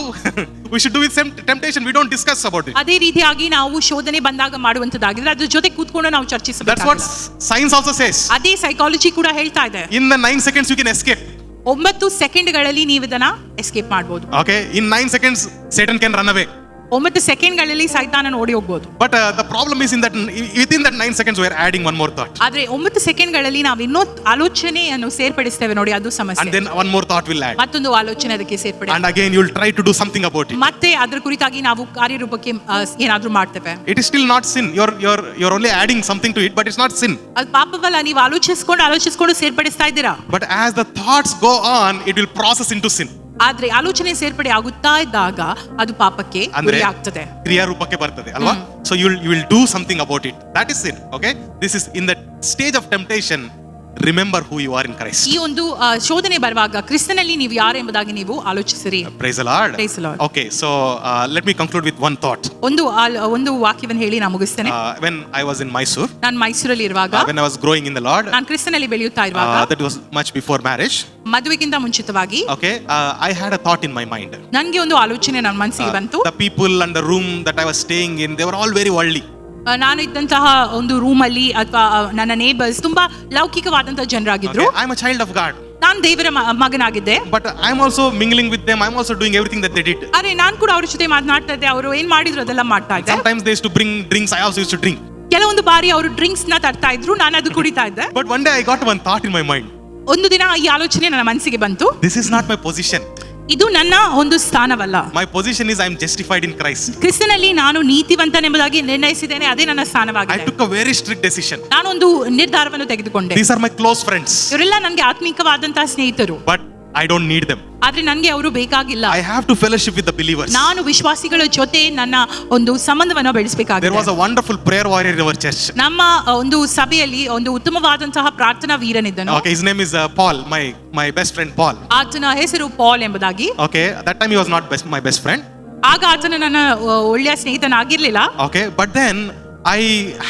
we should do with temptation. We don't discuss about it. ಅದೇ ರೀತಿಯಾಗಿ ನಾವು ಶೋಧನೆ ಬಂದಾಗ ಮಾಡುವಂತದ್ದಾಗಿದ್ರೆ ಅದ್ರ ಜೊತೆ ಕೂತ್ಕೊಂಡು ನಾವು ಚರ್ಚಿಸಬೇಕು. That's what science also says. ಅದೇ ಸೈಕಾಲಜಿ ಕೂಡ ಹೇಳ್ತಾ ಇದೆ. In the 9 seconds you can escape. 9 ಸೆಕೆಂಡ್ಗಳಲ್ಲಿ ನೀವು ಇದನ್ನ ಎಸ್ಕೇಪ್ ಮಾಡಬಹುದು. Okay, in 9 seconds Satan can run away. 9 ಸೆಕೆಂಡ್ಗಳಲ್ಲಿ ಸೈತಾನ ಓಡಿ ಹೋಗಬಹುದು. But the problem is in that within that 9 seconds we are adding one more thought. ಆದ್ರೆ 9 ಸೆಕೆಂಡ್ಗಳಲ್ಲಿ ನಾವು ಇನ್ನೊಂದು ಆಲೋಚನೆಯನ್ನು ಸೇರ್ಪಡಿಸ್ತೇವೆ ನೋಡಿ, ಅದು ಸಮಸ್ಯೆ. And then one more thought will add. ಮತ್ತೊಂದು ಆಲೋಚನೆ ಅದಕ್ಕೆ ಸೇರ್ಪಡೆ. And again you will try to do something about it. ಮತ್ತೆ ಅದರ ಕುರಿತಾಗಿ ನಾವು ಕಾರ್ಯರೂಪಕ್ಕೆ ಏನಾದ್ರೂ ಮಾಡ್ತೇವೆ. It is still not sin. You're only adding something to it, but it's not sin. ಅದು ಪಾಪವಲ್ಲ, ನೀವು ಆಲೋಚಿಸಿಕೊಂಡು ಸೇರ್ಪಡಿಸ್ತಾ ಇದ್ದೀರಾ. But as the thoughts go on, it will process into sin. ಆದ್ರೆ ಆಲೋಚನೆ ಸೇರ್ಪಡೆ ಆಗುತ್ತಾ ಇದ್ದಾಗ ಅದು ಪಾಪಕ್ಕೆ ಗುರಿ ಆಗ್ತದೆ, ಕ್ರಿಯಾ ರೂಪಕ್ಕೆ ಬರ್ತದೆ ಅಲ್ವಾ? So you will do something about it. That is sin. Okay, this is in the stage of temptation. Remember who you are in Christ. ಈ ಒಂದು ಶೋಧನೆ ಬರುವಾಗ ಕ್ರಿಸ್ತನಲ್ಲಿ ನೀವು ಯಾರು ಎಂಬುದಾಗಿ ನೀವು ಆಲೋಚಿಸಿರಿ. Praise the Lord. Praise the Lord. Okay, so let me conclude with one thought. ಒಂದು ವಾಕ್ಯವನ್ನು ಹೇಳಿ ನಾನು ಮುಗಿಸ್ತೇನೆ. When I was in Mysore, ನಾನು ಮೈಸೂರಲ್ಲಿ ಇರುವಾಗ, when I was growing in the Lord, ನಾನು ಕ್ರಿಸ್ತನಲ್ಲಿ ಬೆಳೆಯುತ್ತಾ ಇರುವಾಗ, that was much before marriage. ಮದುವೆಗಿಂತ ಮುಂಚಿತವಾಗಿ, okay, I had a thought in my mind. ನನಗೆ ಒಂದು ಆಲೋಚನೆ ನನ್ನ ಮನಸ್ಸಿಗೆ ಬಂತು. The people and the room that I was staying in, they were all very worldly. ನಾನು ಇದ್ದಂತಹ ಒಂದು ರೂಮ್ ಅಲ್ಲಿ ಅಥವಾ ನನ್ನ ನೇಬರ್ಸ್ ತುಂಬಾ ಲೌಕಿಕವಾದಂತಹ ಜನರಾಗಿದ್ರು. I am a child of God. ನಾನು ದೇವರ ಮಗನಾಗಿದ್ದೆ. But I am also mingling with them. I am also doing everything that they did. ಅರೆ ನಾನು ಕೂಡ ಅವ್ರ ಜೊತೆ ಮಾತನಾಡ್ತಾ ಇದ್ದೆ, ಅವರು ಏನ್ ಮಾಡಿದ್ರು ಅದೆಲ್ಲ ಮಾಡ್ತಾ ಇದ್ದೆ. Sometimes they used to bring drinks. I also used to drink. ಕೆಲವೊಂದು ಬಾರಿ ಅವರು ಡ್ರಿಂಕ್ಸ್ ನ ತರ್ತಾ ಇದ್ರು, ನಾನು ಅದು ಕುಡಿತಾ ಇದ್ದೆ. But one day I got one thought in my mind. ಒಂದು ದಿನ ಈ ಆಲೋಚನೆ ನನ್ನ ಮನಸ್ಸಿಗೆ ಬಂತು. This is not my position. ಇದು ನನ್ನ ಒಂದು ಸ್ಥಾನವಲ್ಲ. My position is I am justified in Christ. ಕ್ರಿಸ್ತನಲ್ಲಿ ನಾನು ನೀತಿವಂತನೆಂಬುದಾಗಿ ನಿರ್ಣಯಿಸಿದ್ದೇನೆ, ಅದೇ ನನ್ನ ಸ್ಥಾನವಾಗಿದೆ. I took a very strict decision. ನಾನು ಒಂದು ನಿರ್ಧಾರವನ್ನು ತೆಗೆದುಕೊಂಡೆ. These are my close friends. ಇವರೆಲ್ಲ ನನಗೆ ಆತ್ಮಿಕವಾದಂತಹ ಸ್ನೇಹಿತರು. But I don't need them. ಆದ್ರೆ ನನಗೆ ಅವರು ಬೇಕಾಗಿಲ್ಲ. I have to fellowship with the believers. ನಾನು ವಿಶ್ವಾಸಿಗಳ ಜೊತೆ ನನ್ನ ಒಂದು ಸಂಬಂಧವನ್ನು ಬೆಳೆಸಬೇಕಾಗಿದೆ. There was a wonderful prayer warrior in our church. ನಮ್ಮ ಒಂದು ಸಭೆಯಲ್ಲಿ ಒಂದು ಉತ್ತಮವಾದಂತಹ ಪ್ರಾರ್ಥನಾ ವೀರನಿದ್ದನು. Okay, his name is Paul, my best friend Paul. ಆತನ ಹೆಸರು ಪಾಲ್ ಎಂಬುದಾಗಿ. Okay, that time he was not my best friend. ಆಗ ಆತನು ನನ್ನ ಒಳ್ಳೆಯ ಸ್ನೇಹಿತನಾಗಿರ್ಲಿಲ್ಲ. Okay, but then I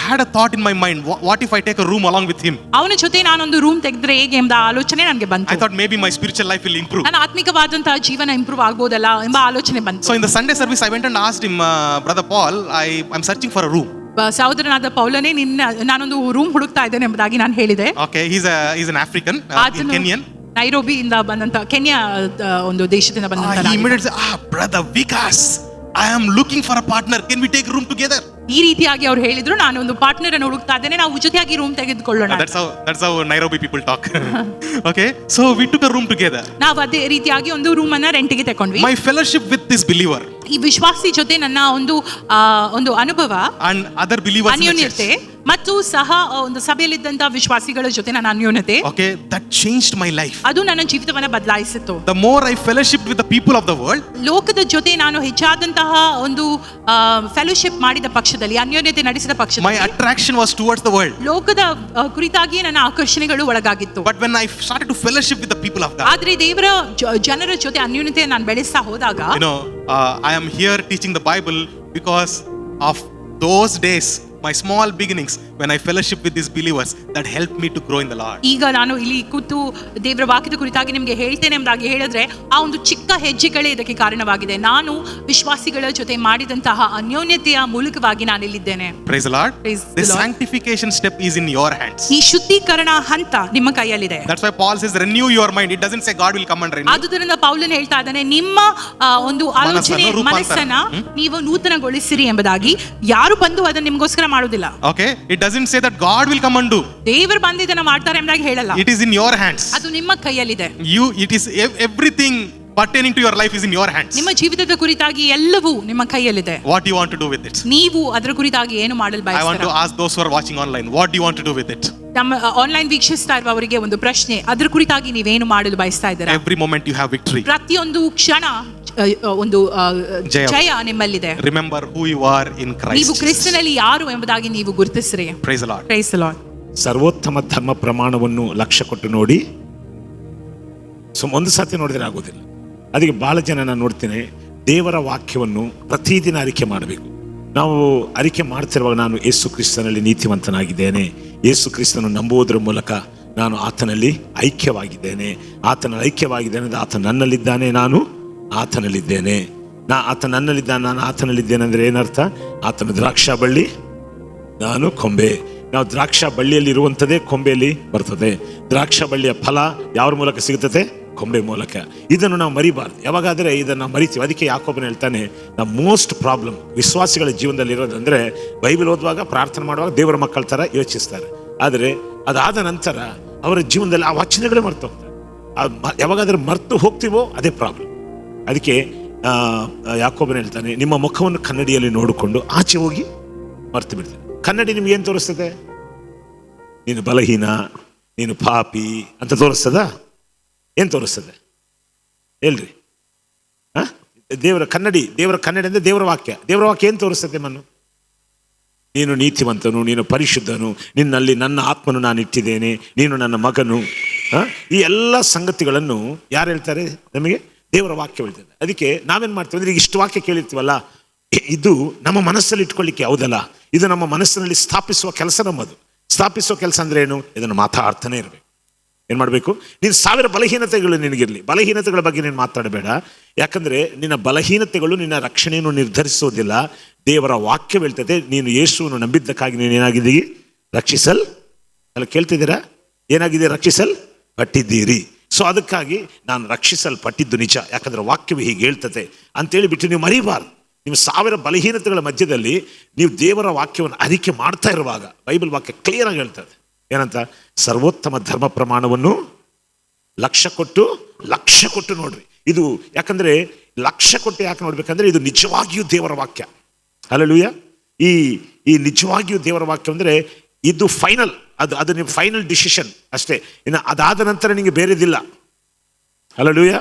had a thought in my mind, what if I take a room along with him? ಅವನ ಜೊತೆ ನಾನೊಂದು ರೂಮ್ ತೆಗೆದ್ರೆ ಹೇಗೆ ಎಂಬ ಆಲೋಚನೆ ನನಗೆ I ಬಂತು. thought maybe my spiritual life will improve. ನನ್ನ ಆತ್ಮಿಕವಾದಂತಹ ಜೀವನ ಇಂಪ್ರೂವ್ ಆಗ್ಬೋದಲ್ಲ ಎಂಬ ಆಲೋಚನೆ ಬಂತು. So in the Sunday service, I went and asked him, Brother Paul, I'm searching for a room. ಸಹೋದರನಾದ ಪೌಲನೇ, ನಾನೊಂದು ರೂಮ್ ಹುಡುಕ್ತಾ ಇದ್ದೇನೆ ಎಂಬುದಾಗಿ ನಾನು ಹೇಳಿದೆ. Okay, he's an African, Kenyan. ನೈರೋಬಿಯಿಂದ ಬಂದಂತ ಕೆನ್ಯಾ ಒಂದು ದೇಶದಿಂದ ಬಂದಂತ. He immediately said, Brother Vikas, I am looking for a partner. Can we take room together? ಈ ರೀತಿಯಾಗಿ ಅವ್ರು ಹೇಳಿದ್ರು, ನಾನು ಒಂದು ಪಾರ್ಟ್ನರ್ ಅನ್ನು ಹುಡುಕ್ತಾ ಇದ್ದೇನೆ, ನಾವು ಜೊತೆಯಾಗಿ ರೂಮ್ ತೆಗೆದುಕೊಳ್ಳೋಣ. That's how Nairobi people talk. Okay, so we took a room together. ನಾವು ಅದೇ ರೀತಿಯಾಗಿ ಒಂದು ರೂಮ್ ಅನ್ನ ರೆಂಟಿಗೆ ತಕೊಂಡ್ವಿ. My fellowship with this believer ಈ ವಿಶ್ವಾಸಿ ಜೊತೆ ನನ್ನ ಒಂದು ಅನುಭವ and other believers in the ಅನ್ಯೋನ್ಯತೆ church, ಮತ್ತು ಸಹ ಒಂದು ಸಭೆಯಲ್ಲಿದ್ದಂತ ವಿಶ್ವಾಸಿಗಳ ಜೊತೆ ನನ್ನ ಅನ್ಯೋನ್ಯತೆ, okay, that changed my life. ಅದು ನನ್ನ ಜೀವಿತವನ್ನ ಬದಲಾಯಿಸಿತು. The more I fellowshiped with the people of the world, ಲೋಕದ ಜೊತೆ ನಾನು ಹೆಚ್ಚಾದಂತಹ ಒಂದು ಫೆಲೋಶಿಪ್ ಮಾಡಿದ ಪಕ್ಷದಲ್ಲಿ, ಅನ್ಯೋನ್ಯತೆ ನಡೆಸಿದ my ಪಕ್ಷದಲ್ಲಿ attraction was towards the world. ಲೋಕದ ಕುರಿತಾಗಿ ನನ್ನ ಆಕರ್ಷಣೆಗಳು ಒಳಗಾಗಿತ್ತು. But when I started to fellowship with the people of God, ಆದ್ರೆ ದೇವರ ಜನರ ಜೊತೆ ಅನ್ಯೋನ್ಯತೆ ನಾನು ಬೆಳೆಸ್ತಾ ಹೋದಾಗ, I am here teaching the Bible because of those days, my small beginnings, when I fellowship with these believers, that helped me to grow in the Lord. ಈಗ ನಾನು ಇಲ್ಲಿ ಕೂತು ದೇವರ ವಾಕ್ಯದ ಕುರಿತಾಗಿ ನಿಮಗೆ ಹೇಳ್ತೇನೆ ಎಂಬುದಾಗಿ ಹೇಳಿದ್ರೆ, ಆ ಒಂದು ಚಿಕ್ಕ ಹೆಜ್ಜೆಗಳೇ ಇದಕ್ಕೆ ಕಾರಣವಾಗಿದೆ. ನಾನು ವಿಶ್ವಾಸಿಗಳ ಜೊತೆ ಮಾಡಿದಂತಹ ಅನ್ಯೋನ್ಯತೆಯ ಮೂಲಕವಾಗಿ ನಾನು ಇಲ್ಲಿದ್ದೇನೆ. Praise the Lord. Praise the The Lord. sanctification step is in your hands. ಈ ಶುದ್ಧೀಕರಣ ಹಂತ ನಿಮ್ಮ ಕೈಯಲ್ಲಿದೆ. That's why Paul says, renew your mind. It doesn't say God will come and renew. ಆದುದರಿಂದ ಪೌಲನು ಹೇಳ್ತಾ ಇದ್ದಾನೆ, ನಿಮ್ಮ ಒಂದು ಆಲೋಚನೆ ಮನಸ್ಸನ್ನ ನೀವು ನೂತನಗೊಳಿಸಿರಿ ಎಂಬುದಾಗಿ. ಯಾರು ಬಂದು ಅದನ್ನು ನಿಮಗೋಸ್ಕರ ಮಾಡೋದಿಲ್ಲ. Okay, it doesn't say that God will come and do. ದೇವರು ಬಂದು ಇದನ್ನ ಮಾಡ್ತಾರೆ ಎಂಬುದಾಗಿ ಹೇಳಲ್ಲ. It is in your hands. ಅದು ನಿಮ್ಮ ಕೈಯಲ್ಲಿದೆ. It is everything pertaining to your life is in your hands. ನಿಮ್ಮ ಜೀವಿತದ ಕುರಿತಾಗಿ ಎಲ್ಲವೂ ನಿಮ್ಮ ಕೈಯಲ್ಲಿದೆ. What do you want to do with it? ನೀವು ಅದರ ಕುರಿತಾಗಿ ಏನು ಮಾಡಲು I want to ಬಯಸ್ತೀರಾ? ask those who are watching online, what do you want to do with it? ನಮ್ಮ ಆನ್ಲೈನ್ ವೀಕ್ಷಿಸ್ತಾ ಇರುವವರಿಗೆ ಒಂದು ಪ್ರಶ್ನೆ, ಅದರ ಕುರಿತಾಗಿ ನೀವೇನು ಮಾಡಲು ಬಯಸ್ತಾ ಇದ್ದೀರಾ? Every moment you have victory. ಪ್ರತಿಯೊಂದು ಕ್ಷಣ ಒಂದು ಜಯ ನಿಮ್ಮಲ್ಲಿದೆ. Remember who you are in Christ. ನೀವು ಕ್ರಿಸ್ತನಲ್ಲಿ ಯಾರು ಎಂಬುದಾಗಿ ನೀವು ಗುರುತಿಸಿರಿ. Praise the Lord. Praise the Lord. ಸರ್ವೋತ್ತಮ ಧರ್ಮ ಪ್ರಮಾಣವನ್ನು ಲಕ್ಷ್ಯ ಕೊಟ್ಟು ನೋಡಿ. ಒಂದು ಸಾತಿ ನೋಡಿದ್ರೆ ಆಗೋದಿಲ್ಲ. ಅದಕ್ಕೆ ಬಹಳ ಜನ ನಾನು ನೋಡ್ತೇನೆ, ದೇವರ ವಾಕ್ಯವನ್ನು ಪ್ರತಿದಿನ ಅರಿಕೆ ಮಾಡಬೇಕು. ನಾವು ಅರಿಕೆ ಮಾಡ್ತಿರುವಾಗ, ನಾನು ಯೇಸು ಕ್ರಿಸ್ತನಲ್ಲಿ ನೀತಿವಂತನಾಗಿದ್ದೇನೆ, ಯೇಸು ಕ್ರಿಸ್ತನು ನಂಬುವುದರ ಮೂಲಕ ನಾನು ಆತನಲ್ಲಿ ಐಕ್ಯವಾಗಿದ್ದೇನೆ, ಆತನಲ್ಲಿ ಐಕ್ಯವಾಗಿದ್ದೇನೆ, ಆತ ನನ್ನಲ್ಲಿದ್ದಾನೆ, ನಾನು ಆತನಲ್ಲಿದ್ದೇನೆ. ಆತ ನನ್ನಲ್ಲಿದ್ದಾನೆ, ನಾನು ಆತನಲ್ಲಿದ್ದೇನೆ ಅಂದರೆ ಏನರ್ಥ? ಆತನ ದ್ರಾಕ್ಷಾ ಬಳ್ಳಿ, ನಾನು ಕೊಂಬೆ. ನಾವು ದ್ರಾಕ್ಷಾ ಬಳ್ಳಿಯಲ್ಲಿ ಇರುವಂಥದ್ದೇ ಕೊಂಬೆಯಲ್ಲಿ ಬರ್ತದೆ. ದ್ರಾಕ್ಷಾ ಬಳ್ಳಿಯ ಫಲ ಯಾವ್ರ ಮೂಲಕ ಸಿಗುತ್ತದೆ? ಕೊಂಬೆ ಮೂಲಕ. ಇದನ್ನು ನಾವು ಮರಿಬಾರ್ದು. ಯಾವಾಗಾದರೆ ಇದನ್ನು ಮರಿತೀವಿ. ಅದಕ್ಕೆ ಯಾಕೋಬನು ಹೇಳ್ತಾನೆ, ದ ಮೋಸ್ಟ್ ಪ್ರಾಬ್ಲಮ್ ವಿಶ್ವಾಸಿಗಳ ಜೀವನದಲ್ಲಿ ಇರೋದಂದರೆ, ಬೈಬಲ್ ಓದುವಾಗ, ಪ್ರಾರ್ಥನೆ ಮಾಡುವಾಗ ದೇವರ ಮಕ್ಕಳ ಥರ ಯೋಚಿಸ್ತಾರೆ. ಆದರೆ ಅದಾದ ನಂತರ ಅವರ ಜೀವನದಲ್ಲಿ ಆ ವಚನಗಳೇ ಮರ್ತು ಹೋಗ್ತಾರೆ. ಯಾವಾಗಾದರೆ ಮರ್ತು ಹೋಗ್ತೀವೋ ಅದೇ ಪ್ರಾಬ್ಲಮ್. ಅದಕ್ಕೆ ಯಾಕೋಬನು ಹೇಳ್ತಾನೆ, ನಿಮ್ಮ ಮುಖವನ್ನು ಕನ್ನಡಿಯಲ್ಲಿ ನೋಡಿಕೊಂಡು ಆಚೆ ಹೋಗಿ ಮರ್ತು ಬಿಡ್ತೇನೆ. ಕನ್ನಡಿ ನಿಮ್ಗೆ ಏನು ತೋರಿಸ್ತದೆ? ನೀನು ಬಲಹೀನ, ನೀನು ಪಾಪಿ ಅಂತ ತೋರಿಸ್ತದ? ಏನು ತೋರಿಸ್ತದೆ ಹೇಳ್ರಿ? ದೇವರ ಕನ್ನಡಿ ಅಂದರೆ ದೇವರ ವಾಕ್ಯ. ದೇವರ ವಾಕ್ಯ ಏನು ತೋರಿಸ್ತದೆ? ನೀನು ನೀತಿವಂತನು, ನೀನು ಪರಿಶುದ್ಧನು, ನಿನ್ನಲ್ಲಿ ನನ್ನ ಆತ್ಮನು ನಾನು ಇಟ್ಟಿದ್ದೇನೆ, ನೀನು ನನ್ನ ಮಗನು. ಈ ಎಲ್ಲ ಸಂಗತಿಗಳನ್ನು ಯಾರು ಹೇಳ್ತಾರೆ? ನಮಗೆ ದೇವರ ವಾಕ್ಯ ಹೇಳ್ತದೆ. ಅದಕ್ಕೆ ನಾವೇನು ಮಾಡ್ತೀವಿ ಅಂದರೆ, ಈಗ ಇಷ್ಟು ವಾಕ್ಯ ಕೇಳಿರ್ತೀವಲ್ಲ, ಇದು ನಮ್ಮ ಮನಸ್ಸಲ್ಲಿ ಇಟ್ಕೊಳ್ಳಿಕ್ಕೆ ಯಾವುದಲ್ಲ, ಇದು ನಮ್ಮ ಮನಸ್ಸಿನಲ್ಲಿ ಸ್ಥಾಪಿಸುವ ಕೆಲಸ ನಮ್ಮದು. ಸ್ಥಾಪಿಸುವ ಕೆಲಸ ಅಂದ್ರೆ ಏನು? ಇದನ್ನು ಮಾತಾಡ್ತಾನೆ ಇರಬೇಕು. ಏನು ಮಾಡಬೇಕು? ನೀನು 1000 ಬಲಹೀನತೆಗಳು ನಿನಗಿರಲಿ, ಬಲಹೀನತೆಗಳ ಬಗ್ಗೆ ನೀನು ಮಾತಾಡಬೇಡ. ಯಾಕಂದರೆ ನಿನ್ನ ಬಲಹೀನತೆಗಳು ನಿನ್ನ ರಕ್ಷಣೆಯನ್ನು ನಿರ್ಧರಿಸೋದಿಲ್ಲ. ದೇವರ ವಾಕ್ಯ ಹೇಳ್ತದೆ, ನೀನು ಯೇಸುವನ್ನು ನಂಬಿದ್ದಕ್ಕಾಗಿ ನೀನು ಏನಾಗಿದ್ದೀರಿ? ಅಲ್ಲ, ಕೇಳ್ತಿದ್ದೀರಾ? ಏನಾಗಿದೆ? ರಕ್ಷಿಸಲ್ಪಟ್ಟಿದ್ದೀರಿ. ಸೊ ಅದಕ್ಕಾಗಿ ನಾನು ರಕ್ಷಿಸಲ್ಪಟ್ಟಿದ್ದು ನಿಜ, ಯಾಕಂದರೆ ವಾಕ್ಯವು ಹೀಗೆ ಹೇಳ್ತದೆ ಅಂತೇಳಿ ಬಿಟ್ಟು ನೀವು ಮರಿಬಾರ್ದು. ನೀವು 1000 ಬಲಹೀನತೆಗಳ ಮಧ್ಯದಲ್ಲಿ ನೀವು ದೇವರ ವಾಕ್ಯವನ್ನು ಅರಿಕೆ ಮಾಡ್ತಾ ಇರುವಾಗ, ಬೈಬಲ್ ವಾಕ್ಯ ಕ್ಲಿಯರ್ ಆಗಿ ಹೇಳ್ತದೆ ಏನಂತ? ಸರ್ವೋತ್ತಮ ಧರ್ಮ ಪ್ರಮಾಣವನ್ನು ಲಕ್ಷ್ಯ ಕೊಟ್ಟು ನೋಡ್ರಿ. ಇದು ಯಾಕಂದ್ರೆ ಲಕ್ಷ್ಯ ಕೊಟ್ಟು ಯಾಕೆ ನೋಡ್ಬೇಕಂದ್ರೆ, ಇದು ನಿಜವಾಗಿಯೂ ದೇವರ ವಾಕ್ಯ. ಹಲ್ಲೆಲೂಯಾ. ಈ ನಿಜವಾಗಿಯೂ ದೇವರ ವಾಕ್ಯ ಅಂದ್ರೆ ಇದು ಫೈನಲ್, ಅದು ನಿಮ್ಮ ಫೈನಲ್ ಡಿಸಿಷನ್ ಅಷ್ಟೇ. ಇನ್ನು ಅದಾದ ನಂತರ ನಿಮಗೆ ಬೇರೆದಿಲ್ಲ. ಹಲ್ಲೆಲೂಯಾ.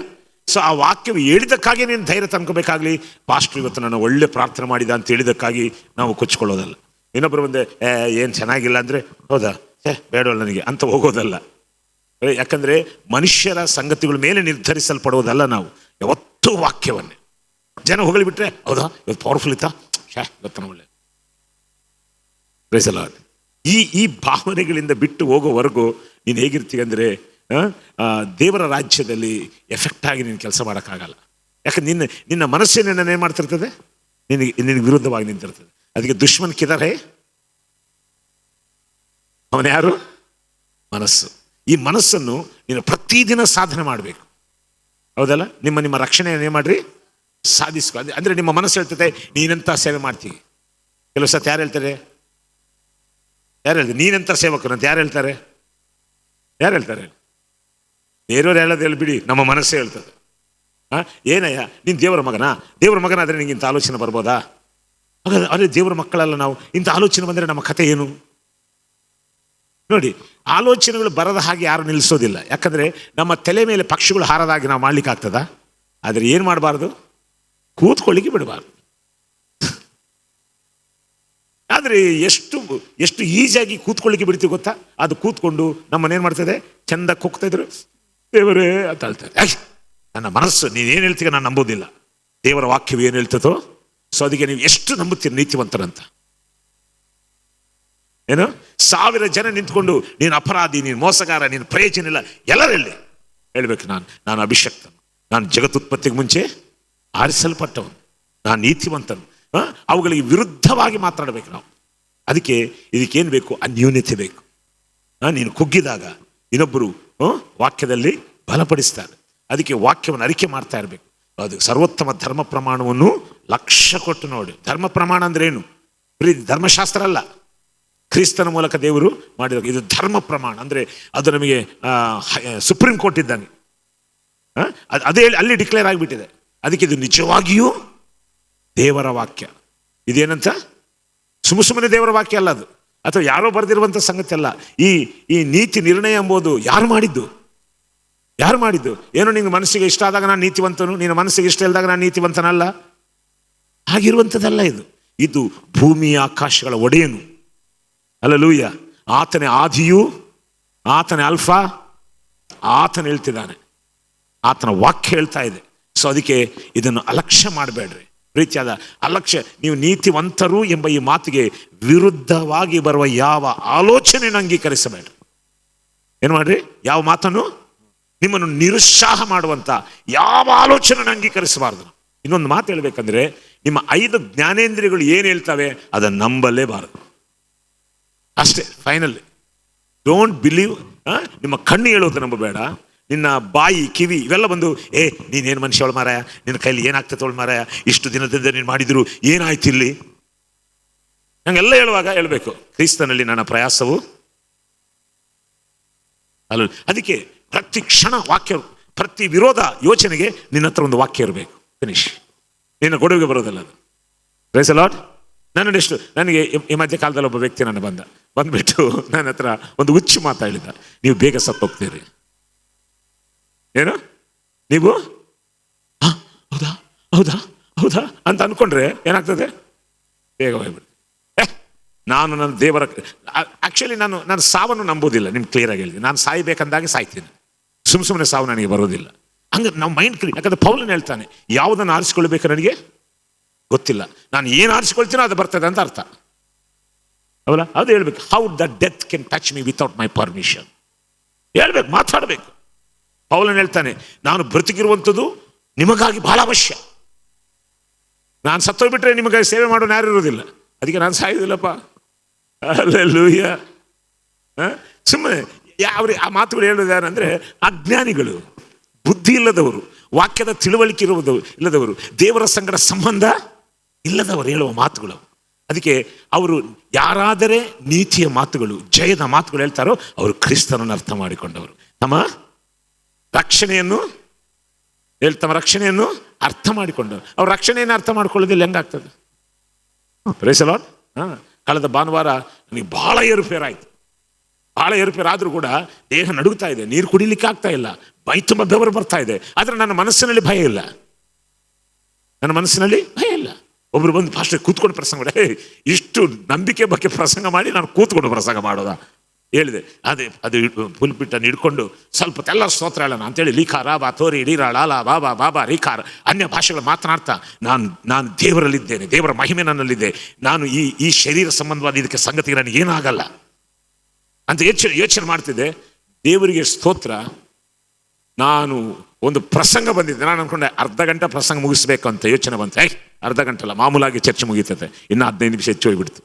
ಸೊ ಆ ವಾಕ್ಯವು ಹೇಳಿದ್ದಕ್ಕಾಗಿ ನೀನು ಧೈರ್ಯ ತಂದ್ಕೋಬೇಕಾಗ್ಲಿ, ಪಾಸ್ಟರ್ ಇವತ್ತು ನಾನು ಒಳ್ಳೆ ಪ್ರಾರ್ಥನೆ ಮಾಡಿದ ಅಂತ ಹೇಳಿದ್ದಕ್ಕಾಗಿ ನಾವು ಕೊಚ್ಕೊಳ್ಳೋದಲ್ಲ. ಇನ್ನೊಬ್ಬರು ಬಂದೆ ಏನು ಚೆನ್ನಾಗಿಲ್ಲ ಅಂದರೆ, ಹೌದಾ ಬೇಡವಲ್ಲ ನನಗೆ ಅಂತ ಹೋಗೋದಲ್ಲ. ಯಾಕಂದರೆ ಮನುಷ್ಯರ ಸಂಗತಿಗಳ ಮೇಲೆ ನಿರ್ಧರಿಸಲ್ಪಡುವುದಲ್ಲ ನಾವು, ಯಾವತ್ತೂ ವಾಕ್ಯವನ್ನೇ. ಜನ ಹೊಗಳಿ ಬಿಟ್ರೆ ಹೌದಾ ಇವತ್ತು ಪವರ್ಫುಲ್ ಇತ್ತಾ ಗೊತ್ತನ ಒಳ್ಳೆ ಪ್ರೈಸ್ ದಿ ಲಾರ್ಡ್. ಈ ಭಾವನೆಗಳಿಂದ ಬಿಟ್ಟು ಹೋಗೋವರೆಗೂ ನೀನು ಹೇಗಿರ್ತೀವಿ ಅಂದರೆ ದೇವರ ರಾಜ್ಯದಲ್ಲಿ ಎಫೆಕ್ಟ್ ಆಗಿ ನೀನು ಕೆಲಸ ಮಾಡೋಕ್ಕಾಗಲ್ಲ. ಯಾಕಂದ್ರೆ ನಿನ್ನ ಮನಸ್ಸೇ ನಿನ್ನನ್ನು ಏನು ಮಾಡ್ತಿರ್ತದೆ, ನಿನಗೆ ವಿರುದ್ಧವಾಗಿ ನಿಂತಿರ್ತದೆ. ಅದಕ್ಕೆ ದುಶ್ಮನ್ ಕಿದರೆ ಅವನು ಯಾರು? ಮನಸ್ಸು. ಈ ಮನಸ್ಸನ್ನು ನೀನು ಪ್ರತಿದಿನ ಸಾಧನೆ ಮಾಡಬೇಕು, ಹೌದಲ್ಲ? ನಿಮ್ಮ ರಕ್ಷಣೆಯನ್ನು ಏನು ಮಾಡ್ರಿ, ಸಾಧಿಸ್ಕೊ. ಅಂದರೆ ನಿಮ್ಮ ಮನಸ್ಸು ಹೇಳ್ತದೆ ನೀನೆಂಥ ಸೇವೆ ಮಾಡ್ತೀವಿ. ಕೆಲವು ಸತಿ ಯಾರು ಹೇಳ್ತಾರೆ ನೀನೆಂಥ ಸೇವಕರು ಅಂತ ಯಾರು ಹೇಳ್ತಾರೆ? ಬೇರೆಯವ್ರು ಹೇಳೋದು ಬಿಡಿ, ನಮ್ಮ ಮನಸ್ಸೇ ಹೇಳ್ತದೆ. ಏನಯ್ಯ ನೀನು ದೇವರ ಮಗನಾದರೆ ನಿಂಗೆ ಇಂಥ ಆಲೋಚನೆ ಬರ್ಬೋದಾ? ಅದೇ ದೇವರ ಮಕ್ಕಳಲ್ಲ ನಾವು, ಇಂಥ ಆಲೋಚನೆ ಬಂದರೆ ನಮ್ಮ ಕಥೆ ಏನು? ನೋಡಿ, ಆಲೋಚನೆಗಳು ಬರದ ಹಾಗೆ ಯಾರು ನಿಲ್ಲಿಸೋದಿಲ್ಲ. ಯಾಕಂದರೆ ನಮ್ಮ ತಲೆ ಮೇಲೆ ಪಕ್ಷಿಗಳು ಹಾರದಾಗಿ ನಾವು ಮಾಡ್ಲಿಕ್ಕೆ ಆಗ್ತದ? ಆದರೆ ಏನು ಮಾಡಬಾರ್ದು, ಕೂತ್ಕೊಳ್ಳಿಕ್ಕೆ ಬಿಡಬಾರ್ದು. ಆದರೆ ಎಷ್ಟು ಈಸಿಯಾಗಿ ಕೂತ್ಕೊಳ್ಳಿಕ್ಕೆ ಬಿಡ್ತೀವಿ ಗೊತ್ತಾ? ಅದು ಕೂತ್ಕೊಂಡು ನಮ್ಮನ್ನೇನು ಮಾಡ್ತದೆ, ಚಂದಕ್ಕೆ ಹೋಗ್ತಾ ಇದ್ರು ದೇವರೇ ಅಂತ ಹೇಳ್ತಾರೆ. ನನ್ನ ಮನಸ್ಸು ನೀನೇನು ಹೇಳ್ತೀಗ ನಾನು ನಂಬೋದಿಲ್ಲ, ದೇವರ ವಾಕ್ಯವು ಏನು ಹೇಳ್ತದೋ. ಸೊ ಅದಕ್ಕೆ ನೀವು ಎಷ್ಟು ನಂಬುತ್ತೀರಿ ನೀತಿವಂತರಂತ? ಏನು 1000 ಜನ ನಿಂತ್ಕೊಂಡು ನೀನು ಅಪರಾಧಿ, ನೀನು ಮೋಸಗಾರ, ನೀನು ಪ್ರಯೋಜನ ಇಲ್ಲ ಎಲ್ಲರೂ ಹೇಳ್ಬೇಕು, ನಾನು ಅಭಿಷಕ್ತನು, ನಾನು ಜಗತ್ತುತ್ಪತ್ತಿಗೆ ಮುಂಚೆ ಆರಿಸಲ್ಪಟ್ಟವನು, ನಾನು ನೀತಿವಂತನು. ಅವುಗಳಿಗೆ ವಿರುದ್ಧವಾಗಿ ಮಾತಾಡಬೇಕು ನಾವು. ಇದಕ್ಕೇನು ಬೇಕು? ಅನ್ಯೂನ್ಯತೆ ಬೇಕು. ನೀನು ಕುಗ್ಗಿದಾಗ ಇನ್ನೊಬ್ಬರು ವಾಕ್ಯದಲ್ಲಿ ಬಲಪಡಿಸ್ತಾರೆ. ಅದಕ್ಕೆ ವಾಕ್ಯವನ್ನು ಅರಿಕೆ ಮಾಡ್ತಾ ಇರಬೇಕು. ಅದು ಸರ್ವೋತ್ತಮ ಧರ್ಮ ಪ್ರಮಾಣವನ್ನು ಲಕ್ಷ್ಯ ಕೊಟ್ಟು ನೋಡಿ. ಧರ್ಮ ಪ್ರಮಾಣ ಅಂದ್ರೆ ಏನು? ಧರ್ಮಶಾಸ್ತ್ರ ಅಲ್ಲ, ಕ್ರಿಸ್ತನ ಮೂಲಕ ದೇವರು ಮಾಡಿರೋ ಇದು ಧರ್ಮ ಪ್ರಮಾಣ. ಅಂದರೆ ಅದು ನಮಗೆ ಸುಪ್ರೀಂ ಕೋರ್ಟ್ ಇದ್ದಾನೆ, ಅದೇ ಅಲ್ಲಿ ಡಿಕ್ಲೇರ್ ಆಗಿಬಿಟ್ಟಿದೆ. ಅದಕ್ಕೆ ಇದು ನಿಜವಾಗಿಯೂ ದೇವರ ವಾಕ್ಯ. ಇದೇನಂತ ಸುಮ್ಮನೆ ದೇವರ ವಾಕ್ಯ ಅಲ್ಲ ಅದು, ಅಥವಾ ಯಾರೋ ಬರೆದಿರುವಂಥ ಸಂಗತಿ ಅಲ್ಲ. ಈ ನೀತಿ ನಿರ್ಣಯ ಎಂಬುದು ಯಾರು ಮಾಡಿದ್ದು? ಏನೋ ನಿನ್ನ ಮನಸ್ಸಿಗೆ ಇಷ್ಟ ಆದಾಗ ನಾನು ನೀತಿವಂತನು, ನಿನ್ನ ಮನಸ್ಸಿಗೆ ಇಷ್ಟ ಇಲ್ಲದಾಗ ನಾನು ನೀತಿವಂತನಲ್ಲ, ಹಾಗಿರುವಂಥದ್ದಲ್ಲ ಇದು ಭೂಮಿಯ ಆಕಾಶಗಳ ಒಡೆಯನು. ಹಲ್ಲೆಲೂಯಾ. ಆತನೇ ಆದಿಯೂ, ಆತನೇ ಅಲ್ಫಾ, ಆತನ ಹೇಳ್ತಿದ್ದಾನೆ, ಆತನ ವಾಕ್ಯ ಹೇಳ್ತಾ ಇದೆ. ಸೊ ಅದಕ್ಕೆ ಇದನ್ನು ಅಲಕ್ಷ್ಯ ಮಾಡಬೇಡ್ರಿ. ಪ್ರೀತಿಯಾದ ಅಲಕ್ಷ್ಯ, ನೀವು ನೀತಿವಂತರು ಎಂಬ ಈ ಮಾತಿಗೆ ವಿರುದ್ಧವಾಗಿ ಬರುವ ಯಾವ ಆಲೋಚನೆಯನ್ನು ಅಂಗೀಕರಿಸಬೇಡ್ರಿ. ಏನು ಮಾಡ್ರಿ? ಯಾವ ಮಾತನ್ನು, ನಿಮ್ಮನ್ನು ನಿರುತ್ಸಾಹ ಮಾಡುವಂತ ಯಾವ ಆಲೋಚನೆಯನ್ನು ಅಂಗೀಕರಿಸಬಾರ್ದು. ಇನ್ನೊಂದು ಮಾತು ಹೇಳ್ಬೇಕಂದ್ರೆ, ನಿಮ್ಮ 5 ಜ್ಞಾನೇಂದ್ರಿಯಗಳು ಏನು ಹೇಳ್ತವೆ ಅದನ್ನು ನಂಬಲೇಬಾರದು ಅಷ್ಟೇ. Final don't believe. ನಿಮ್ಮ ಕಣ್ಣು ಹೇಳೋದು ನಂಬಬೇಡ, ನಿನ್ನ ಬಾಯಿ ಕಿವಿ ಇವೆಲ್ಲ ಬಂದು ನೀನೇನು ಮನುಷ್ಯ ಒಳ ಮಾರಾಯ, ನಿನ್ನ ಕೈಲಿ ಏನಾಗ್ತದೆ ಒಳ ಮಾರಾಯ, ಇಷ್ಟು ದಿನದಿಂದ ನೀನು ಮಾಡಿದ್ರು ಏನಾಯ್ತು ಇಲ್ಲಿ, ನಂಗೆಲ್ಲ ಹೇಳುವಾಗ ಹೇಳ್ಬೇಕು ಕ್ರಿಸ್ತನಲ್ಲಿ ನನ್ನ ಪ್ರಯಾಸವು ಅಲ್ಲ. ಅದಕ್ಕೆ ಪ್ರತಿ ಕ್ಷಣ ವಾಕ್ಯ, ಪ್ರತಿ ವಿರೋಧ ಯೋಚನೆಗೆ ನಿನ್ನ ಹತ್ರ ಒಂದು ವಾಕ್ಯ ಇರಬೇಕು. ಫಿನಿಶ್. ನಿನ್ನ ಗೊಡುಗೆ ಬರೋದಲ್ಲ ಅದು. Praise the Lord. ನನಗೆ ಈ ಮಧ್ಯ ಕಾಲದಲ್ಲಿ ಒಬ್ಬ ವ್ಯಕ್ತಿ ಬಂದ್ಬಿಟ್ಟು ನನ್ನ ಹತ್ರ ಒಂದು ಹುಚ್ಚು ಮಾತಾಡಿದ, ನೀವು ಬೇಗ ಸತ್ತೋಗ್ತೀರಿ. ಏನು ನೀವು ಹೌದಾ ಹೌದಾ ಹೌದಾ ಅಂತ ಅನ್ಕೊಂಡ್ರೆ ಏನಾಗ್ತದೆ, ಬೇಗ ಹೋಗ್ಬಿಡ್ತೀವಿ. ನಾನು ನನ್ನ ದೇವರ ಆಕ್ಚುಲಿ ನಾನು ಸಾವನ್ನು ನಂಬೋದಿಲ್ಲ. ನಿಮ್ಗೆ ಕ್ಲಿಯರ್ ಆಗಿ ಹೇಳಿದೆ, ನಾನು ಸಾಯ್ಬೇಕಂದಾಗೆ ಸಾಯ್ತೀನಿ. ಸುಮ್ಮನೆ ಸಾವು ನನಗೆ ಬರೋದಿಲ್ಲ. ಹಂಗೆ ನಾವು ಮೈಂಡ್ ಕ್ಲೀನ್. ಯಾಕಂದ್ರೆ ಪೌಲನ್ ಹೇಳ್ತಾನೆ, ಯಾವುದನ್ನು ಆರಿಸ್ಕೊಳ್ಬೇಕು ನನಗೆ ಗೊತ್ತಿಲ್ಲ, ನಾನು ಏನು ಆರಿಸ್ಕೊಳ್ತೀನೋ ಅದು ಬರ್ತದೆ ಅಂತ ಅರ್ಥ. ಅವಲ್ಲ ಅದು ಹೇಳ್ಬೇಕು. How the death can touch me without my permission ಹೇಳ್ಬೇಕು, ಮಾತಾಡಬೇಕು. ಪೌಲನ್ ಹೇಳ್ತಾನೆ, ನಾನು ಬ್ರತಿಕಿರುವಂಥದ್ದು ನಿಮಗಾಗಿ ಬಹಳ ಅವಶ್ಯ. ನಾನು ಸತ್ತೋಗ್ಬಿಟ್ರೆ ನಿಮಗಾಗಿ ಸೇವೆ ಮಾಡೋನು ಯಾರು ಇರೋದಿಲ್ಲ. ಅದಕ್ಕೆ ನಾನು ಸಾಯೋದಿಲ್ಲಪ್ಪ. ಹಲ್ಲೆಲೂಯಾ. ಸುಮ್ಮನೆ ಆ ಮಾತುಗಳು ಹೇಳೋದು ಯಾರಂದ್ರೆ, ಅಜ್ಞಾನಿಗಳು, ಬುದ್ಧಿ ಇಲ್ಲದವರು, ವಾಕ್ಯದ ತಿಳುವಳಿಕೆ ಇಲ್ಲದವರು, ದೇವರ ಸಂಗಡ ಸಂಬಂಧ ಇಲ್ಲದವರು ಹೇಳುವ ಮಾತುಗಳು. ಅದಕ್ಕೆ ಅವರು ಯಾರಾದರೆ ನೀತಿಯ ಮಾತುಗಳು, ಜಯದ ಮಾತುಗಳು ಹೇಳ್ತಾರೋ ಅವರು ಕ್ರಿಸ್ತನನ್ನು ಅರ್ಥ ಮಾಡಿಕೊಂಡವರು. ತಮ್ಮ ರಕ್ಷಣೆಯನ್ನು ಅರ್ಥ ಮಾಡಿಕೊಂಡವರು. ಅವ್ರ ರಕ್ಷಣೆಯನ್ನು ಅರ್ಥ ಮಾಡ್ಕೊಳ್ಳೋದಿಲ್ಲ, ಹೆಂಗಾಗ್ತದೆ? Praise the Lord. ಕಳೆದ ಭಾನುವಾರ ನನಗೆ ಬಹಳ ಏರುಪೇರಾಯಿತು. ಬಹಳ ಏರುಪೇರಾದರೂ ಕೂಡ ದೇಹ ನಡುಗ್ತಾ ಇದೆ, ನೀರು ಕುಡಿಲಿಕ್ಕೆ ಆಗ್ತಾ ಇಲ್ಲ, ಬೈ ತುಂಬ ಬೆವರು ಬರ್ತಾ ಇದೆ. ಆದರೆ ನನ್ನ ಮನಸ್ಸಿನಲ್ಲಿ ಭಯ ಇಲ್ಲ. ಒಬ್ರು ಬಂದು ಫಾಸ್ಟ್ ಕೂತ್ಕೊಂಡು ಪ್ರಸಂಗ ಮಾಡಿ, ಇಷ್ಟು ನಂಬಿಕೆ ಬಗ್ಗೆ ಪ್ರಸಂಗ ಮಾಡಿ ನಾನು ಕೂತ್ಕೊಂಡು ಪ್ರಸಂಗ ಮಾಡೋದಾ? ಹೇಳಿದೆ ಅದು ಪುಲ್ಪಿಟ್ಟನ್ನು ಹಿಡ್ಕೊಂಡು ಸ್ವಲ್ಪ ಎಲ್ಲ ಸ್ತೋತ್ರ ಹೇಳೋಣ ಅಂತೇಳಿ ಲೀಕಾರ ಬಾ ತೋರಿ ಡೀರಾಳ ಲಾಲ ಬಾಬಾ ಬಾಬಾ ರೀಕಾರ ಅನ್ಯ ಭಾಷೆಗಳು ಮಾತನಾಡ್ತಾ ನಾನು ದೇವರಲ್ಲಿದ್ದೇನೆ, ದೇವರ ಮಹಿಮೆ ನನ್ನಲ್ಲಿದೆ, ನಾನು ಈ ಶರೀರ ಸಂಬಂಧವಾದ ಇದಕ್ಕೆ ಸಂಗತಿಗೆ ನನಗೆ ಏನಾಗಲ್ಲ ಅಂತ ಯೋಚನೆ ಮಾಡ್ತಿದ್ದೆ. ದೇವರಿಗೆ ಸ್ತೋತ್ರ. ನಾನು ಒಂದು ಪ್ರಸಂಗ ಬಂದಿದ್ದೆ, ನಾನು ಅನ್ಕೊಂಡೆ ಅರ್ಧ ಗಂಟೆ ಪ್ರಸಂಗ ಮುಗಿಸ್ಬೇಕು ಅಂತ ಯೋಚನೆ ಬಂತು. ಅರ್ಧ ಗಂಟೆ ಅಲ್ಲ, ಮಾಮೂಲಾಗಿ ಚರ್ಚೆ ಮುಗೀತದೆ, ಇನ್ನು 15 ನಿಮಿಷ ಹೆಚ್ಚು ಹೋಗ್ಬಿಡ್ತು.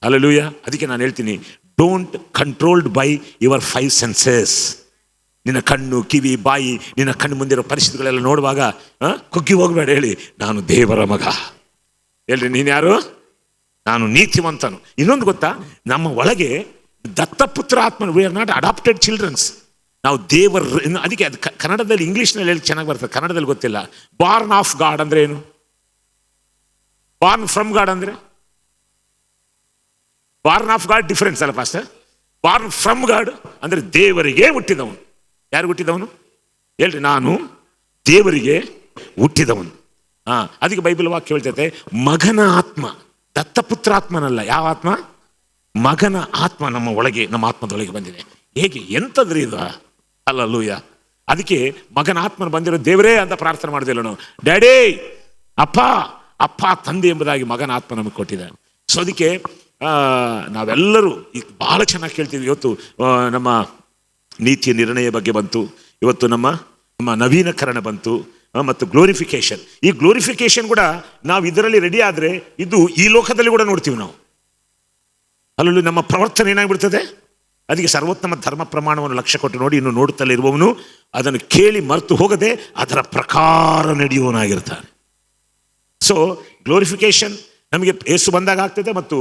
ಹಲ್ಲೆಲೂಯಾ. ಅದಕ್ಕೆ ನಾನು ಹೇಳ್ತೀನಿ, don't controlled by your 5 senses. ನಿನ್ನ ಕಣ್ಣು, ಕಿವಿ, ಬಾಯಿ, ನಿನ್ನ ಕಣ್ಣು ಮುಂದಿರೋ ಪರಿಸ್ಥಿತಿಗಳೆಲ್ಲ ನೋಡುವಾಗ ಕುಗ್ಗಿ ಹೋಗ್ಬೇಡ. ಹೇಳಿ, ನಾನು ದೇವರ ಮಗ. ಹೇಳ್ರಿ, ನೀನು ಯಾರು? ನಾನು ನೀತಿವಂತನು. ಇನ್ನೊಂದು ಗೊತ್ತಾ, ನಮ್ಮ ಒಳಗೆ ದತ್ತಪುತ್ರ ಆತ್ಮ. We are not adopted childrens. ನಾವು ದೇವರ, ಅದಕ್ಕೆ ಅದು ಕನ್ನಡದಲ್ಲಿ ಇಂಗ್ಲೀಷ್ನಲ್ಲಿ ಹೇಳಿ ಚೆನ್ನಾಗಿ ಬರ್ತದೆ, ಕನ್ನಡದಲ್ಲಿ ಗೊತ್ತಿಲ್ಲ. ಬಾರ್ನ್ ಆಫ್ ಗಾಡ್ ಅಂದ್ರೆ ಏನು? ಬಾರ್ನ್ ಫ್ರಮ್ ಗಾಡ್ ಅಂದ್ರೆ? ಬಾರ್ನ್ ಆಫ್ ಗಾಡ್ ಡಿಫರೆನ್ಸ್ ಅಲ್ಲ ಪಾಸ್ಟರ್? ಬಾರ್ನ್ ಫ್ರಮ್ ಗಾಡ್ ಅಂದ್ರೆ ದೇವರಿಗೆ ಹುಟ್ಟಿದವನು. ಯಾರು ಹುಟ್ಟಿದವನು? ಹೇಳ್ರಿ, ನಾನು ದೇವರಿಗೆ ಹುಟ್ಟಿದವನು. ಅದಕ್ಕೆ ಬೈಬಲ್ ವಾಕ್ಯ ಹೇಳ್ತೈತೆ, ಮಗನ ಆತ್ಮ, ದತ್ತಪುತ್ರ ಆತ್ಮನಲ್ಲ. ಯಾವ ಆತ್ಮ? ಮಗನ ಆತ್ಮ ನಮ್ಮ ಒಳಗೆ, ನಮ್ಮ ಆತ್ಮದೊಳಗೆ ಬಂದಿದೆ. ಹೇಗೆ? ಎಂತದ್ರಿ ಇದು? ಹಲ್ಲೆಲೂಯ. ಅದಕ್ಕೆ ಮಗನ ಆತ್ಮನ ಬಂದಿರೋ ದೇವರೇ ಅಂತ ಪ್ರಾರ್ಥನೆ ಮಾಡೋದಿಲ್ಲ ನಾವು. ಡ್ಯಾಡಿ, ಅಪ್ಪ, ಅಪ್ಪ ತಂದೆ ಎಂಬುದಾಗಿ ಮಗನ ಆತ್ಮ ನಮಗೆ ಕೊಟ್ಟಿದ್ದಾನೆ. ಸೊ ಅದಕ್ಕೆ ನಾವೆಲ್ಲರೂ ಬಹಳ ಚೆನ್ನಾಗಿ ಕೇಳ್ತೀವಿ. ಇವತ್ತು ನಮ್ಮ ನೀತಿಯ ನಿರ್ಣಯ ಬಗ್ಗೆ ಬಂತು, ಇವತ್ತು ನಮ್ಮ ನವೀನಕರಣ ಬಂತು, ಮತ್ತು ಗ್ಲೋರಿಫಿಕೇಶನ್. ಈ ಗ್ಲೋರಿಫಿಕೇಶನ್ ಕೂಡ ನಾವು ಇದರಲ್ಲಿ ರೆಡಿ ಆದರೆ ಇದು ಈ ಲೋಕದಲ್ಲಿ ಕೂಡ ನೋಡ್ತೀವಿ ನಾವು. ಅಲ್ಲೂ ನಮ್ಮ ಪ್ರವರ್ತನೆ ಏನಾಗ್ಬಿಡ್ತದೆ. ಅದಕ್ಕೆ ಸರ್ವೋತ್ತಮ ಧರ್ಮ ಪ್ರಮಾಣವನ್ನು ಲಕ್ಷ್ಯ ಕೊಟ್ಟು ನೋಡಿ, ಇನ್ನು ನೋಡುತ್ತಲೇ ಇರುವವನು ಅದನ್ನು ಕೇಳಿ ಮರೆತು ಹೋಗದೆ ಅದರ ಪ್ರಕಾರ ನಡೆಯುವವನಾಗಿರ್ತಾನೆ. ಸೊ ಗ್ಲೋರಿಫಿಕೇಶನ್ ನಮಗೆ ಯೇಸು ಬಂದಾಗ ಆಗ್ತದೆ, ಮತ್ತು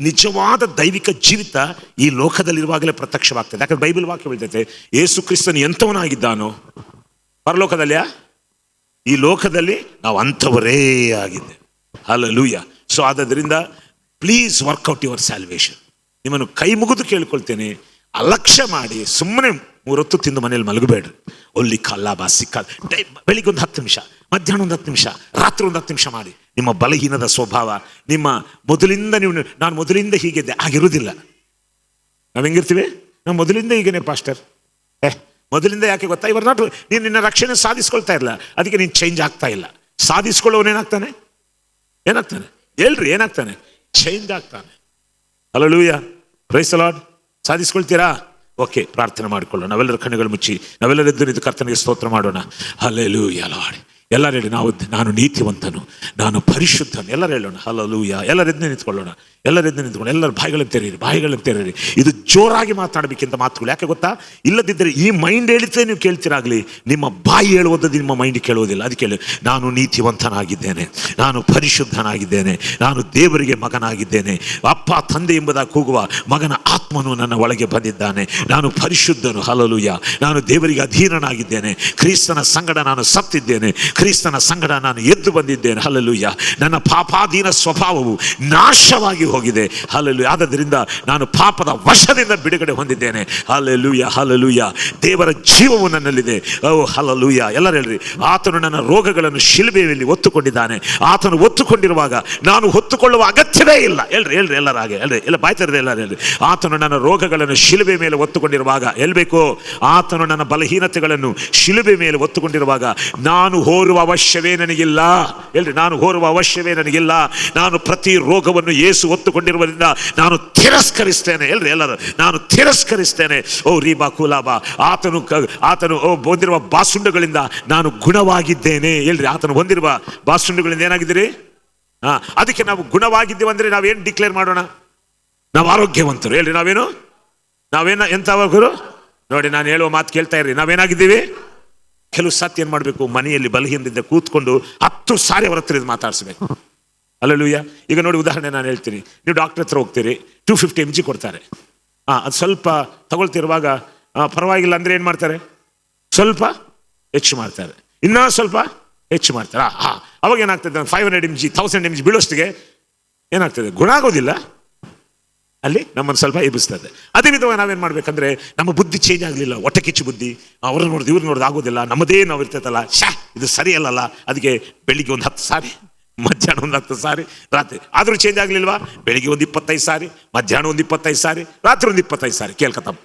ನಿಜವಾದ ದೈವಿಕ ಜೀವಿತ ಈ ಲೋಕದಲ್ಲಿರುವಾಗಲೇ ಪ್ರತ್ಯಕ್ಷವಾಗ್ತದೆ. ಯಾಕಂದ್ರೆ ಬೈಬಲ್ ವಾಕ್ಯ ಹೇಳ್ತೈತೆ, ಯೇಸು ಕ್ರಿಸ್ತನು ಎಂಥವನಾಗಿದ್ದಾನೋ ಪರಲೋಕದಲ್ಲಿಯಾ, ಈ ಲೋಕದಲ್ಲಿ ನಾವು ಅಂಥವರೇ ಆಗಿದ್ದೇವೆ. ಹಲ್ಲೆಲೂಯಾ. ಸೊ ಆದ್ದರಿಂದ ಪ್ಲೀಸ್ ವರ್ಕ್ಔಟ್ ಯುವರ್ ಸ್ಯಾಲ್ವೇಷನ್. ನಿಮ್ಮನ್ನು ಕೈ ಮುಗಿದು ಕೇಳ್ಕೊಳ್ತೇನೆ, ಅಲಕ್ಷ್ಯ ಮಾಡಿ ಸುಮ್ಮನೆ 3 ಹೊತ್ತು ತಿಂದು ಮನೇಲಿ ಮಲಗಬೇಡ್ರಿ. ಒಲ್ಲಿ ಕಲ್ಲ ಬಾಸಿ ಕಾಲ್ ಬೆಳಿಗ್ಗೆ ಒಂದು 10 ನಿಮಿಷ, ಮಧ್ಯಾಹ್ನ ಒಂದು 10 ನಿಮಿಷ, ರಾತ್ರಿ ಒಂದು 10 ನಿಮಿಷ ಮಾಡಿ. ನಿಮ್ಮ ಬಲಹೀನದ ಸ್ವಭಾವ, ನಿಮ್ಮ ಮೊದಲಿಂದ ನಾನು ಮೊದಲಿಂದ ಹೀಗಿದ್ದೆ ಆಗಿರುವುದಿಲ್ಲ. ನಾವು ಹೆಂಗಿರ್ತೀವಿ? ನಾವು ಮೊದಲಿಂದ ಹೀಗೇನೆ ಪಾಸ್ಟರ್. ಮೊದಲಿಂದ ಯಾಕೆ ಗೊತ್ತಾ? ಇವರು ನಾಟ್, ನೀನು ನಿನ್ನ ರಕ್ಷಣೆ ಸಾಧಿಸ್ಕೊಳ್ತಾ ಇಲ್ಲ, ಅದಕ್ಕೆ ನೀನು ಚೇಂಜ್ ಆಗ್ತಾ ಇಲ್ಲ. ಸಾಧಿಸ್ಕೊಳ್ಳೋನೇನಾಗ್ತಾನೆ? ಏನಾಗ್ತಾನೆ ಹೇಳ್ರಿ? ಏನಾಗ್ತಾನೆ? ಚೇಂಜ್ ಆಗ್ತಾನೆ. Hallelujah, praise the Lord. ಸಾಧಿಸ್ಕೊಳ್ತೀರಾ? ಓಕೆ, ಪ್ರಾರ್ಥನೆ ಮಾಡಿಕೊಳ್ಳೋಣ. ನಾವೆಲ್ಲರ ಕಣ್ಣುಗಳು ಮುಚ್ಚಿ, ನಾವೆಲ್ಲರ ಎದ್ದು ನಿಂತು ಕರ್ತನಿಗೆ ಸ್ತೋತ್ರ ಮಾಡೋಣ. Hallelujah lord. ಎಲ್ಲರೂ ಹೇಳಿ, ನಾನು ನೀತಿವಂತನು, ನಾನು ಪರಿಶುದ್ಧನು. ಎಲ್ಲರೂ ಹೇಳೋಣ ಹಲ್ಲೆಲೂಯಾ. ಎಲ್ಲರೆದ್ದು ನಿಂತ್ಕೊಳ್ಳೋಣ, ಎಲ್ಲರೆದ್ದು ನಿಂತ್ಕೊಂಡು ಎಲ್ಲರ ಬಾಯಿಗಳನ್ನು ತೆರೀರಿ. ಇದು ಜೋರಾಗಿ ಮಾತನಾಡಬೇಕಿಂತ ಮಾತುಗಳು. ಯಾಕೆ ಗೊತ್ತಾ? ಇಲ್ಲದಿದ್ದರೆ ಈ ಮೈಂಡ್ ಹೇಳಿದ್ರೆ ನೀವು ಕೇಳ್ತೀರಾಗಲಿ, ನಿಮ್ಮ ಬಾಯಿ ಹೇಳುವುದು ನಿಮ್ಮ ಮೈಂಡ್ ಕೇಳುವುದಿಲ್ಲ. ಅದಕ್ಕೆ ಹೇಳಿ, ನಾನು ನೀತಿವಂತನಾಗಿದ್ದೇನೆ, ನಾನು ಪರಿಶುದ್ಧನಾಗಿದ್ದೇನೆ, ನಾನು ದೇವರಿಗೆ ಮಗನಾಗಿದ್ದೇನೆ, ಅಪ್ಪ ತಂದೆ ಎಂಬುದಾಗಿ ಕೂಗುವ ಮಗನ ಆತ್ಮನು ನನ್ನ ಒಳಗೆ ಬಂದಿದ್ದಾನೆ, ನಾನು ಪರಿಶುದ್ಧನು. ಹಲ್ಲೆಲೂಯಾ. ನಾನು ದೇವರಿಗೆ ಅಧೀನನಾಗಿದ್ದೇನೆ, ಕ್ರಿಸ್ತನ ಸಂಗಡ ನಾನು ಸತ್ತಿದ್ದೇನೆ, ಕ್ರಿಸ್ತನ ಸಂಗಡ ನಾನು ಎದ್ದು ಬಂದಿದ್ದೇನೆ. ಹಲ್ಲೆಲೂಯಾ. ನನ್ನ ಪಾಪಾಧೀನ ಸ್ವಭಾವವು ನಾಶವಾಗಿ ಹೋಗಿದೆ. ಹಲ್ಲೆಲೂಯಾ. ಆದ್ದರಿಂದ ನಾನು ಪಾಪದ ವಶದಿಂದ ಬಿಡುಗಡೆ ಹೊಂದಿದ್ದೇನೆ. Hallelujah, hallelujah. ದೇವರ ಜೀವವು ನನ್ನಲ್ಲಿದೆ. ಓ ಹಲ್ಲೆಲೂಯಾ. ಎಲ್ಲರೂ ಹೇಳ್ರಿ, ಆತನು ನನ್ನ ರೋಗಗಳನ್ನು ಶಿಲುಬೆಯಲ್ಲಿ ಹೊತ್ತುಕೊಂಡಿದ್ದಾನೆ. ಆತನು ಹೊತ್ತುಕೊಂಡಿರುವಾಗ ನಾನು ಹೊತ್ತುಕೊಳ್ಳುವ ಅಗತ್ಯವೇ ಇಲ್ಲ. ಹೇಳ್ರಿ ಎಲ್ಲರ ಹಾಗೆ ಹೇಳ್ರಿ, ಎಲ್ಲ ಬಾಯ್ತಾರ್ರಿ ಎಲ್ಲರೂ ಹೇಳ್ರಿ. ಆತನು ನನ್ನ ರೋಗಗಳನ್ನು ಶಿಲುಬೆ ಮೇಲೆ ಹೊತ್ತುಕೊಂಡಿರುವಾಗ, ಹೇಳ್ಬೇಕು, ಆತನು ನನ್ನ ಬಲಹೀನತೆಗಳನ್ನು ಶಿಲುಬೆ ಮೇಲೆ ಹೊತ್ತುಕೊಂಡಿರುವಾಗ ನಾನು ಹೋರುವ ಅವಶ್ಯವೇ ನನಗಿಲ್ಲ. ಹೇಳ್ರಿ, ನಾನು ಹೋರುವ ಅವಶ್ಯವೇ ನನಗಿಲ್ಲ. ನಾನು ಪ್ರತಿ ರೋಗವನ್ನು ಯೇಸು ಹೊತ್ತುಕೊಂಡಿರುವುದರಿಂದ ನಾನು ತಿರಸ್ಕರಿಸ್ತೇನೆ. ಹೇಳ್ರಿ ಎಲ್ಲರೂ, ನಾನು ತಿರಸ್ಕರಿಸ್ತೇನೆ. ಓ ರೀಬಾ ಕುಲಾಬಾ. ಆತನು ಹೊಂದಿರುವ ಬಾಸುಂಡಗಳಿಂದ ನಾನು ಗುಣವಾಗಿದ್ದೇನೆ. ಹೇಳ್ರಿ, ಆತನು ಹೊಂದಿರುವ ಬಾಸುಂಡಗಳಿಂದ ಏನಾಗಿದ್ದೀರಿ? ಅದಕ್ಕೆ ನಾವು ಗುಣವಾಗಿದ್ದೇವೆ ಅಂದ್ರೆ ನಾವೇನು ಡಿಕ್ಲೇರ್ ಮಾಡೋಣ? ನಾವು ಆರೋಗ್ಯವಂತರು. ಹೇಳ್ರಿ, ಎಂಥವರು? ನೋಡಿ, ನಾನು ಹೇಳುವ ಮಾತು ಕೇಳ್ತಾ ಇರ್ರಿ. ನಾವೇನಾಗಿದ್ದೀವಿ? ಕೆಲವು ಸತಿ ಏನು ಮಾಡಬೇಕು? ಮನೆಯಲ್ಲಿ ಬಲಹೀನದಿಂದ ಕೂತ್ಕೊಂಡು 10 ಸಾರಿ ಅವರ ಹತ್ರ ಮಾತಾಡಿಸ್ಬೇಕು. ಹಲ್ಲೆಲೂಯಾ. ಈಗ ನೋಡಿ, ಉದಾಹರಣೆ ನಾನು ಹೇಳ್ತೀನಿ. ನೀವು ಡಾಕ್ಟರ್ ಹತ್ರ ಹೋಗ್ತೀರಿ, 250 mg ಕೊಡ್ತಾರೆ. ಅದು ಸ್ವಲ್ಪ ತಗೊಳ್ತಿರುವಾಗ ಪರವಾಗಿಲ್ಲ ಅಂದರೆ ಏನು ಮಾಡ್ತಾರೆ? ಸ್ವಲ್ಪ ಹೆಚ್ಚು ಮಾಡ್ತಾರೆ, ಇನ್ನೂ ಸ್ವಲ್ಪ ಹೆಚ್ಚು ಮಾಡ್ತಾರೆ. ಅವಾಗ ಏನಾಗ್ತದೆ? 500 mg 1000 mg ಬೀಳೋಷ್ಟಿಗೆ ಏನಾಗ್ತದೆ? ಗುಣ ಆಗೋದಿಲ್ಲ. ಅಲ್ಲಿ ನಮ್ಮನ್ನು ಸ್ವಲ್ಪ ಎಬ್ಬಿಸ್ತದೆ. ಅದೇ ವಿಧವಾಗಿ ನಾವೇನು ಮಾಡ್ಬೇಕಂದ್ರೆ, ನಮ್ಮ ಬುದ್ಧಿ ಚೇಂಜ್ ಆಗಲಿಲ್ಲ, ಹೊಟ್ಟೆ ಕಿಚ್ಚು ಬುದ್ಧಿ, ಅವ್ರನ್ನ ನೋಡಿದು ಇವ್ರು ನೋಡಿದು ಆಗೋದಿಲ್ಲ, ನಮ್ಮದೇ ನಾವು ಇರ್ತೈತಲ್ಲ, ಇದು ಸರಿಯಲ್ಲಲ್ಲ. ಅದಕ್ಕೆ ಬೆಳಿಗ್ಗೆ ಒಂದು 10 ಸಾರಿ, ಮಧ್ಯಾಹ್ನ ಒಂದು 10 ಸಾರಿ, ರಾತ್ರಿ ಆದರೂ ಚೇಂಜ್ ಆಗಲಿಲ್ವಾ? ಬೆಳಿಗ್ಗೆ ಒಂದು 25 ಸಾರಿ, ಮಧ್ಯಾಹ್ನ ಒಂದು 25 ಸಾರಿ, ರಾತ್ರಿ ಒಂದು 25 ಸಾರಿ ಕೇಳ್ಕತ್ತಮ್ಮ.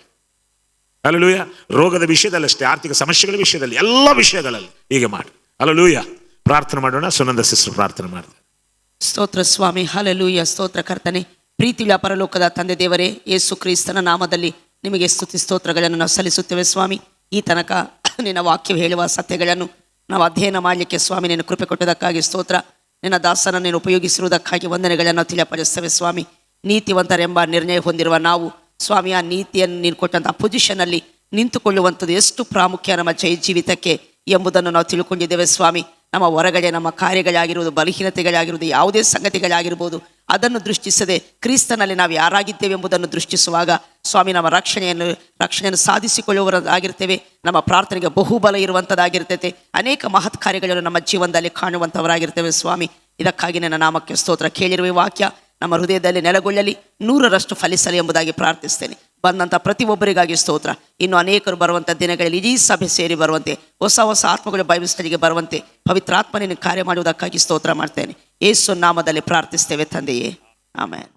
ಹಲ್ಲೆಲೂಯ. ರೋಗದ ವಿಷಯದಲ್ಲಿ ಅಷ್ಟೇ, ಆರ್ಥಿಕ ಸಮಸ್ಯೆಗಳ ವಿಷಯದಲ್ಲಿ, ಎಲ್ಲ ವಿಷಯಗಳಲ್ಲಿ ಹೀಗೆ ಮಾಡಿ. ಹಲ್ಲೆಲೂಯ. ಪ್ರಾರ್ಥನೆ ಮಾಡೋಣ. ಸುನಂದ ಸಿಸ್ಟರ್ ಪ್ರಾರ್ಥನೆ ಮಾಡ್ತಾರೆ. ಸ್ತೋತ್ರ ಸ್ವಾಮಿ. ಹಲ್ಲೆಲೂಯ. ಸ್ತೋತ್ರ ಕರ್ತನೆ. ಪ್ರೀತಿಯ ಪರಲೋಕದ ತಂದೆ ದೇವರೇ, ಯೇಸು ಕ್ರಿಸ್ತನ ನಾಮದಲ್ಲಿ ನಿಮಗೆ ಸ್ತುತಿ ಸ್ತೋತ್ರಗಳನ್ನು ನಾವು ಸಲ್ಲಿಸುತ್ತೇವೆ ಸ್ವಾಮಿ. ಈ ತನಕ ನಿನ್ನ ವಾಕ್ಯ ಹೇಳುವ ಸತ್ಯಗಳನ್ನು ನಾವು ಅಧ್ಯಯನ ಮಾಡಲಿಕ್ಕೆ ಸ್ವಾಮಿ ನಿನ್ನ ಕೃಪೆ ಕೊಟ್ಟದಕ್ಕಾಗಿ ಸ್ತೋತ್ರ. ನಿನ್ನ ದಾಸನ ನೀನು ಉಪಯೋಗಿಸಿರುವುದಕ್ಕಾಗಿ ವಂದನೆಗಳನ್ನು ತಿಳಿಯಪಡಿಸ್ತೇವೆ ಸ್ವಾಮಿ. ನೀತಿವಂತರೆಂಬ ನಿರ್ಣಯ ಹೊಂದಿರುವ ನಾವು ಸ್ವಾಮಿ, ಆ ನೀತಿಯನ್ನು ನೀನು ಕೊಟ್ಟಂಥ ಪೊಸಿಷನಲ್ಲಿ ನಿಂತುಕೊಳ್ಳುವಂಥದ್ದು ಎಷ್ಟು ಪ್ರಾಮುಖ್ಯ ನಮ್ಮ ಜೀವಿತಕ್ಕೆ ಎಂಬುದನ್ನು ನಾವು ತಿಳ್ಕೊಂಡಿದ್ದೇವೆ ಸ್ವಾಮಿ. ನಮ್ಮ ಹೊರಗಡೆ ನಮ್ಮ ಕಾರ್ಯಗಳಾಗಿರುವುದು, ಬಲಹೀನತೆಗಳಾಗಿರುವುದು, ಯಾವುದೇ ಸಂಗತಿಗಳಾಗಿರ್ಬೋದು, ಅದನ್ನು ದೃಷ್ಟಿಸದೆ ಕ್ರಿಸ್ತನಲ್ಲಿ ನಾವು ಯಾರಾಗಿದ್ದೇವೆ ಎಂಬುದನ್ನು ದೃಷ್ಟಿಸುವಾಗ ಸ್ವಾಮಿ ನಮ್ಮ ರಕ್ಷಣೆಯನ್ನು ಸಾಧಿಸಿಕೊಳ್ಳುವವರಾಗಿರ್ತೇವೆ. ನಮ್ಮ ಪ್ರಾರ್ಥನೆಗೆ ಬಹುಬಲ ಇರುವಂಥದ್ದಾಗಿರ್ತೈತೆ. ಅನೇಕ ಮಹತ್ ಕಾರ್ಯಗಳನ್ನು ನಮ್ಮ ಜೀವನದಲ್ಲಿ ಕಾಣುವಂಥವರಾಗಿರ್ತೇವೆ ಸ್ವಾಮಿ. ಇದಕ್ಕಾಗಿ ನನ್ನ ನಾಮಕ್ಕೆ ಸ್ತೋತ್ರ. ಕೇಳಿರುವ ವಾಕ್ಯ ನಮ್ಮ ಹೃದಯದಲ್ಲಿ ನೆಲೆಗೊಳ್ಳಲಿ, 100ರಷ್ಟು ಫಲಿಸಲಿ ಎಂಬುದಾಗಿ ಪ್ರಾರ್ಥಿಸ್ತೇನೆ. ಬಂದಂಥ ಪ್ರತಿಯೊಬ್ಬರಿಗಾಗಿ ಸ್ತೋತ್ರ. ಇನ್ನು ಅನೇಕರು ಬರುವಂಥ ದಿನಗಳಲ್ಲಿ ಈ ಸಭೆ ಸೇರಿ ಬರುವಂತೆ, ಹೊಸ ಹೊಸ ಆತ್ಮಗಳು ಬೈಬಲ್ ಸ್ಟಡಿಗೆ ಬರುವಂತೆ ಪವಿತ್ರಾತ್ಮನೇ ಕಾರ್ಯ ಮಾಡುವುದಕ್ಕಾಗಿ ಸ್ತೋತ್ರ ಮಾಡ್ತೇನೆ. ಯೇಸು ನಾಮದಲ್ಲಿ ಪ್ರಾರ್ಥಿಸ್ತೇವೆ ತಂದೆಯೇ, ಆಮೆನ್.